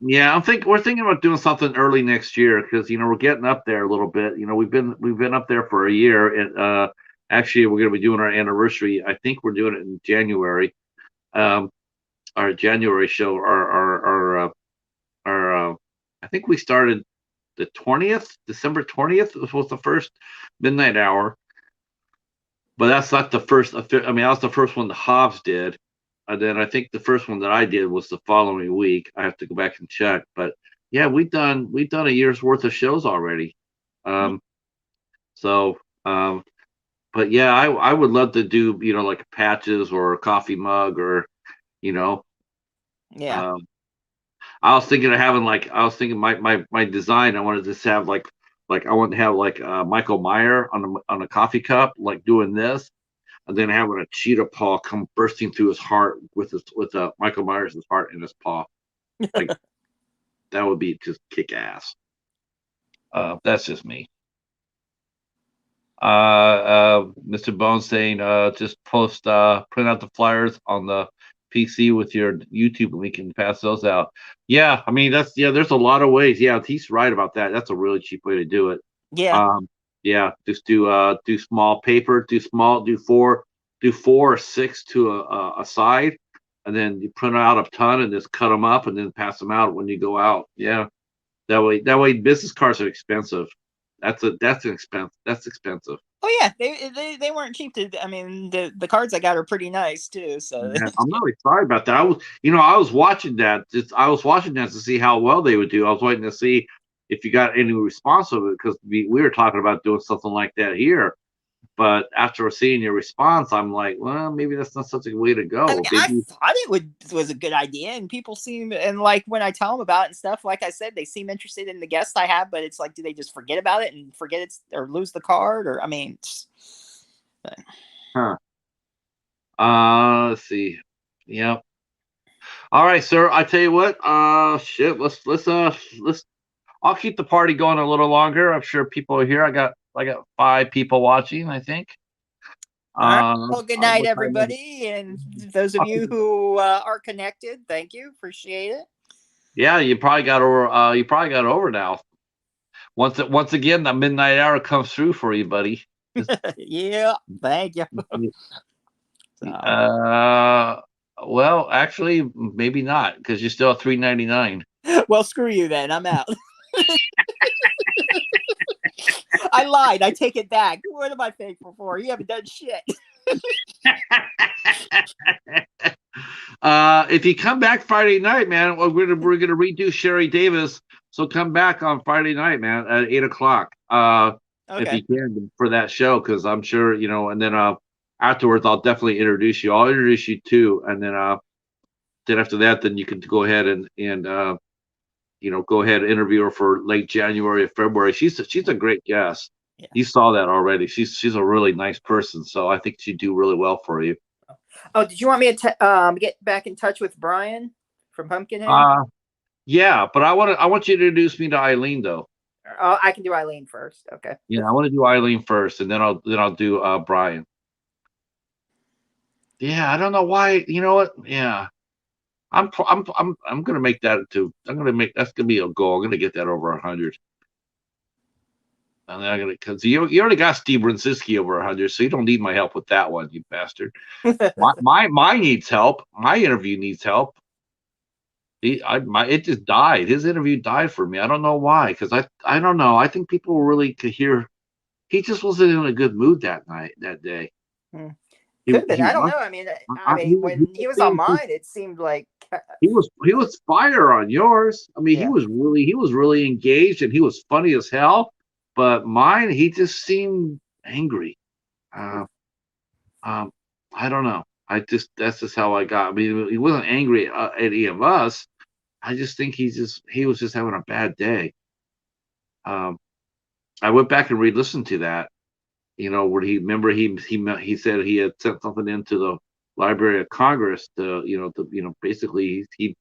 yeah, we're thinking about doing something early next year because we're getting up there a little bit. We've been up there for a year, and actually we're going to be doing our anniversary. I think we're doing it in January. Um, our January show, our I think we started the 20th, December 20th was the first midnight hour, but that's not the first. I mean, that was the first one the Hobbs did, and then I think the first one that I did was the following week. I have to go back and check, but yeah, we've done a year's worth of shows already. Um, so, but yeah, I would love to do like patches or a coffee mug or you know. Yeah. Um, I was thinking of having my design. I wanted to just have like I want to have like Michael Meyer on a coffee cup, like doing this, and then having a cheetah paw come bursting through his heart with Michael Myers' heart in his paw. Like that would be just kick ass. That's just me. Mr. Bones saying, just print out the flyers on the PC with your YouTube link and pass those out. Yeah, I mean there's a lot of ways. Yeah, he's right about that. That's a really cheap way to do it. Yeah. Um, yeah, just do small paper, do four or six to a side, and then you print out a ton and just cut them up and then pass them out when you go out. Yeah, that way business cards are expensive. That's an expense. That's expensive. Oh yeah, they weren't cheap to. I mean, the cards I got are pretty nice too. So Yeah, I'm really sorry about that. I was watching that. I was watching that to see how well they would do. I was waiting to see if you got any response of it because we were talking about doing something like that here. But after seeing your response, I'm like, well, maybe that's not such a way to I mean, go. I Maybe, thought it was a good idea, and people seem and like when I tell them about it and stuff. Like I said, they seem interested in the guest I have, but it's like, do they just forget about it and forget it or lose the card? Or I mean, but. huh? Let's see. Yep. All right, sir. I tell you what. Shit. Let's. I'll keep the party going a little longer. I'm sure people are here. I got 5 people watching. I think. All right. Well, good night, What time is it? everybody, and those of you who are connected, thank you, appreciate it. Yeah, you probably got over. You probably got over now. Once again, the midnight hour comes through for you, buddy. Yeah, thank you. Uh, well, actually, maybe not because you're still at $3.99. Well, screw you then. I'm out. I lied. I take it back. What am I thankful for? You haven't done shit. If you come back Friday night, man, we're gonna redo Sherry Davis. So come back on Friday night, man, at 8 o'clock. If Okay. you can for that show, because I'm sure and then afterwards I'll definitely introduce you. I'll introduce you too, and then after that, then you can go ahead and go ahead and interview her for late January or February. She's a great guest. Yeah. You saw that already. She's a really nice person, so I think she'd do really well for you. Oh, did you want me to get back in touch with Brian from Pumpkinhead? Yeah, but I want you to introduce me to Eileen though. I can do Eileen first. Okay. Yeah, I want to do Eileen first, and then I'll do Brian. Yeah, I don't know why. You know what? Yeah, I'm gonna make that too. That's gonna be a goal. I'm gonna get that over 100. And then I'm gonna because you already got Steve Brzezinski over 100, so you don't need my help with that one, you bastard. My needs help. My interview needs help. It just died. His interview died for me. I don't know why. Because I don't know. I think people really could hear. He just wasn't in a good mood that day. Could have been. I don't know. I mean, when he was on mine, it seemed like he was fire on yours. I mean, he was really engaged and he was funny as hell. But mine, he just seemed angry. I don't know. That's just how I got. I mean, he wasn't angry at any of us. I just think he was just having a bad day. I went back and re-listened to that. Where he said he had sent something into the Library of Congress to basically he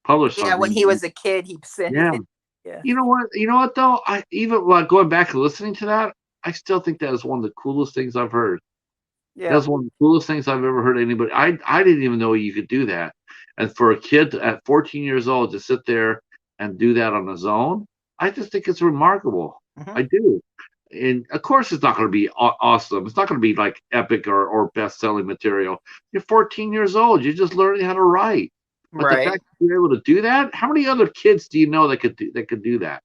published something. when he was a kid, he sent Yeah. Yeah. You know what? You know what though? I even going back and listening to that, I still think that is one of the coolest things I've heard. Yeah. That's one of the coolest things I've ever heard anybody. I didn't even know you could do that. And for a kid at 14 years old to sit there and do that on his own, I just think it's remarkable. Mm-hmm. I do. And of course, it's not going to be awesome. It's not going to be like epic or best selling material. You're 14 years old. You're just learning how to write. But the Right. fact that you're able to do that, how many other kids do you know that could do that?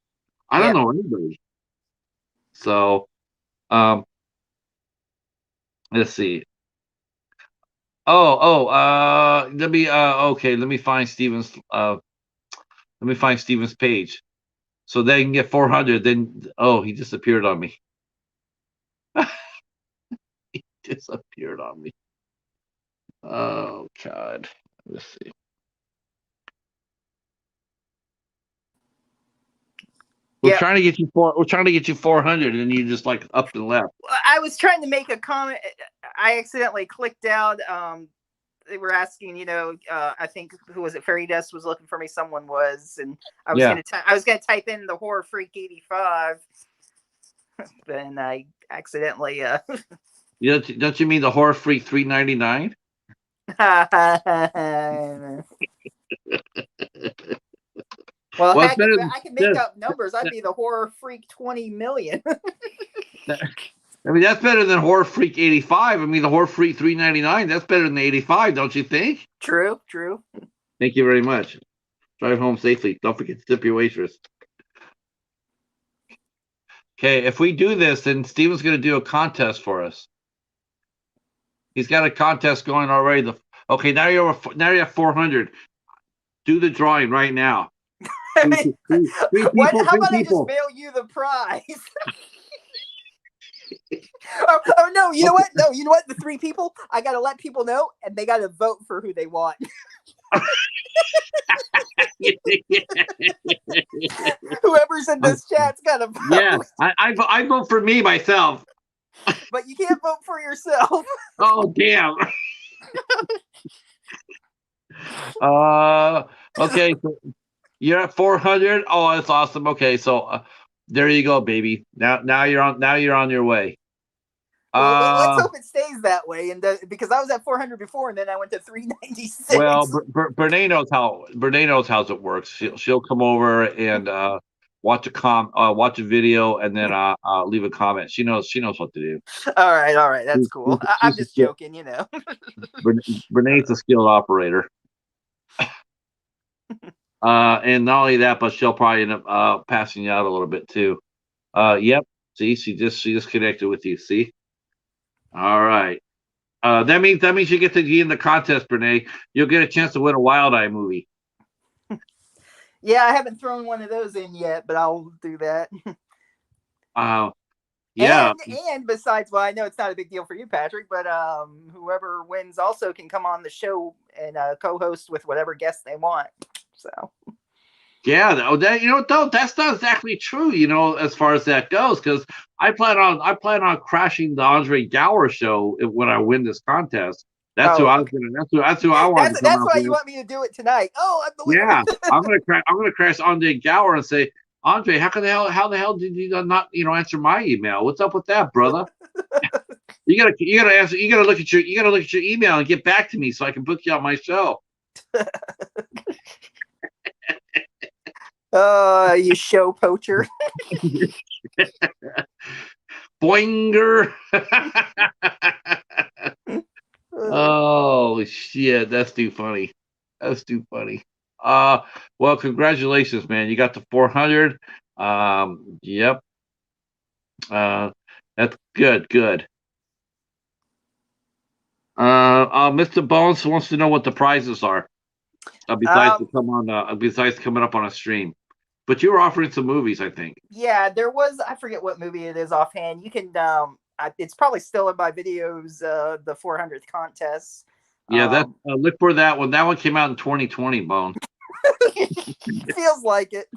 I don't Yeah. know anybody. So, um, let's see. Let me okay, let me find Steven's page. So they can get 400, then he disappeared on me. He disappeared on me. Oh god. Let's see. Yeah. We're trying to get you 400 and you just like up and left. I was trying to make a comment. I accidentally clicked out. They were asking, I think who was it? Fairy Dust was looking for me. Someone was, and I was gonna type in the Horror Freak 85. Then I accidentally. Don't you mean the Horror Freak 399? Well, heck, I can make up numbers. I'd be the Horror Freak 20 million. I mean, that's better than Horror Freak 85. I mean, the Horror Freak 399, that's better than the 85, don't you think? True. Thank you very much. Drive home safely. Don't forget to tip your waitress. Okay, if we do this, then Steven's going to do a contest for us. He's got a contest going already. Okay, now you're at 400. Do the drawing right now. Three people, how about I just mail you the prize? oh no! You know what? No, you know what? The 3 people, I gotta let people know, and they gotta vote for who they want. Whoever's in this chat's gotta vote. Yeah, I vote for me myself. But you can't vote for yourself. Oh damn. Okay. So you're at 400. Oh, that's awesome. Okay, so there you go, baby. Now you're on your way. Well, let's hope it stays that way, and because I was at 400 before, and then I went to 396. Well, Brene knows how it works. She'll come over and watch a video, and then leave a comment. She knows what to do. All right, that's cool. I'm just joking, Brene's a skilled operator. And not only that, but she'll probably end up passing you out a little bit too. Yep. See, she just connected with you. See. All right. That means you get to be in the contest, Brene. You'll get a chance to win a Wild Eye movie. Yeah, I haven't thrown one of those in yet, but I'll do that. Yeah. And besides, well, I know it's not a big deal for you, Patrick, but whoever wins also can come on the show and co-host with whatever guest they want. So. Yeah, though that's not exactly true. As far as that goes, because I plan on crashing the Andre Gower show when I win this contest. That's who I was gonna. That's who I want. That's why you want me to do it tonight. Oh, I'm the winner. Yeah, I'm gonna crash Andre Gower and say, Andre, how the hell did you not answer my email? What's up with that, brother? you gotta answer. You gotta look at your email and get back to me so I can book you on my show. You show poacher. Boinger. Oh shit, that's too funny. Well, congratulations, man. You got the 400. Yep. That's good. Mr. Bones wants to know what the prizes are. Besides coming up on a stream. But you were offering some movies, I think. Yeah, there was. I forget what movie it is offhand. You can. It's probably still in my videos. The 400th contest. Yeah, look for that one. That one came out in 2020, Bone. Feels like it.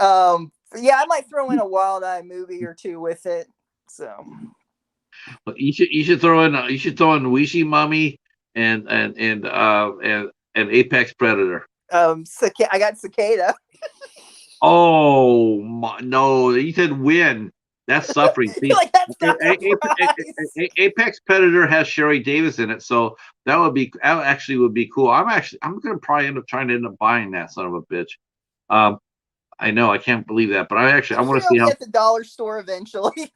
Yeah, I might throw in a Wild Eye movie or two with it. So. You should throw in Ouija Mummy and Apex Predator. I got Cicada. Oh my, no! You said win. That's suffering. See, Like that's not a prize. Apex Predator has Sherry Davis in it, so that actually would be cool. I'm gonna probably end up buying that son of a bitch. Um, I know I can't believe that, but I I'm sure want to it'll see be how. at the dollar store eventually.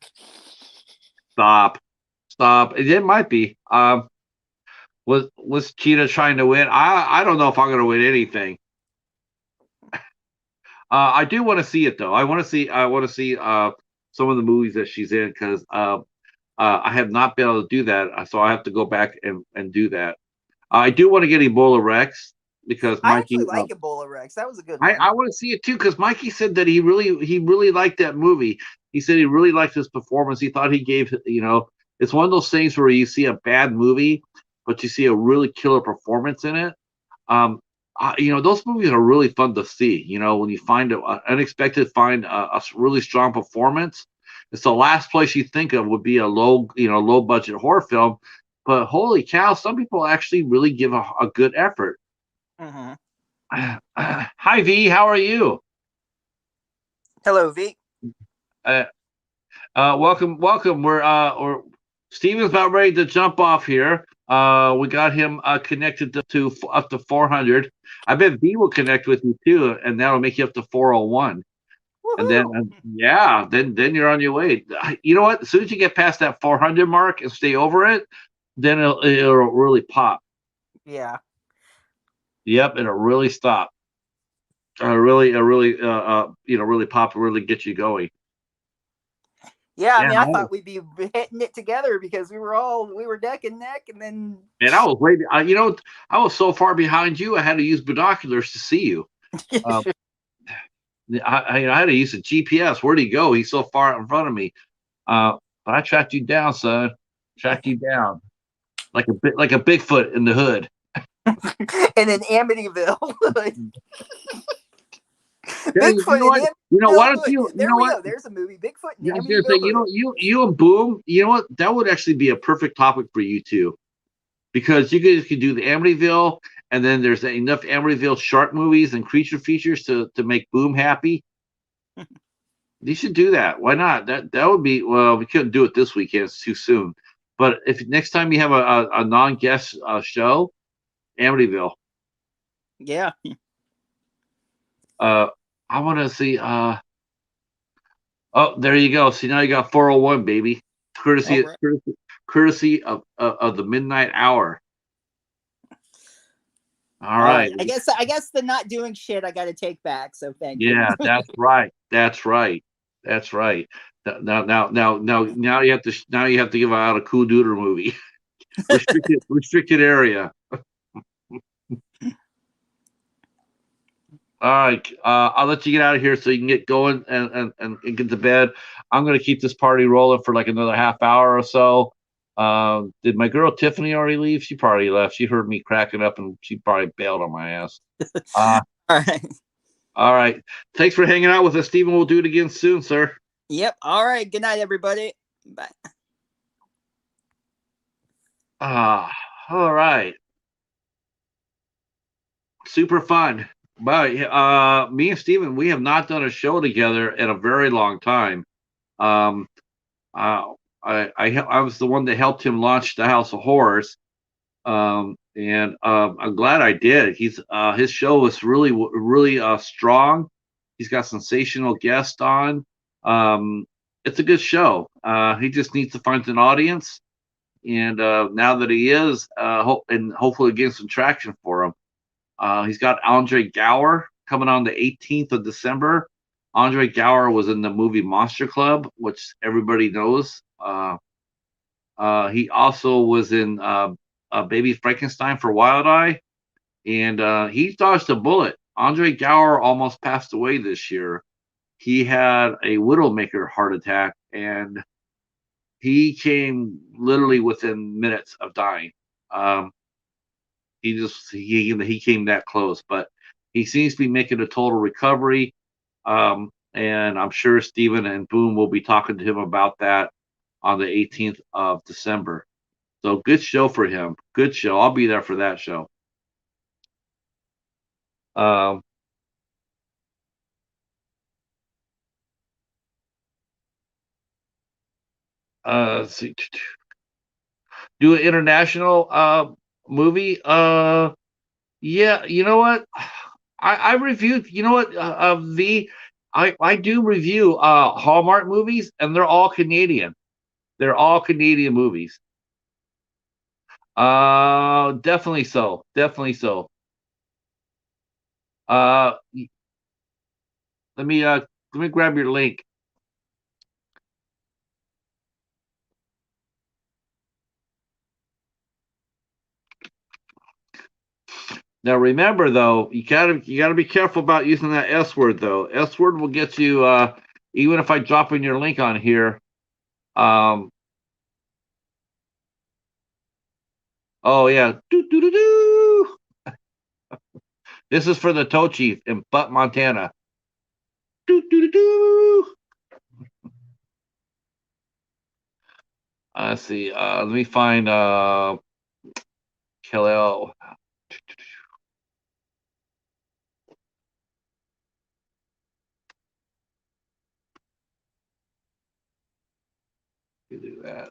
Stop, stop. It might be. Was Cheetah trying to win? I don't know if I'm gonna win anything. I do want to see it though. I want to see some of the movies that she's in because I have not been able to do that, so I have to go back and do that. I do want to get Ebola Rex because I actually Mikey. like Ebola Rex. That was a good I, one. I want to see it too because Mikey said that he really liked that movie. He said he really liked his performance. He thought he gave it's one of those things where you see a bad movie, but you see a really killer performance in it. Um, those movies are really fun to see. When you find a really strong performance, it's the last place you think of would be a low budget horror film. But holy cow, some people actually really give a good effort. Mm-hmm. Hi V, how are you? Hello, V. Uh, welcome, welcome. Steven's about ready to jump off here. We got him connected to up to 400. I bet V will connect with you too, and that'll make you up to 401. And then, Woohoo! then you're on your way. You know what? As soon as you get past that 400 mark and stay over it, then it'll really pop. Yeah. Yep, it'll really stop. Really pop and really get you going. Yeah, I Yeah, mean, I thought we'd be hitting it together because we were neck and neck, and then and I was way, I was so far behind you. I had to use binoculars to see you. Um, I had to use a GPS. Where'd he go? He's so far out in front of me. But I tracked you down, son. Tracked you down like a Bigfoot in the hood. and in Amityville, You Bigfoot know in what? Why don't Amityville. you? You There know we what? go. There's a movie, Bigfoot in I was gonna say, Amityville hood. you and Boom. You know what? That would actually be a perfect topic for you two because you guys could do the Amityville, and then there's enough Amityville shark movies and creature features to make Boom happy. You should do that. Why not? That would be well. We couldn't do it this weekend; it's too soon. But if next time you have a non-guest show, Amityville. Yeah. Uh, I want to see. Oh, there you go. See, now you got 401, baby. All Courtesy, right. courtesy, courtesy of the midnight hour. All All right. right. I guess the not doing shit I got to take back. So thank you. Yeah, that's right. That's right. That's right. Now you have to give out a cool Dooter movie. Restricted area. All right, I'll let you get out of here so you can get going and get to bed. I'm gonna keep this party rolling for like another half hour or so. Did my girl Tiffany already leave? She probably left. She heard me cracking up and she probably bailed on my ass. Uh, All right. all right. Thanks for hanging out with us, Stephen. We'll do it again soon, sir. Yep. All right. Good night, everybody. Bye. All right. Super fun. But me and Steven, we have not done a show together in a very long time. Um, I was the one that helped him launch the House of Horrors, and I'm glad I did. His show was really strong. He's got sensational guests on. It's a good show. He just needs to find an audience, and now that he is, and hopefully gain some traction for him. He's got Andre Gower coming on the 18th of December. Andre Gower was in the movie Monster Club, which everybody knows. He also was in Baby Frankenstein for Wild Eye, and he dodged a bullet. Andre Gower almost passed away this year. He had a Widowmaker heart attack, and he came literally within minutes of dying. Um, he came that close, but he seems to be making a total recovery. And I'm sure Steven and Boom will be talking to him about that on the 18th of December. So good show for him. Good show. I'll be there for that show. Um, let's see. Do an international movie. Yeah, you know what? I reviewed. You know what? I do review Hallmark movies, and they're all Canadian. They're all Canadian movies. Definitely so. Definitely so. Uh, let me grab your link. Now remember though, you gotta be careful about using that S word though. S word will get you. Even if I drop in your link on here. Um. Oh yeah. Doo, doo, doo, doo. This is for the Tochi in Butt, Montana. Doo, doo, doo, doo. Let's see. Let me find Killa. Do that.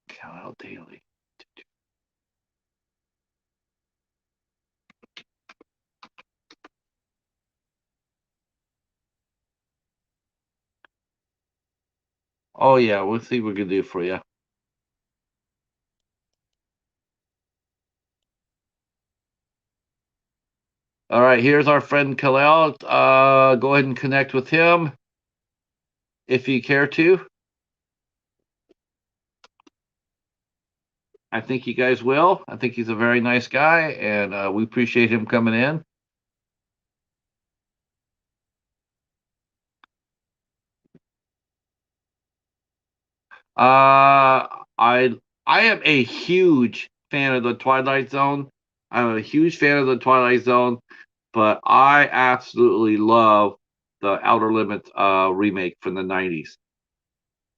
Killa Daily. Oh yeah, we'll see what we can do for you. All right, here's our friend Khalil. Go ahead and connect with him if you care to. I think you guys will. I think he's a very nice guy, and we appreciate him coming in. I am a huge fan of the Twilight Zone. I'm a huge fan of the Twilight Zone, but I absolutely love the Outer Limits remake from the '90s.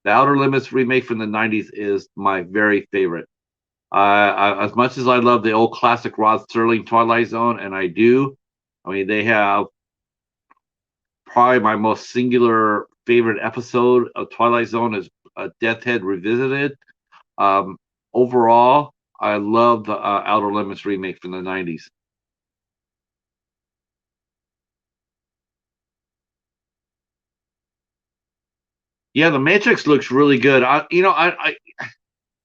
The Outer Limits remake from the '90s is my very favorite. As much as I love the old classic Rod Serling Twilight Zone, and I do, I mean, they have probably my most singular favorite episode of Twilight Zone is Death Head Revisited. Um, Overall, I love the Outer Limits remake from the '90s. Yeah, the Matrix looks really good.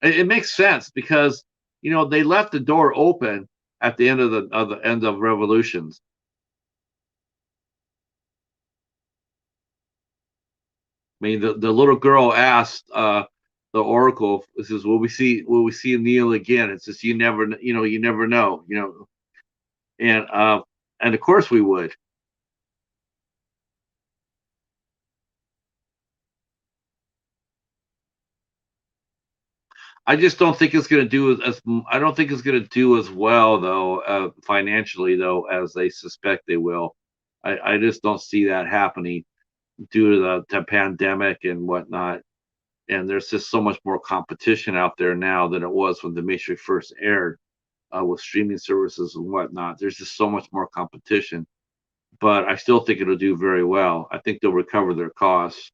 It makes sense because they left the door open at the end of the end of Revolutions. I mean, the little girl asked the Oracle, "Says will we see Neil again?" It's just you never know, and and of course we would. I just don't think it's going to do I don't think it's going to do as well though financially though as they suspect they will. I just don't see that happening due to the pandemic and whatnot. And there's just so much more competition out there now than it was when the Matrix first aired with streaming services and whatnot. There's just so much more competition, but I still think it'll do very well. I think they'll recover their costs.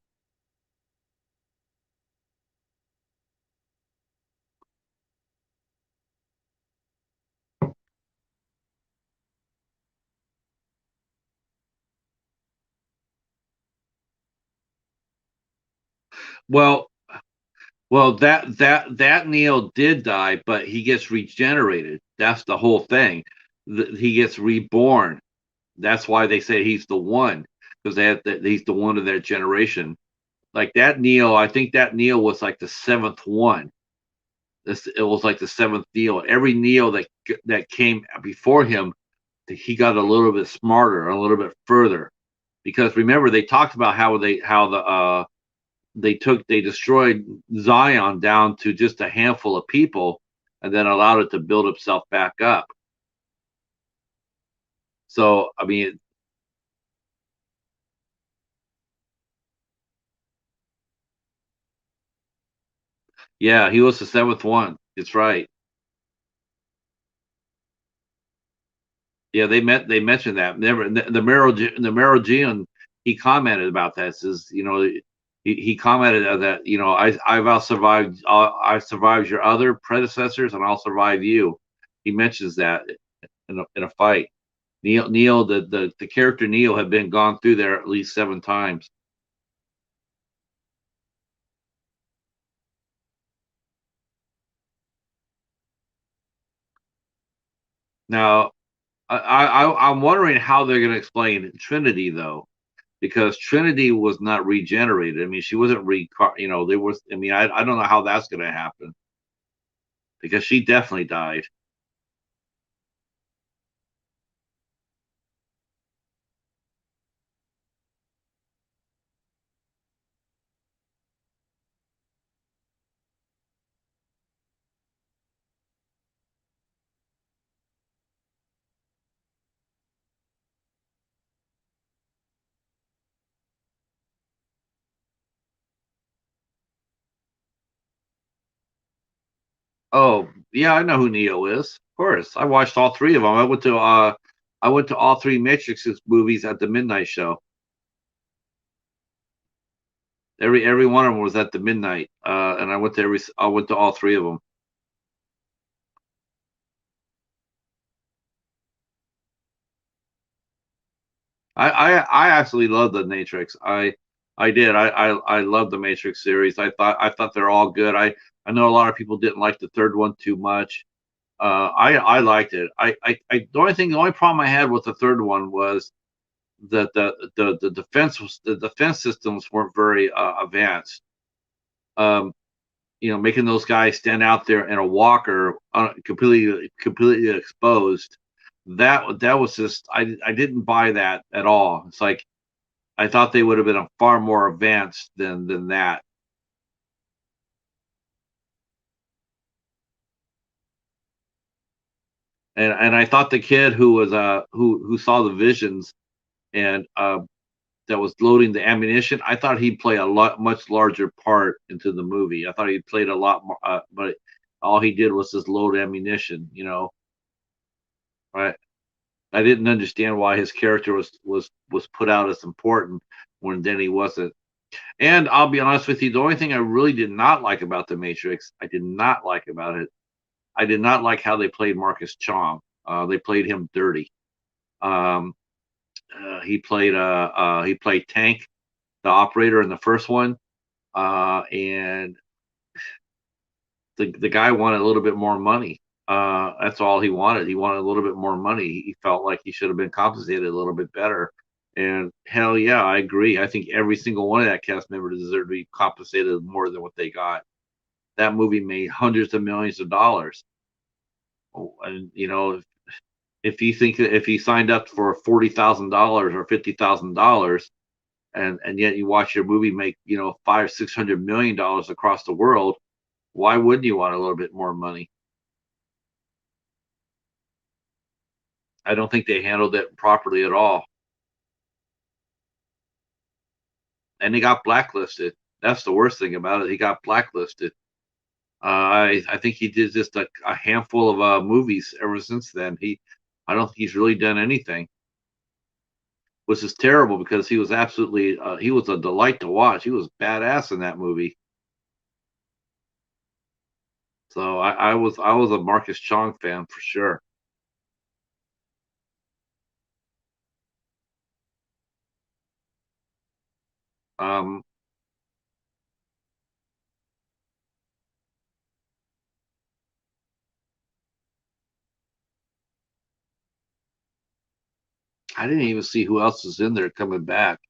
Well, that Neo did die, but he gets regenerated. That's the whole thing. He gets reborn. That's why they say he's the one because he's the one of their generation. Like that Neo, I think that Neo was like the seventh one. It was like the seventh Neo. Every Neo that came before him, he got a little bit smarter, a little bit further. Because remember, they talked about they destroyed Zion down to just a handful of people, and then allowed it to build itself back up. So I mean, Yeah, he was the seventh one. It's right. Yeah, they mentioned that. Never the Merovingian, he commented about that. Says, he commented that, I've survived your other predecessors, and I'll survive you. He mentions that in a fight. Neil, the character Neil had been gone through there at least 7 times. Now, I'm wondering how they're going to explain Trinity, though, because Trinity was not regenerated. I mean, she wasn't there was. I mean, I don't know how that's going to happen because she definitely died. Oh, yeah, I know who Neo is. Of course, I watched all three of them. I went to all three Matrix movies at the midnight show. Every one of them was at the midnight, and I went to all three of them. I actually love the Matrix. I did. I love the Matrix series. I thought they're all good. I know a lot of people didn't like the third one too much. I liked it. The only problem I had with the third one was that the defense systems weren't very advanced. Um, Making those guys stand out there in a walker, completely exposed. That was just, I didn't buy that at all. It's like I thought they would have been a far more advanced than that. And I thought the kid who was who saw the visions and that was loading the ammunition, I thought he'd play a much larger part into the movie. I thought he played a lot more, but all he did was just load ammunition. Right? I didn't understand why his character was put out as important when then he wasn't. And I'll be honest with you, the only thing I really did not like about the Matrix, I did not like about it. I did not like how they played Marcus Chong. They played him dirty. Um, he played Tank, the operator in the first one, and the guy wanted a little bit more money. That's all he wanted. He wanted a little bit more money. He felt like he should have been compensated a little bit better. And hell yeah, I agree. I think every single one of that cast member deserved to be compensated more than what they got. That movie made hundreds of millions of dollars. Oh, and if he signed up for $40,000 or $50,000, and yet you watch your movie make $500-600 million across the world, why wouldn't you want a little bit more money? I don't think they handled it properly at all, and he got blacklisted. That's the worst thing about it. He got blacklisted. I think he did just a handful of movies ever since then. I don't think he's really done anything, which is terrible because he was a delight to watch. He was badass in that movie. So I was a Marcus Chong fan for sure. Um, I didn't even see who else is in there coming back.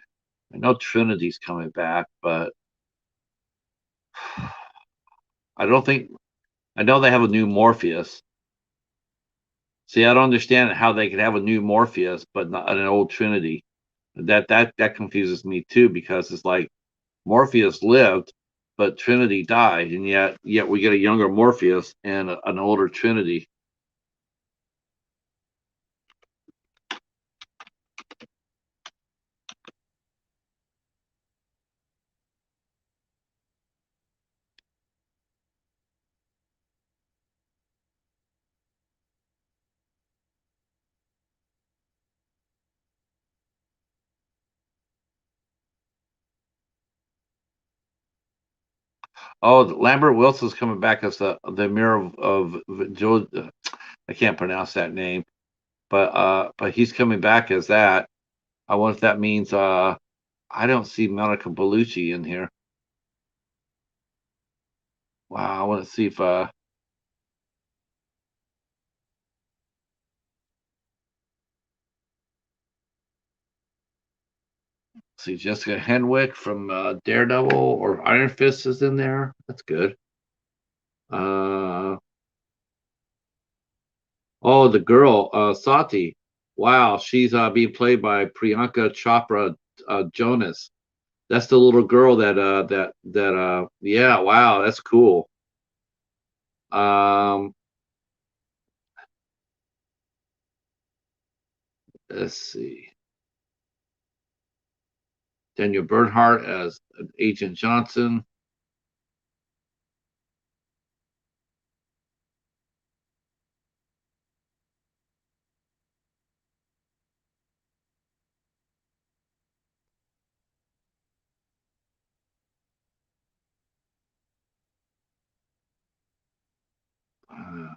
I know Trinity's coming back, but I don't think I know they have a new Morpheus. See, I don't understand how they could have a new Morpheus, but not an old Trinity. That confuses me too because it's like Morpheus lived, but Trinity died, and yet we get a younger Morpheus and an older Trinity. Oh, Lambert Wilson's coming back as the mirror of Joe. I can't pronounce that name, but he's coming back as that. I wonder if that means I don't see Monica Bellucci in here. Wow, I want to see if see Jessica Henwick from Daredevil or Iron Fist is in there. That's good. Uh oh, the girl Sati. Wow, she's being played by Priyanka Chopra Jonas. That's the little girl that yeah, wow, that's cool. Um let's see. Daniel Bernhardt as Agent Johnson. Uh,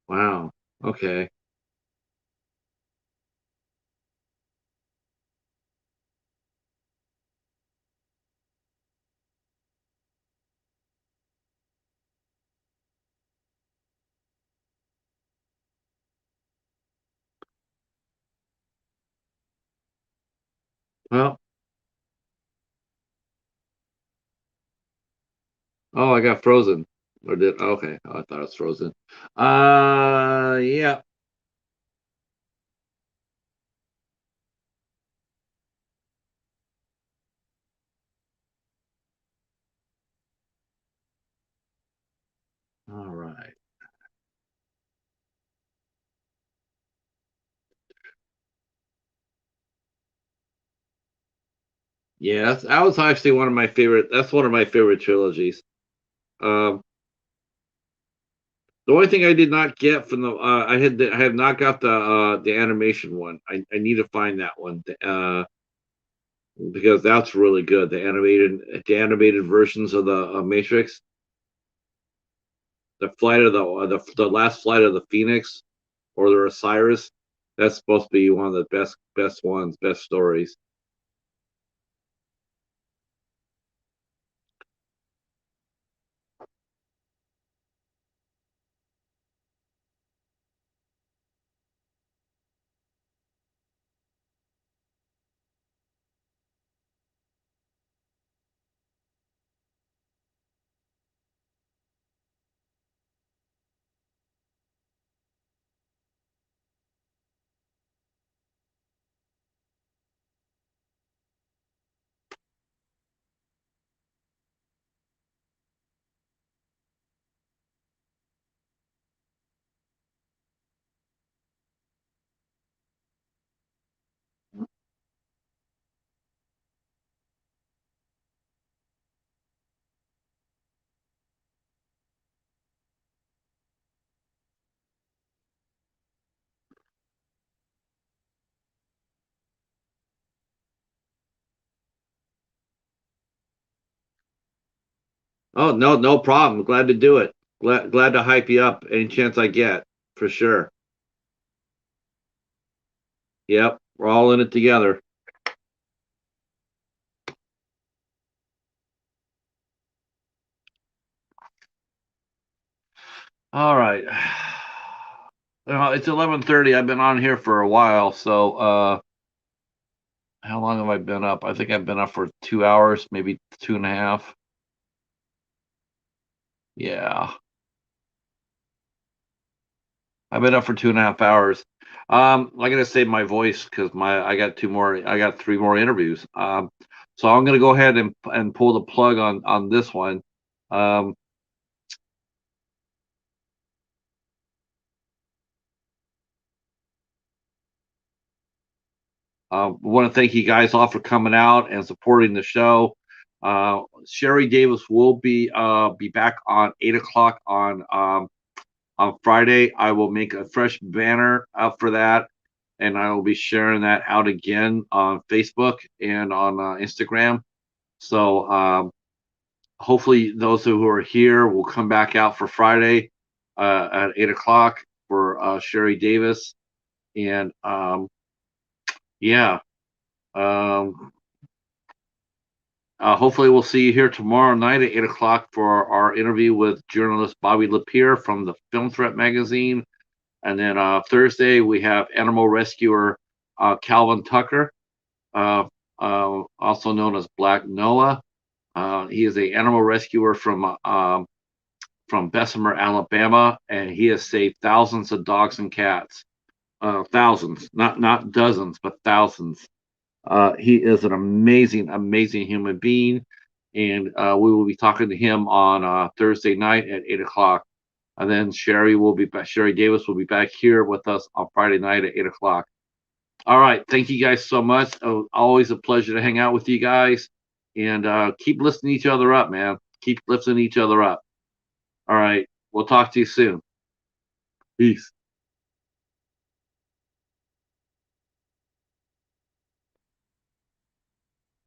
wow. Okay. Well, oh, I got frozen. Or did okay. Oh, I thought it was frozen. Yeah. All right. Yeah, that was actually one of my favorite. That's one of my favorite trilogies. Um, the only thing I did not get from I have not got the animation one. I need to find that one. Because that's really good. The animated versions of the Matrix, the flight of the last flight of the Phoenix or the Osiris. That's supposed to be one of the best ones, best stories. Oh no, no problem. Glad to do it. Glad to hype you up any chance I get for sure. Yep, we're all in it together. All right. Well, it's 11:30. I've been on here for a while, so how long have I been up? I think I've been up for 2 hours, maybe two and a half. Yeah, I've been up for 2.5 hours. I gotta save my voice because I got three more interviews. So I'm gonna go ahead and pull the plug on this one. Um, want to thank you guys all for coming out and supporting the show. Sherry Davis will be back on 8 o'clock on Friday. I will make a fresh banner up for that. and I will be sharing that out again on Facebook and on Instagram. So hopefully those who are here will come back out for Friday at 8 o'clock for Sherry Davis. And yeah, um, hopefully we'll see you here tomorrow night at 8 o'clock for our interview with journalist Bobby Lapierre from the Film Threat magazine. And then Thursday we have animal rescuer Calvin Tucker, also known as Black Noah. He is a animal rescuer from Bessemer, Alabama, and he has saved thousands of dogs and cats. Thousands, not dozens, but thousands. He is an amazing human being, and we will be talking to him on Thursday night at 8 o'clock. And then Sherry Davis will be back here with us on Friday night at 8 o'clock. All right, thank you guys so much. Always a pleasure to hang out with you guys, and keep lifting each other up, man. Keep lifting each other up. All right, we'll talk to you soon. Peace.